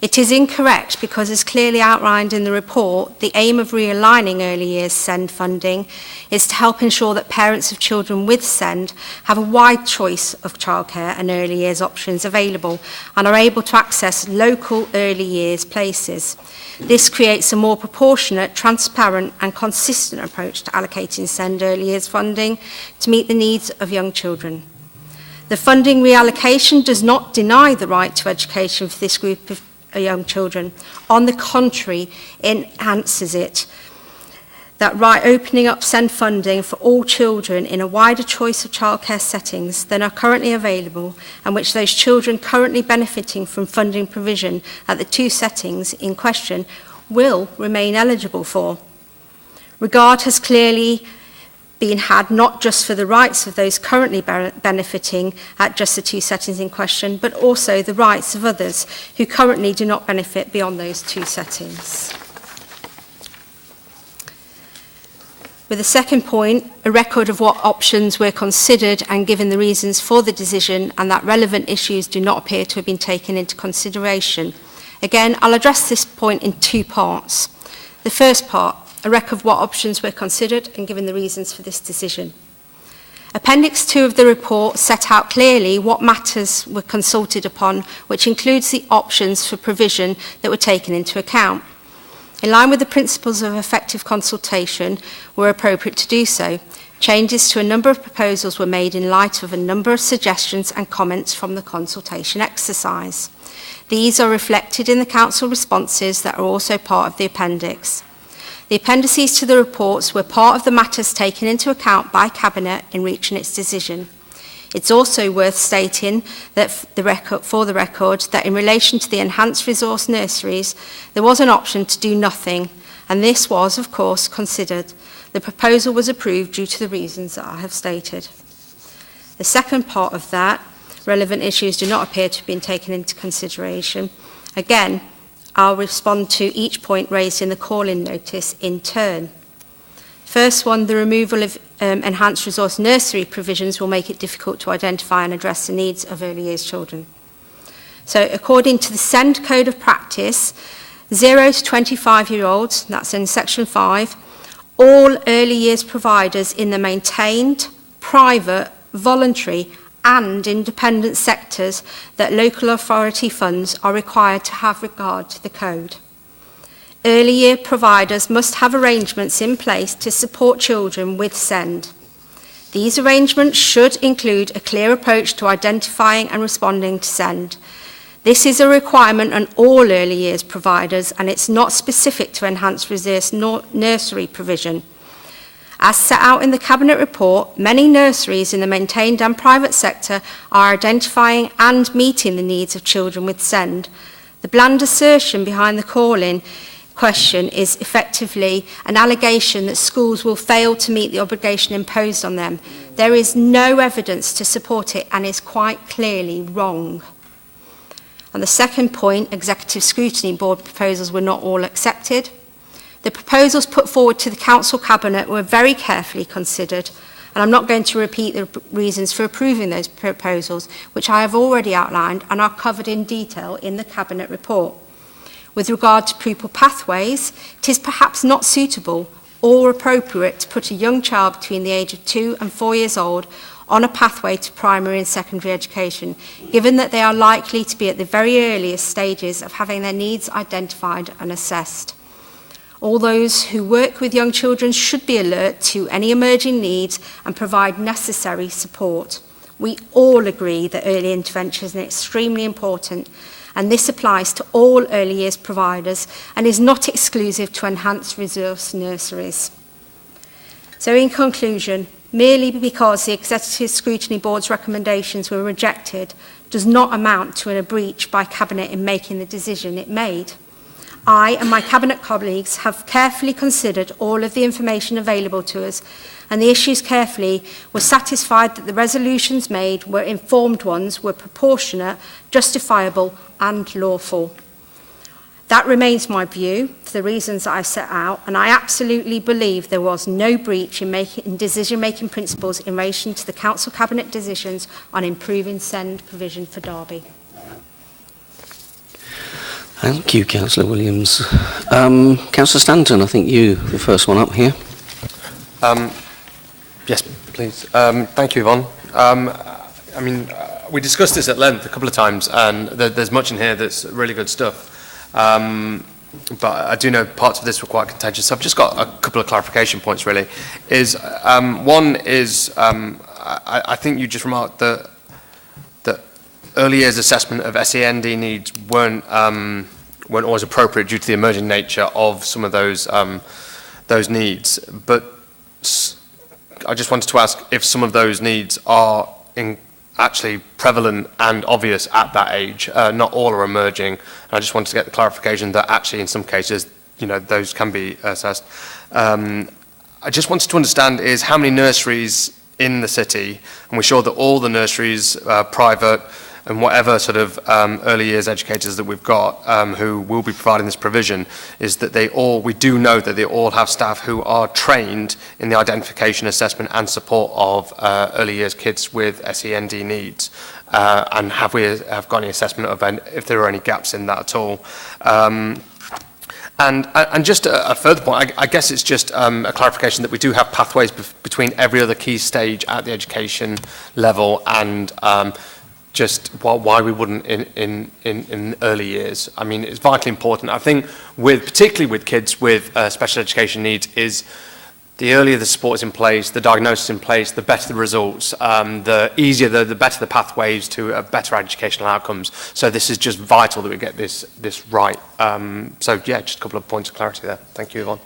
It is incorrect because, as clearly outlined in the report, the aim of realigning early years SEND funding is to help ensure that parents of children with SEND have a wide choice of childcare and early years options available and are able to access local early years places. This creates a more proportionate, transparent and consistent approach to allocating SEND early years funding to meet the needs of young children. The funding reallocation does not deny the right to education for this group of young children. On the contrary, it enhances it. That right, opening up SEND funding for all children in a wider choice of childcare settings than are currently available, and which those children currently benefiting from funding provision at the 2 settings in question will remain eligible for. Regard has clearly been had not just for the rights of those currently benefiting at just the 2 settings in question, but also the rights of others who currently do not benefit beyond those 2 settings. With the second point, a record of what options were considered and given the reasons for the decision, and that relevant issues do not appear to have been taken into consideration. Again, I'll address this point in 2 parts. The first part, a record of what options were considered and given the reasons for this decision. Appendix 2 of the report set out clearly what matters were consulted upon, which includes the options for provision that were taken into account. In line with the principles of effective consultation were appropriate to do so. Changes to a number of proposals were made in light of a number of suggestions and comments from the consultation exercise. These are reflected in the Council responses that are also part of the appendix. The appendices to the reports were part of the matters taken into account by Cabinet in reaching its decision. It's also worth stating that for the record that in relation to the enhanced resource nurseries, there was an option to do nothing, and this was, of course, considered. The proposal was approved due to the reasons that I have stated. The second part of that, relevant issues do not appear to have been taken into consideration. Again, I'll respond to each point raised in the call-in notice in turn. First one, the removal of enhanced resource nursery provisions will make it difficult to identify and address the needs of early years children. So according to the SEND Code of Practice, 0 to 25-year-olds, that's in section 5, all early years providers in the maintained, private, voluntary and independent sectors that local authority funds are required to have regard to the code. Early year providers must have arrangements in place to support children with SEND. These arrangements should include a clear approach to identifying and responding to SEND. This is a requirement on all early years providers, and it's not specific to enhanced resource nursery provision. As set out in the Cabinet report, many nurseries in the maintained and private sector are identifying and meeting the needs of children with SEND. The bland assertion behind the call-in question is effectively an allegation that schools will fail to meet the obligation imposed on them. There is no evidence to support it and is quite clearly wrong. On the second point, Executive Scrutiny Board proposals were not all accepted. The proposals put forward to the Council Cabinet were very carefully considered, and I'm not going to repeat the reasons for approving those proposals, which I have already outlined and are covered in detail in the Cabinet report. With regard to pupil pathways, it is perhaps not suitable or appropriate to put a young child between the age of 2 and 4 years old on a pathway to primary and secondary education, given that they are likely to be at the very earliest stages of having their needs identified and assessed. All those who work with young children should be alert to any emerging needs and provide necessary support. We all agree that early intervention is extremely important, and this applies to all early years providers and is not exclusive to enhanced resource nurseries. So in conclusion, merely because the Executive Scrutiny Board's recommendations were rejected does not amount to a breach by Cabinet in making the decision it made. I and my Cabinet colleagues have carefully considered all of the information available to us, and the issues carefully, were satisfied that the resolutions made were informed ones, were proportionate, justifiable and lawful. That remains my view for the reasons that I set out, and I absolutely believe there was no breach in decision-making principles in relation to the Council Cabinet decisions on improving SEND provision for Derby. Thank you, Councillor Williams. Councillor Stanton, I think you, the first one up here. Yes, please. Thank you, Yvonne. We discussed this at length a couple of times, and there's much in here that's really good stuff. But I do know parts of this were quite contentious. So I've just got a couple of clarification points, really. One is, I think you just remarked that early years assessment of SEND needs weren't always appropriate due to the emerging nature of some of those needs. But I just wanted to ask if some of those needs are actually prevalent and obvious at that age. Not all are emerging. And I just wanted to get the clarification that actually in some cases, those can be assessed. I just wanted to understand is how many nurseries in the city, and we're sure that all the nurseries, private, and whatever sort of early years educators that we've got who will be providing this provision, is that we do know that they all have staff who are trained in the identification, assessment and support of early years kids with SEND needs. And have got any assessment of if there are any gaps in that at all? And just a further point, I guess it's just a clarification that we do have pathways between every other key stage at the education level and just why we wouldn't in early years. I mean, it's vitally important. I think particularly with kids with special education needs is the earlier the support is in place, the diagnosis in place, the better the results, the easier, the better the pathways to better educational outcomes. So this is just vital that we get this right. So yeah, just a couple of points of clarity there. Thank you, Yvonne.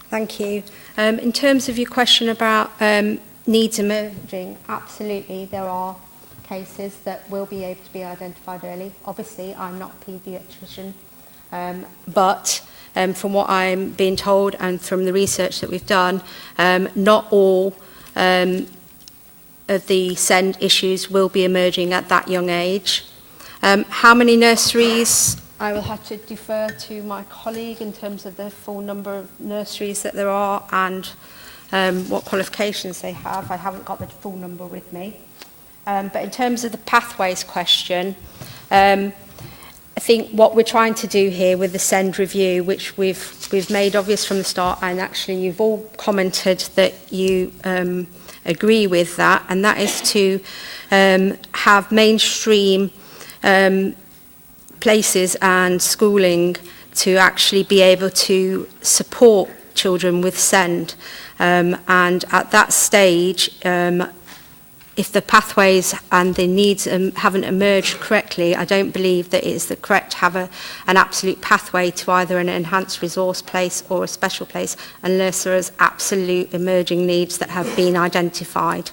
Thank you. In terms of your question about needs emerging, absolutely there are cases that will be able to be identified early. Obviously, I'm not a paediatrician, but from what I'm being told and from the research that we've done, not all of the SEND issues will be emerging at that young age. How many nurseries? I will have to defer to my colleague in terms of the full number of nurseries that there are and what qualifications they have. I haven't got the full number with me. But in terms of the pathways question, I think what we're trying to do here with the SEND review, which we've made obvious from the start, and actually you've all commented that you agree with that, and that is to have mainstream places and schooling to actually be able to support children with SEND. And at that stage, if the pathways and the needs haven't emerged correctly, I don't believe that it is correct to have an absolute pathway to either an enhanced resource place or a special place unless there is absolute emerging needs that have been identified.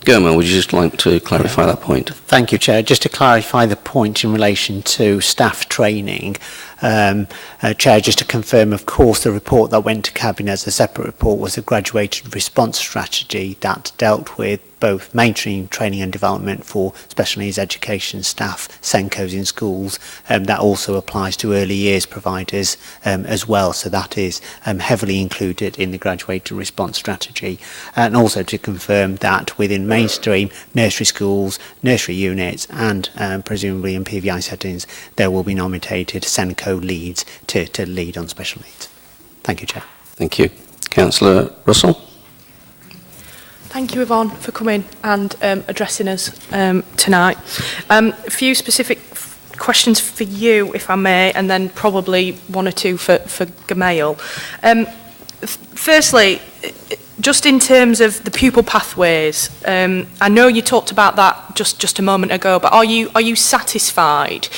Germa, would you just like to clarify that point? Thank you, Chair. Just to clarify the point in relation to staff training, Chair, just to confirm, of course, the report that went to Cabinet as a separate report was a graduated response strategy that dealt with both mainstream training and development for special needs education staff, SENCOs in schools. That also applies to early years providers as well. So that is heavily included in the graduated response strategy. And also to confirm that within mainstream nursery schools, nursery units and presumably in PVI settings, there will be nominated SENCO leads to lead on special needs. Thank you, Chair. Thank you. Councillor Russell? Thank you, Yvonne, for coming and addressing us tonight. A few specific questions for you, if I may, and then probably one or two for Gamal. Firstly, just in terms of the pupil pathways, I know you talked about that just a moment ago, but are you satisfied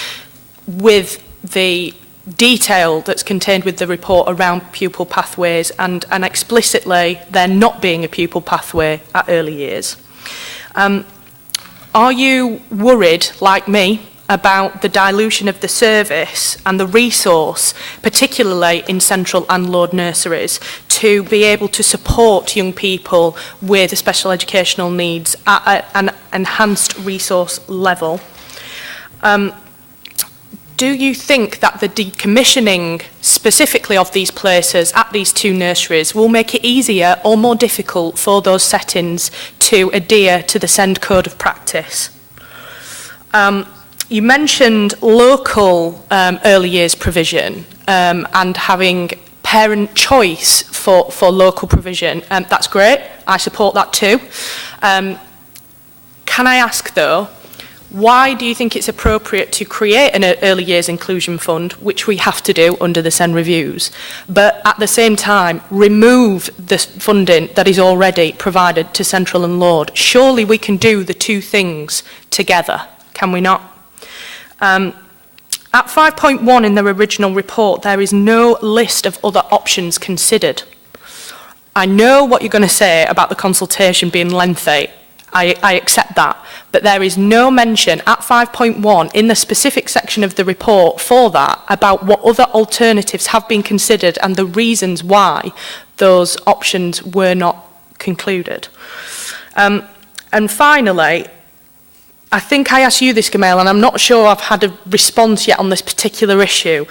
with the detail that's contained with the report around pupil pathways and explicitly there not being a pupil pathway at early years? Are you worried, like me, about the dilution of the service and the resource, particularly in central and Lord nurseries, to be able to support young people with special educational needs at an enhanced resource level? Do you think that the decommissioning specifically of these places at these two nurseries will make it easier or more difficult for those settings to adhere to the SEND Code of Practice? You mentioned local early years provision and having parent choice for local provision. That's great. I support that too. Can I ask though, why do you think it's appropriate to create an early years inclusion fund, which we have to do under the SEN reviews, but at the same time remove the funding that is already provided to Central and Lord? Surely we can do the two things together, can we not? At 5.1 in the original report, there is no list of other options considered. I know what you're going to say about the consultation being lengthy. I accept that. But there is no mention at 5.1 in the specific section of the report for that about what other alternatives have been considered and the reasons why those options were not concluded. And finally, I think I asked you this, Gamal, and I'm not sure I've had a response yet on this particular issue,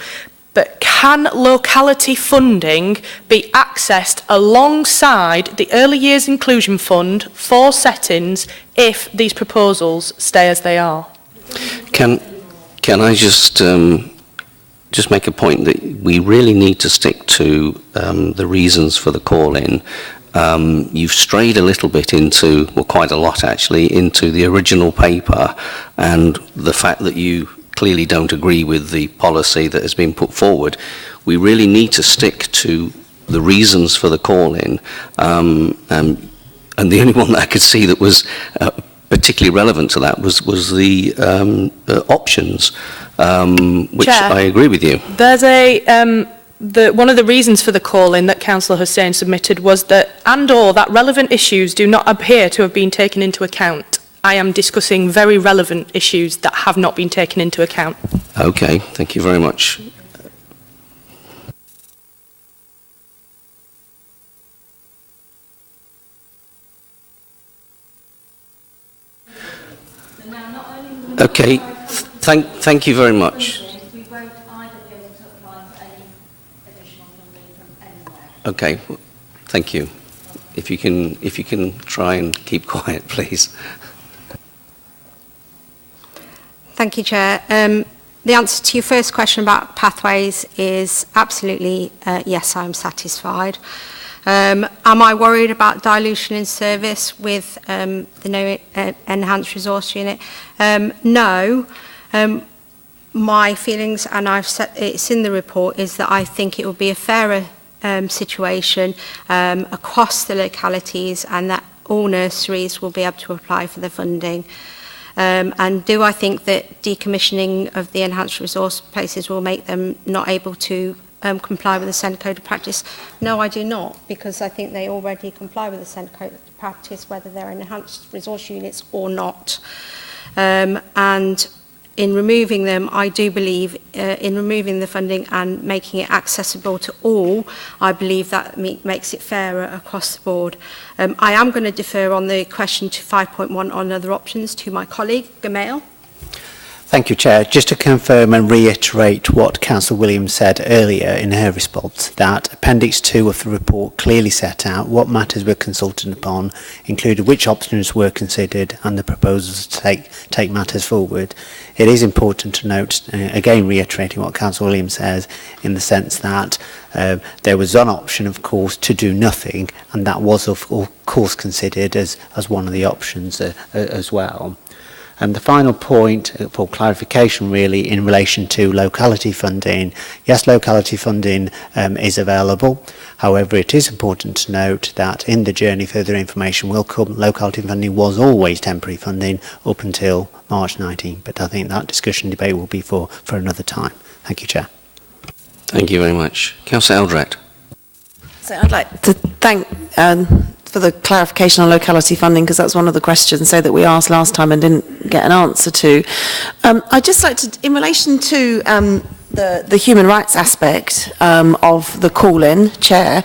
but can locality funding be accessed alongside the Early Years Inclusion Fund for settings if these proposals stay as they are? Can I just make a point that we really need to stick to the reasons for the call-in. You've strayed a little bit into, well, quite a lot actually, into the original paper and the fact that you clearly don't agree with the policy that has been put forward. We really need to stick to the reasons for the call-in, and the only one that I could see that was particularly relevant to that was the options, which Chair, I agree with you. There's one of the reasons for the call-in that Councillor Hussain submitted was that and/or that relevant issues do not appear to have been taken into account. I am discussing very relevant issues that have not been taken into account. Okay, thank you very much. Okay, thank you very much. Okay, thank you. If you can try and keep quiet, please. Thank you, Chair. The answer to your first question about pathways is absolutely yes, I'm satisfied. Am I worried about dilution in service with the no enhanced resource unit? No. My feelings, and I've said it's in the report, is that I think it will be a fairer situation across the localities and that all nurseries will be able to apply for the funding. And do I think that decommissioning of the enhanced resource places will make them not able to comply with the SEND Code of Practice? No, I do not, because I think they already comply with the SEND Code of Practice, whether they're enhanced resource units or not. And in removing them, I do believe in removing the funding and making it accessible to all, I believe that makes it fairer across the board. I am going to defer on the question to 5.1 on other options to my colleague, Gamal. Thank you, Chair. Just to confirm and reiterate what Councillor Williams said earlier in her response, that Appendix 2 of the report clearly set out what matters were consulted upon, included which options were considered and the proposals to take matters forward. It is important to note, again reiterating what Councillor Williams says, in the sense that there was one option, of course, to do nothing, and that was, of course, considered as one of the options as well. And the final point for clarification really in relation to locality funding. Yes, locality funding is available. However, it is important to note that in the journey further information will come. Locality funding was always temporary funding up until March 19. But I think that discussion debate will be for another time. Thank you, Chair. Thank you very much. Councillor Eldred. So I'd like to thank for the clarification on locality funding, because that's one of the questions that we asked last time and didn't get an answer to. I'd just like to, in relation to the human rights aspect of the call-in, Chair,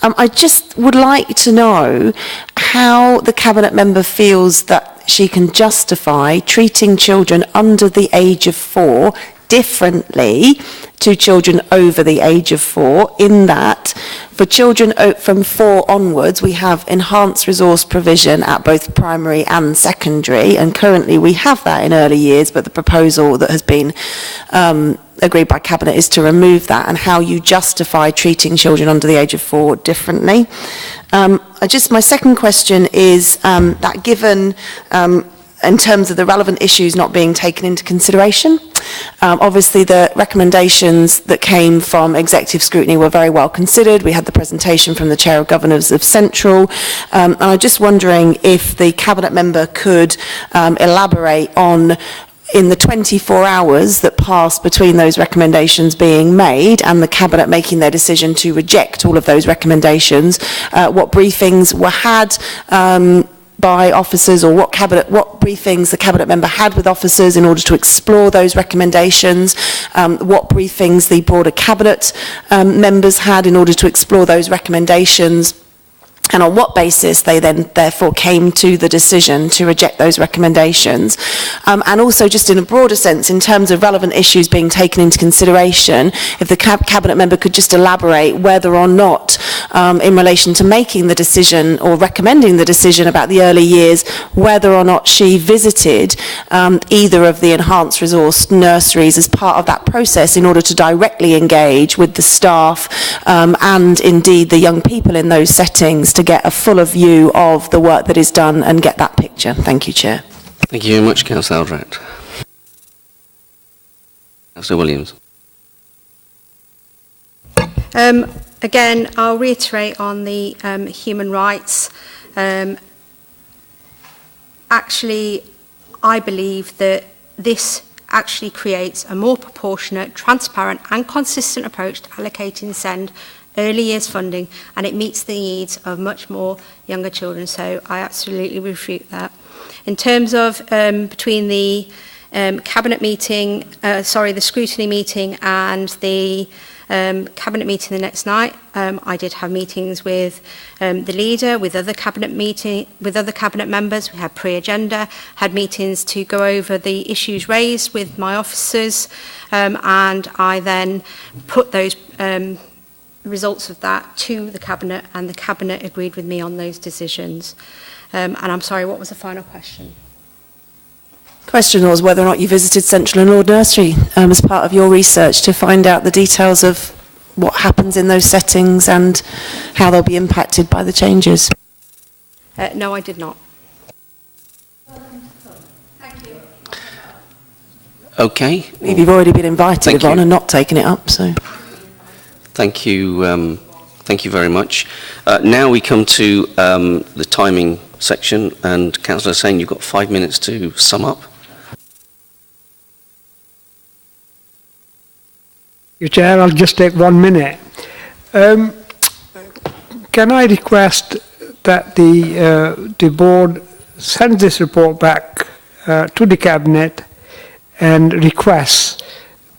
I just would like to know how the Cabinet member feels that she can justify treating children under the age of 4 differently to children over the age of 4, in that for children from 4 onwards we have enhanced resource provision at both primary and secondary, and currently we have that in early years, but the proposal that has been agreed by Cabinet is to remove that, and how you justify treating children under the age of 4 differently. My second question is that given in terms of the relevant issues not being taken into consideration. Obviously, the recommendations that came from executive scrutiny were very well considered. We had the presentation from the Chair of Governors of Central. And I'm just wondering if the Cabinet member could elaborate on, in the 24 hours that passed between those recommendations being made and the Cabinet making their decision to reject all of those recommendations, what briefings were had by officers, or what briefings the Cabinet member had with officers in order to explore those recommendations, what briefings the broader Cabinet members had in order to explore those recommendations, and on what basis they then therefore came to the decision to reject those recommendations. And also, just in a broader sense, in terms of relevant issues being taken into consideration, if the Cabinet member could just elaborate whether or not, in relation to making the decision or recommending the decision about the early years, whether or not she visited either of the enhanced resource nurseries as part of that process in order to directly engage with the staff and indeed the young people in those settings to get a fuller view of the work that is done and get that picture. Thank you, Chair. Thank you very much, Councillor Eldred. Councillor Williams. Again, I'll reiterate on the human rights. Actually, I believe that this actually creates a more proportionate, transparent and consistent approach to allocating SEND early years funding, and it meets the needs of much more younger children. So I absolutely refute that. In terms of between the Cabinet meeting, the scrutiny meeting and the Cabinet meeting the next night, I did have meetings with the leader, with other Cabinet members. We had pre-agenda, had meetings to go over the issues raised with my officers, and I then put those results of that to the Cabinet, and the Cabinet agreed with me on those decisions. And I'm sorry, what was the final question? Question was whether or not you visited Central and Lord Nursery as part of your research to find out the details of what happens in those settings and how they'll be impacted by the changes. No, I did not. Okay. You've already been invited, Yvonne, and not taken it up, so. Thank you. Thank you very much. Now we come to the timing section, and Councillor Hussain, you've got 5 minutes to sum up. Your Chair, I'll just take 1 minute. Can I request that the board send this report back to the Cabinet and requests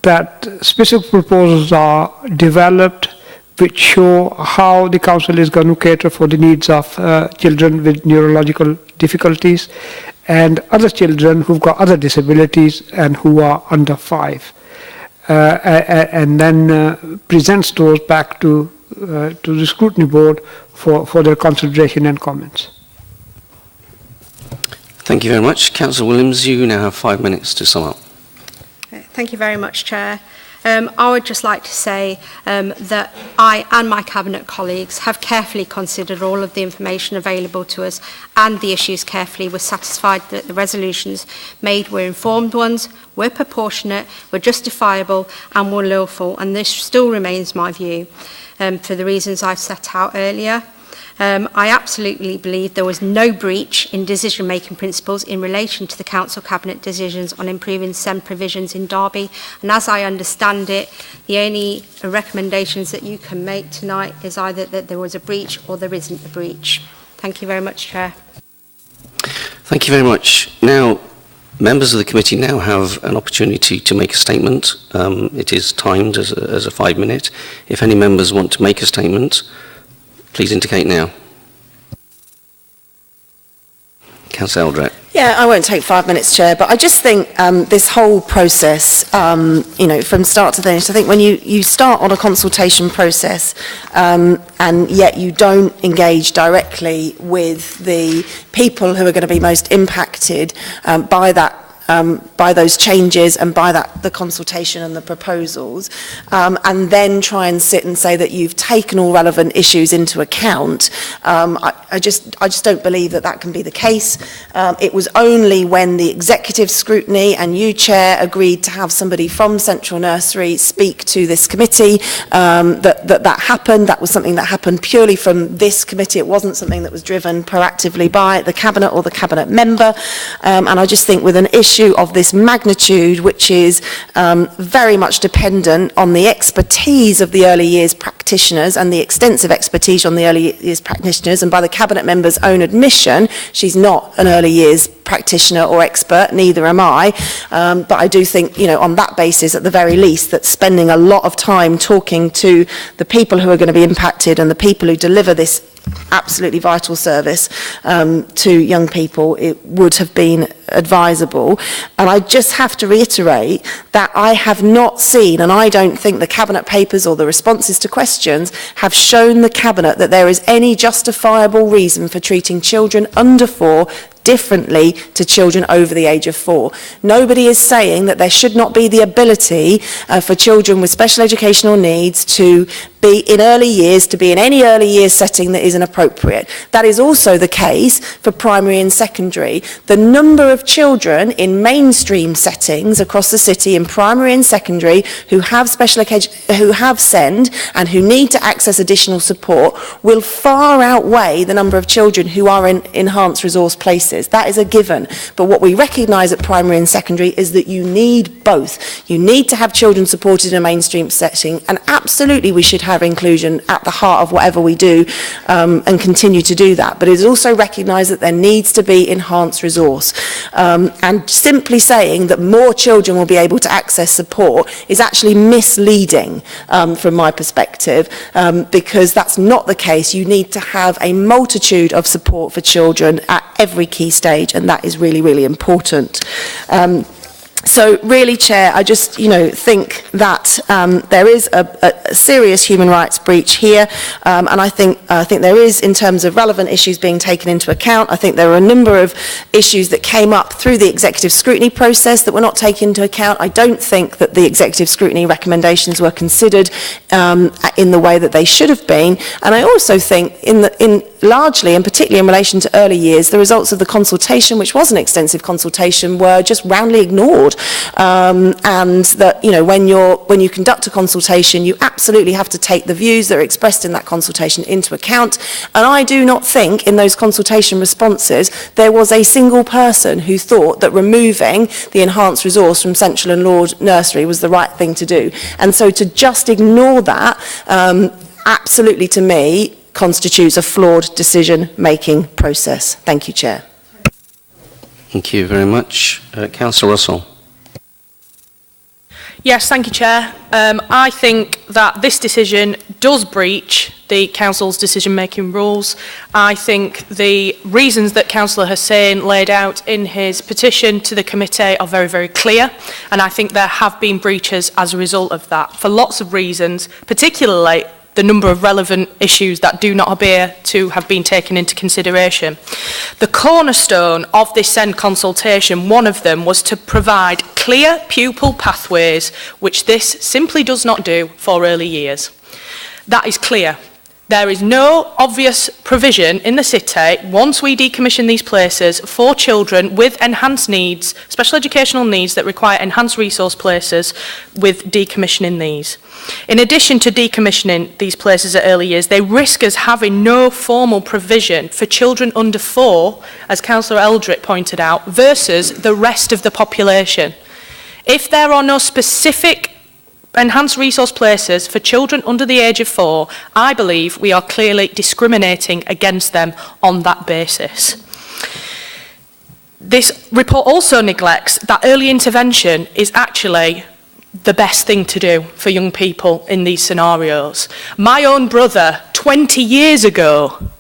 that specific proposals are developed which show how the Council is going to cater for the needs of children with neurological difficulties, and other children who've got other disabilities and who are under 5, and then presents those back to the Scrutiny Board for their consideration and comments. Thank you very much. Councillor Williams, you now have 5 minutes to sum up. Thank you very much, Chair. I would just like to say that I and my Cabinet colleagues have carefully considered all of the information available to us and the issues carefully. We're satisfied that the resolutions made were informed ones, were proportionate, were justifiable and were lawful, and this still remains my view for the reasons I've set out earlier. I absolutely believe there was no breach in decision-making principles in relation to the Council Cabinet decisions on improving SEND provisions in Derby, and as I understand it, the only recommendations that you can make tonight is either that there was a breach or there isn't a breach. Thank you very much, Chair. Thank you very much. Now, members of the committee now have an opportunity to make a statement. It is timed as a 5-minute. If any members want to make a statement, please indicate now. Councillor Eldred. Yeah, I won't take 5 minutes, Chair, but I just think this whole process, you know, from start to finish, I think when you start on a consultation process and yet you don't engage directly with the people who are going to be most impacted by that, by those changes and by the consultation and the proposals, and then try and sit and say that you've taken all relevant issues into account, I just don't believe that can be the case. It was only when the executive scrutiny and you, Chair, agreed to have somebody from Central Nursery speak to this committee that happened. That was something that happened purely from this committee. It wasn't something that was driven proactively by the Cabinet or the Cabinet member, and I just think with an issue of this magnitude, which is very much dependent on the expertise of the early years practitioners and the extensive expertise on the early years practitioners, and by the Cabinet member's own admission, she's not an early years practitioner or expert, neither am I, but I do think, you know, on that basis, at the very least, that spending a lot of time talking to the people who are going to be impacted and the people who deliver this absolutely vital service to young people, it would have been advisable. And I just have to reiterate that I have not seen, and I don't think the Cabinet papers or the responses to questions have shown the Cabinet that there is any justifiable reason for treating children under 4 differently to children over the age of 4. Nobody is saying that there should not be the ability for children with special educational needs to be in early years, to be in any early years setting that isn't appropriate. That is also the case for primary and secondary. The number of children in mainstream settings across the city in primary and secondary who have who have SEND and who need to access additional support will far outweigh the number of children who are in enhanced resource places. That is a given. But what we recognise at primary and secondary is that you need both. You need to have children supported in a mainstream setting, and absolutely we should have inclusion at the heart of whatever we do and continue to do that. But it is also recognised that there needs to be enhanced resource. And simply saying that more children will be able to access support is actually misleading from my perspective, because that's not the case. You need to have a multitude of support for children at every key stage, and that is really, really important. So really, Chair, I just, think that there is a serious human rights breach here, and I think there is, in terms of relevant issues being taken into account. I think there are a number of issues that came up through the executive scrutiny process that were not taken into account. I don't think that the executive scrutiny recommendations were considered in the way that they should have been, and I also think largely, and particularly in relation to early years, the results of the consultation, which was an extensive consultation, were just roundly ignored. And that, when you conduct a consultation, you absolutely have to take the views that are expressed in that consultation into account. And I do not think in those consultation responses there was a single person who thought that removing the enhanced resource from Central and Lord Nursery was the right thing to do. And so to just ignore that, absolutely, to me, constitutes a flawed decision-making process. Thank you, Chair. Thank you very much. Councillor Russell. Yes, thank you, Chair. I think that this decision does breach the Council's decision-making rules. I think the reasons that Councillor Hussain laid out in his petition to the committee are very, very clear, and I think there have been breaches as a result of that, for lots of reasons, particularly the number of relevant issues that do not appear to have been taken into consideration. The cornerstone of this SEND consultation, one of them, was to provide clear pupil pathways, which this simply does not do for early years. That is clear. There is no obvious provision in the city, once we decommission these places, for children with enhanced needs, special educational needs that require enhanced resource places, with decommissioning these. In addition to decommissioning these places at early years, they risk us having no formal provision for children under 4, as Councillor Eldrick pointed out, versus the rest of the population. If there are no specific enhanced resource places for children under the age of 4, I believe we are clearly discriminating against them on that basis. This report also neglects that early intervention is actually the best thing to do for young people in these scenarios. My own brother, 20 years ago,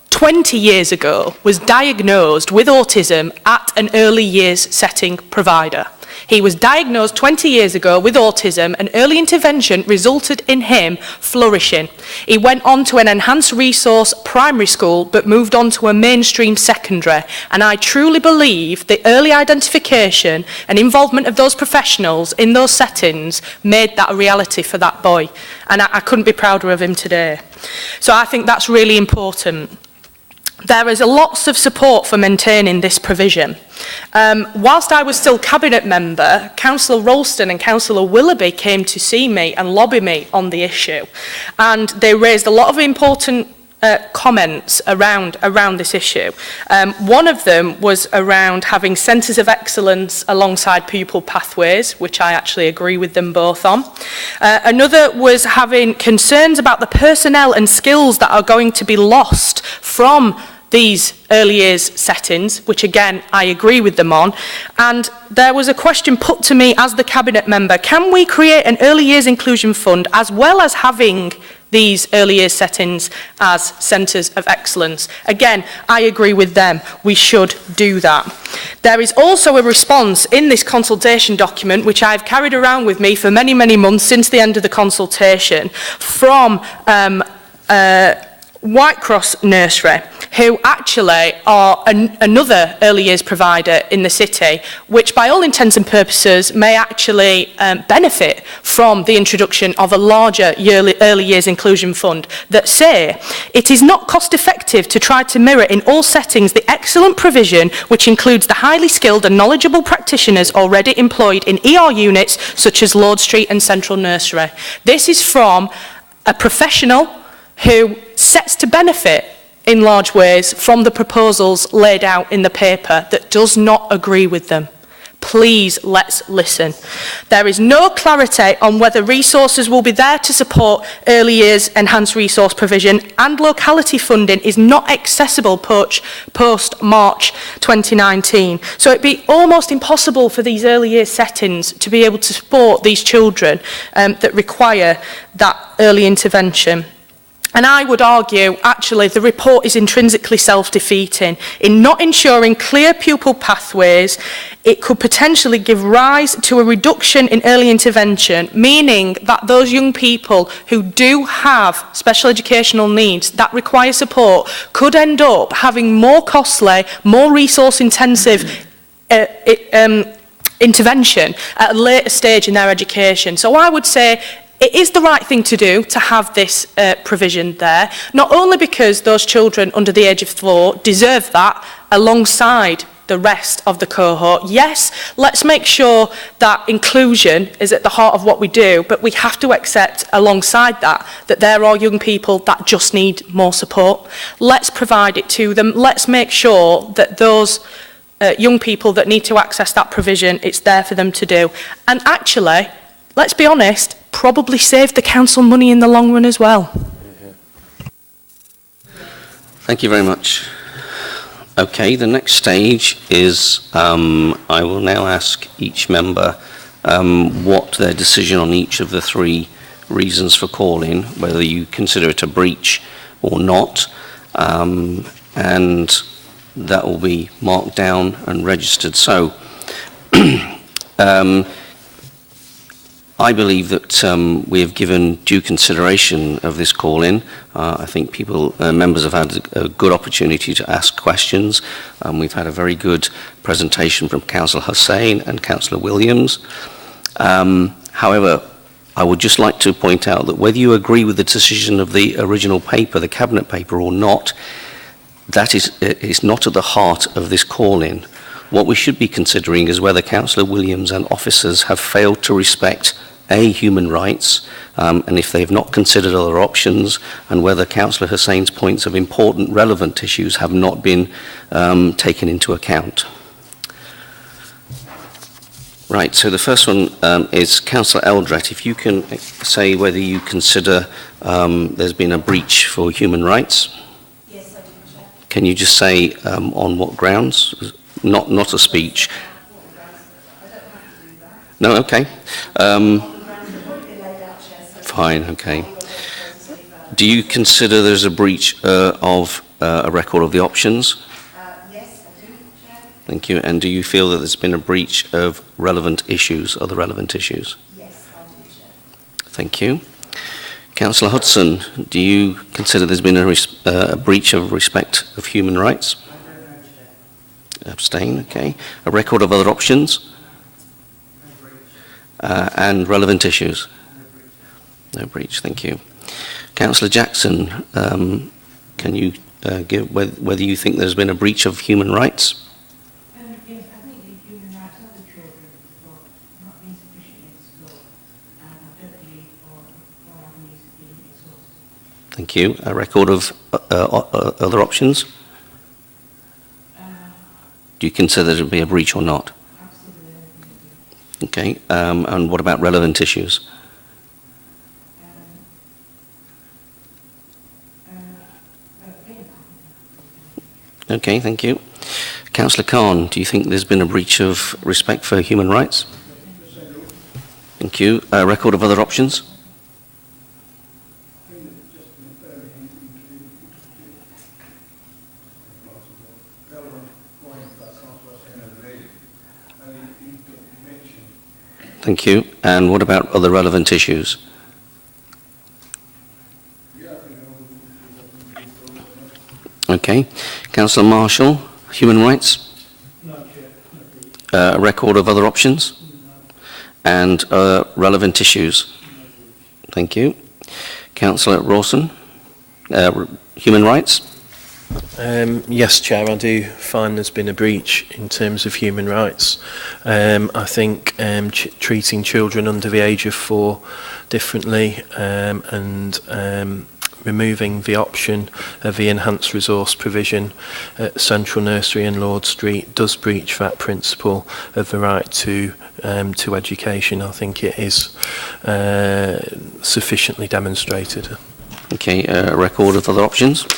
was diagnosed with autism at an early years setting provider. He was diagnosed 20 years ago with autism, and early intervention resulted in him flourishing. He went on to an enhanced resource primary school, but moved on to a mainstream secondary. And I truly believe the early identification and involvement of those professionals in those settings made that a reality for that boy. And I couldn't be prouder of him today. So I think that's really important. There is lots of support for maintaining this provision. Whilst I was still Cabinet member, Councillor Ralston and Councillor Willoughby came to see me and lobby me on the issue. And they raised a lot of important comments around this issue. One of them was around having centres of excellence alongside pupil pathways, which I actually agree with them both on. Another was having concerns about the personnel and skills that are going to be lost from these early years settings, which again, I agree with them on. And there was a question put to me as the Cabinet member, can we create an early years inclusion fund as well as having these early years settings as centres of excellence? Again, I agree with them. We should do that. There is also a response in this consultation document, which I've carried around with me for many, many months since the end of the consultation, from Whitecross Nursery, who actually are another early years provider in the city, which by all intents and purposes may actually benefit from the introduction of a larger early years inclusion fund, that say it is not cost effective to try to mirror in all settings the excellent provision which includes the highly skilled and knowledgeable practitioners already employed in ER units such as Lord Street and Central Nursery. This is from a professional who sets to benefit in large ways from the proposals laid out in the paper that does not agree with them. Please, let's listen. There is no clarity on whether resources will be there to support early years enhanced resource provision, and locality funding is not accessible post-March 2019. So it'd be almost impossible for these early years settings to be able to support these children that require that early intervention. And I would argue, actually, the report is intrinsically self-defeating. In not ensuring clear pupil pathways, it could potentially give rise to a reduction in early intervention, meaning that those young people who do have special educational needs that require support could end up having more costly, more resource-intensive intervention at a later stage in their education. So I would say it is the right thing to do to have this provision there, not only because those children under the age of 4 deserve that alongside the rest of the cohort. Yes, let's make sure that inclusion is at the heart of what we do, but we have to accept alongside that that there are young people that just need more support. Let's provide it to them. Let's make sure that those young people that need to access that provision, it's there for them to do. And actually, let's be honest, probably save the council money in the long run as well. Thank you very much. Okay, the next stage is I will now ask each member what their decision on each of the 3 reasons for calling, whether you consider it a breach or not, and that will be marked down and registered. So, I believe that we have given due consideration of this call-in. I think members have had a good opportunity to ask questions. We've had a very good presentation from Councillor Hussain and Councillor Williams. However, I would just like to point out that whether you agree with the decision of the original paper, the Cabinet paper, or not, that is not at the heart of this call-in. What we should be considering is whether Councillor Williams and officers have failed to respect human rights, and if they have not considered other options, and whether Councillor Hussain's points of important, relevant issues have not been taken into account. Right, so the first one is Councillor Eldred. If you can say whether you consider there's been a breach for human rights. Yes, I do, Chair. Can you just say on what grounds? Not a speech. No, okay. Fine, okay. Do you consider there's a breach of a record of the options? Yes, I do, Chair. Thank you. And do you feel that there's been a breach of relevant issues, other relevant issues? Yes, I do, Chair. Thank you. Councillor Hudson, do you consider there's been a breach of respect of human rights? Abstain, okay. A record of other options? And relevant issues? No breach, thank you. Councillor Jackson, can you give whether you think there's been a breach of human rights? Yes, I think the human rights of the children have not been sufficiently explored, and I don't believe all avenues have been exhausted. Thank you. A record of other options? Do you consider there to be a breach or not? Absolutely. Okay. And what about relevant issues? Okay, thank you. Councillor Khan, do you think there's been a breach of respect for human rights? Thank you. A record of other options? Thank you. And what about other relevant issues? Okay. Councillor Marshall, human rights? A record of other options? And relevant issues? Thank you. Councillor Rawson, human rights? Yes, Chair, I do find there's been a breach in terms of human rights. I think treating children under the age of 4 differently and removing the option of the enhanced resource provision at Central Nursery and Lord Street does breach that principle of the right to education. I think it is sufficiently demonstrated. Okay, a record of other options?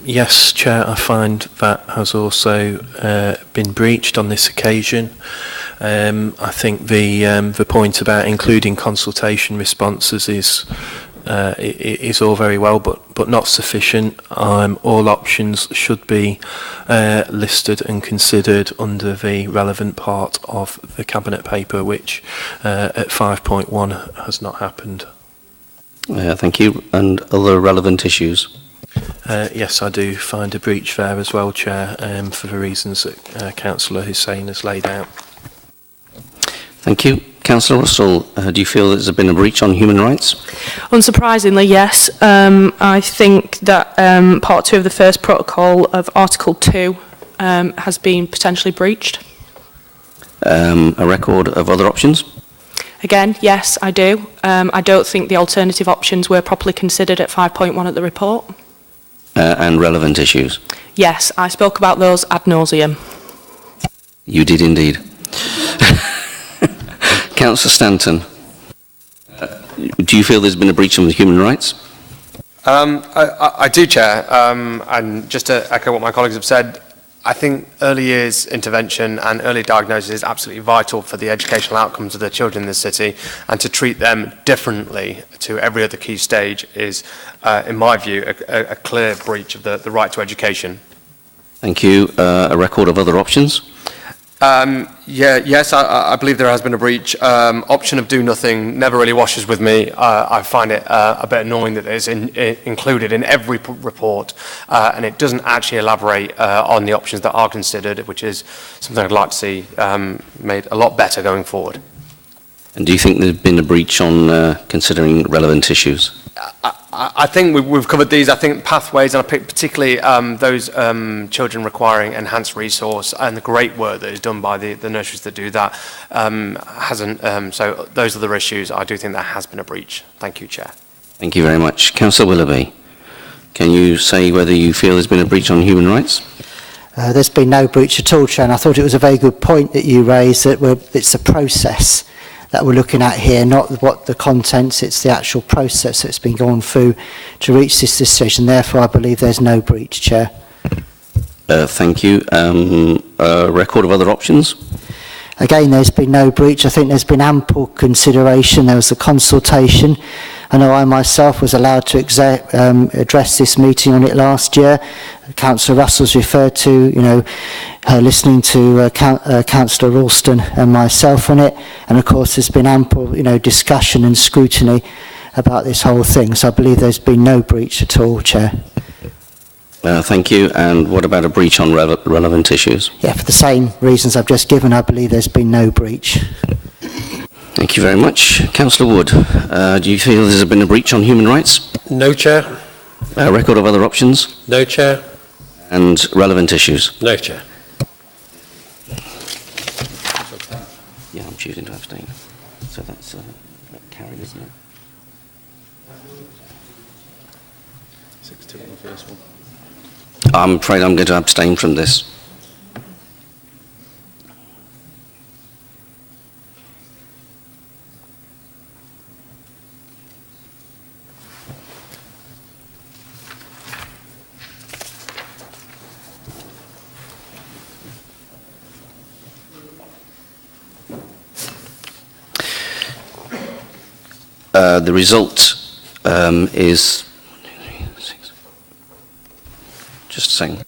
Yes, Chair, I find that has also been breached on this occasion. I think the point about including consultation responses is all very well, but not sufficient. All options should be listed and considered under the relevant part of the Cabinet paper, which at 5.1 has not happened. Thank you. And other relevant issues? Yes, I do find a breach there as well, Chair, for the reasons that Councillor Hussain has laid out. Thank you. Councillor Russell, do you feel there's been a breach on human rights? Unsurprisingly, yes. I think that Part 2 of the first protocol of Article 2 has been potentially breached. A record of other options? Again, yes, I do. I don't think the alternative options were properly considered at 5.1 at the report. And relevant issues? Yes, I spoke about those ad nauseum. You did indeed. Councillor Stanton, do you feel there's been a breach of human rights? I do, Chair, and just to echo what my colleagues have said, I think early years intervention and early diagnosis is absolutely vital for the educational outcomes of the children in the city, and to treat them differently to every other key stage is, in my view, a clear breach of the right to education. Thank you. A record of other options? Yes, I believe there has been a breach. Option of do nothing never really washes with me. I find it a bit annoying that it's included in every report, and it doesn't actually elaborate on the options that are considered, which is something I'd like to see made a lot better going forward. And do you think there's been a breach on considering relevant issues? I think we've covered these. I think pathways, and I pick particularly those children requiring enhanced resource, and the great work that is done by the nurseries that do that hasn't. So those are the issues. I do think there has been a breach. Thank you, Chair. Thank you very much. Councillor Willoughby, can you say whether you feel there's been a breach on human rights? There's been no breach at all, Chair, and I thought it was a very good point that you raised, that it's a process that we're looking at here, not what the contents, it's the actual process that's been gone through to reach this decision. Therefore, I believe there's no breach, Chair. Thank you. A record of other options? Again, there's been no breach. I think there's been ample consideration. There was a consultation. I know I myself was allowed to address this meeting on it last year. Councillor Russell's referred to, her listening to Councillor Ralston and myself on it. And of course, there's been ample, discussion and scrutiny about this whole thing. So I believe there's been no breach at all, Chair. Thank you. And what about a breach on relevant issues? Yeah, for the same reasons I've just given, I believe there's been no breach. Thank you very much. Councillor Wood, do you feel there's been a breach on human rights? No, Chair. A record of other options? No, Chair. And relevant issues? No, Chair. Yeah, I'm choosing to abstain. So that's carried, isn't it? 6-2 on the first one. I'm afraid I'm going to abstain from this. The result is just saying.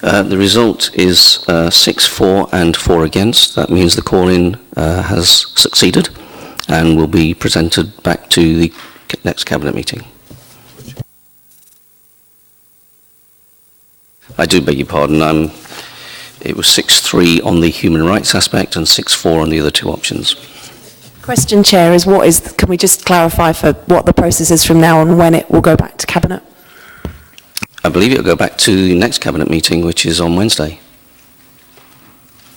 The result is 6-4 and 4 against. That means the call-in has succeeded and will be presented back to the next Cabinet meeting. I do beg your pardon. It was 6-3 on the human rights aspect and 6-4 on the other two options. Question, Chair, is can we just clarify for what the process is from now on, when it will go back to Cabinet? I believe it will go back to the next Cabinet meeting, which is on Wednesday.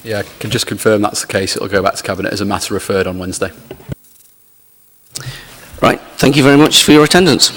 Yeah, I can just confirm that's the case. It will go back to Cabinet as a matter referred on Wednesday. Right. Thank you very much for your attendance.